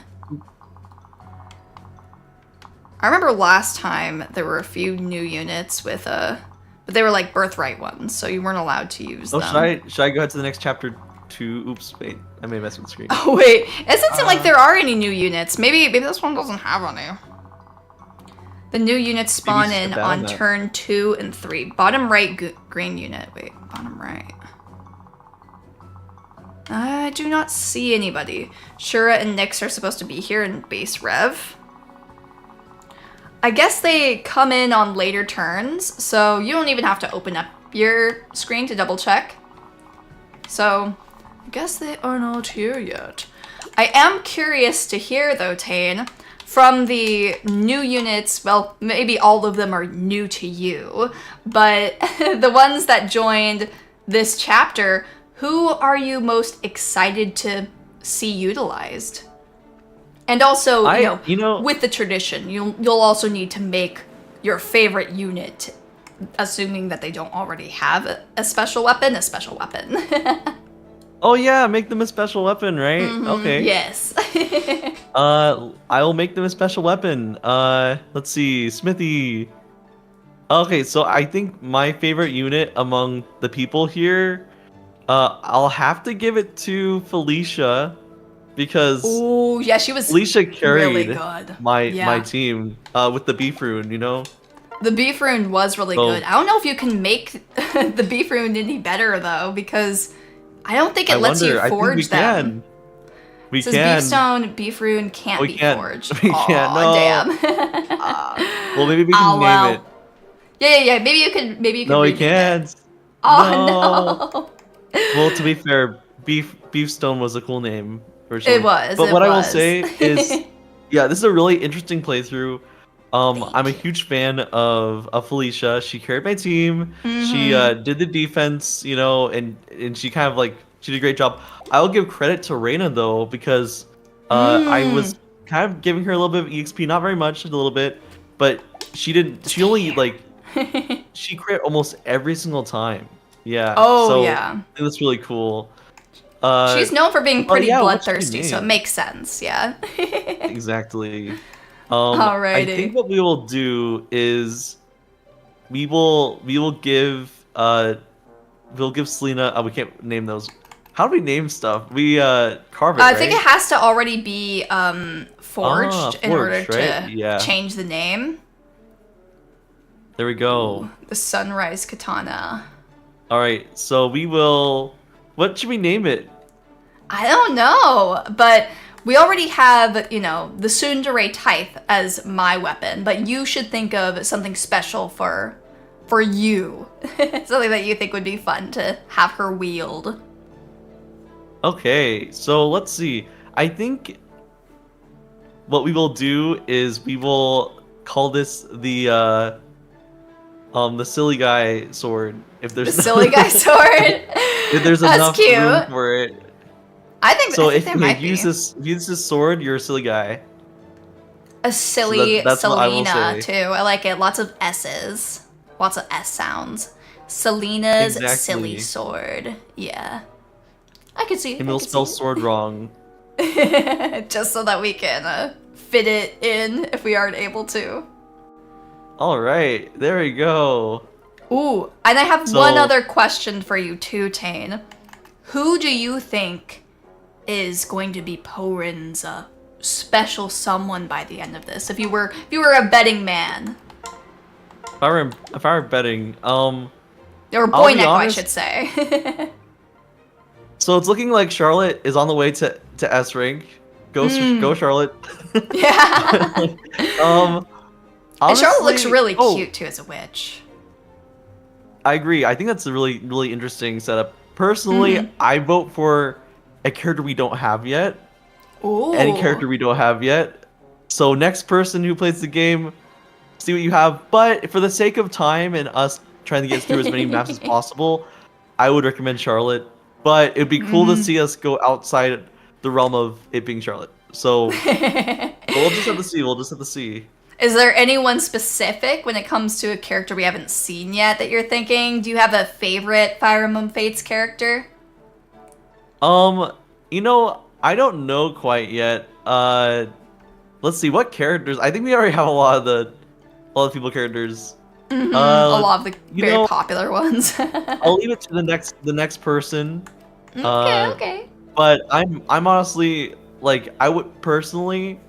I remember last time there were a few new units with but they were like birthright ones, so you weren't allowed to use them. Should I go ahead to the next chapter to oops, wait. I may mess with the screen. Oh wait, it doesn't seem like there are any new units. Maybe this one doesn't have any. The new units spawn in on turn 2 and 3. Bottom right green unit. Wait, bottom right. I do not see anybody. Shura and Nyx are supposed to be here in base rev. I guess they come in on later turns, so you don't even have to open up your screen to double check. So, I guess they are not here yet. I am curious to hear, though, Tane, from the new units, well, maybe all of them are new to you, but the ones that joined this chapter, who are you most excited to see utilized? And also, you know, with the tradition, you'll also need to make your favorite unit, assuming that they don't already have a special weapon, Oh yeah, make them a special weapon, right? Okay. Yes. I will make them a special weapon. Let's see, Smithy. Okay, so I think my favorite unit among the people here, I'll have to give it to Felicia, because oh yeah, she was Felicia carried really good. my team with the beef rune, you know. The beef rune was really good. I don't know if you can make the beef rune any better though, because I don't think it lets you forge them. We says can. Beefstone, beef rune can't be forged. We can't. No. Damn. Well, maybe we can name it. Yeah. Maybe you can. No, we can't. Oh no. Well, to be fair, Beefstone was a cool name. Personally. It was. But what I will say is, yeah, this is a really interesting playthrough. I'm a huge fan of Felicia. She carried my team. She did the defense, you know, and she kind of like she did a great job. I will give credit to Reina though, because I was kind of giving her a little bit of EXP, not very much, a little bit, but she only like she crit almost every single time. Yeah. Oh so yeah. It was really cool. She's known for being pretty bloodthirsty, so it makes sense. Yeah. Exactly. Alrighty. I think what we will do is we will give Selena. We can't name those. How do we name stuff? We carve it. I think it has to already be forged in order to change the name. There we go. Ooh, the Sunrise Katana. All right, so we will. What should we name it? I don't know, but we already have, you know, the Tsundere Tithe as my weapon, but you should think of something special for you. Something that you think would be fun to have her wield. Okay, so let's see. I think what we will do is we will call this the silly guy sword. If there's the silly guy sword. If there's enough room for it. I think so. If you use this sword, you're a silly guy. A silly that's Selena too. I like it. Lots of S's. Lots of S sounds. Selena's silly sword. Yeah. I could see. And we'll spell sword wrong. Just so that we can fit it in if we aren't able to. All right, there we go. Ooh, and I have one other question for you too, Tane. Who do you think is going to be Porin's special someone by the end of this? If you were a betting man. If I were betting, or Poneko, I should say. So it's looking like Charlotte is on the way to S rank. Go Charlotte. Yeah. Honestly, and Charlotte looks really cute too as a witch. I agree. I think that's a really, really interesting setup. Personally, I vote for a character we don't have yet. Ooh. Any character we don't have yet. So next person who plays the game, see what you have. But for the sake of time and us trying to get through as many maps as possible, I would recommend Charlotte. But it'd be cool to see us go outside the realm of it being Charlotte. So we'll just have to see. We'll just have to see. Is there anyone specific when it comes to a character we haven't seen yet that you're thinking? Do you have a favorite Fire Emblem Fates character? You know, I don't know quite yet. Let's see what characters. I think we already have a lot of people characters. A lot of the very know, popular ones. I'll leave it to the next person. Okay. But I'm honestly like I would personally,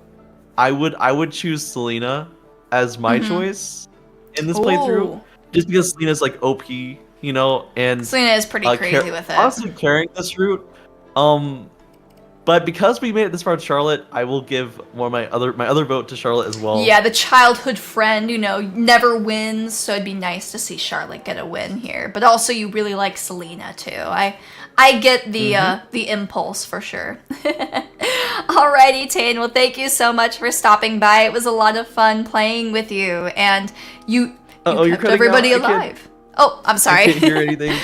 I would choose Selena as my choice in this playthrough, just because Selena's like OP, you know, and Selena is pretty crazy with it. Honestly, carrying this route. But because we made it this far to Charlotte, I will give my other vote to Charlotte as well. Yeah, the childhood friend, you know, never wins, so it'd be nice to see Charlotte get a win here. But also, you really like Selena too. I get the impulse for sure. Alrighty, Tane. Well, thank you so much for stopping by. It was a lot of fun playing with you, and you kept everybody alive. Oh, I'm sorry. I can't hear anything.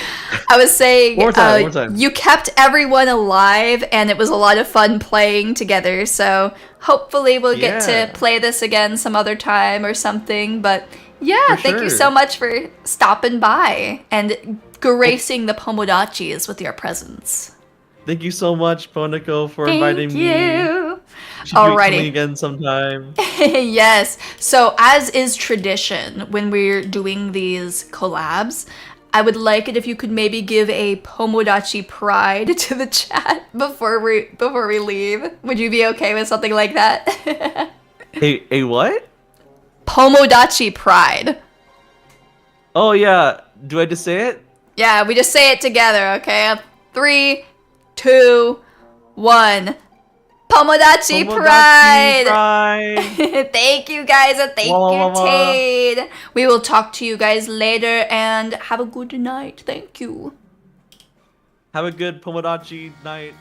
I was saying, more time. You kept everyone alive, and it was a lot of fun playing together. So hopefully we'll get to play this again some other time or something. But yeah, thank you so much for stopping by and gracing the Pomodachis with your presence. Thank you so much, Poneko, for inviting me. Thank you. Alrighty. Again sometime. Yes. So as is tradition, when we're doing these collabs, I would like it if you could maybe give a Pomodachi pride to the chat before we leave. Would you be okay with something like that? A what? Pomodachi pride. Oh yeah. Do I just say it? Yeah, we just say it together, okay? 3, 2, 1. Pomodachi pride! Thank you guys, and thank you, Tade. We will talk to you guys later, and have a good night. Thank you. Have a good Pomodachi night.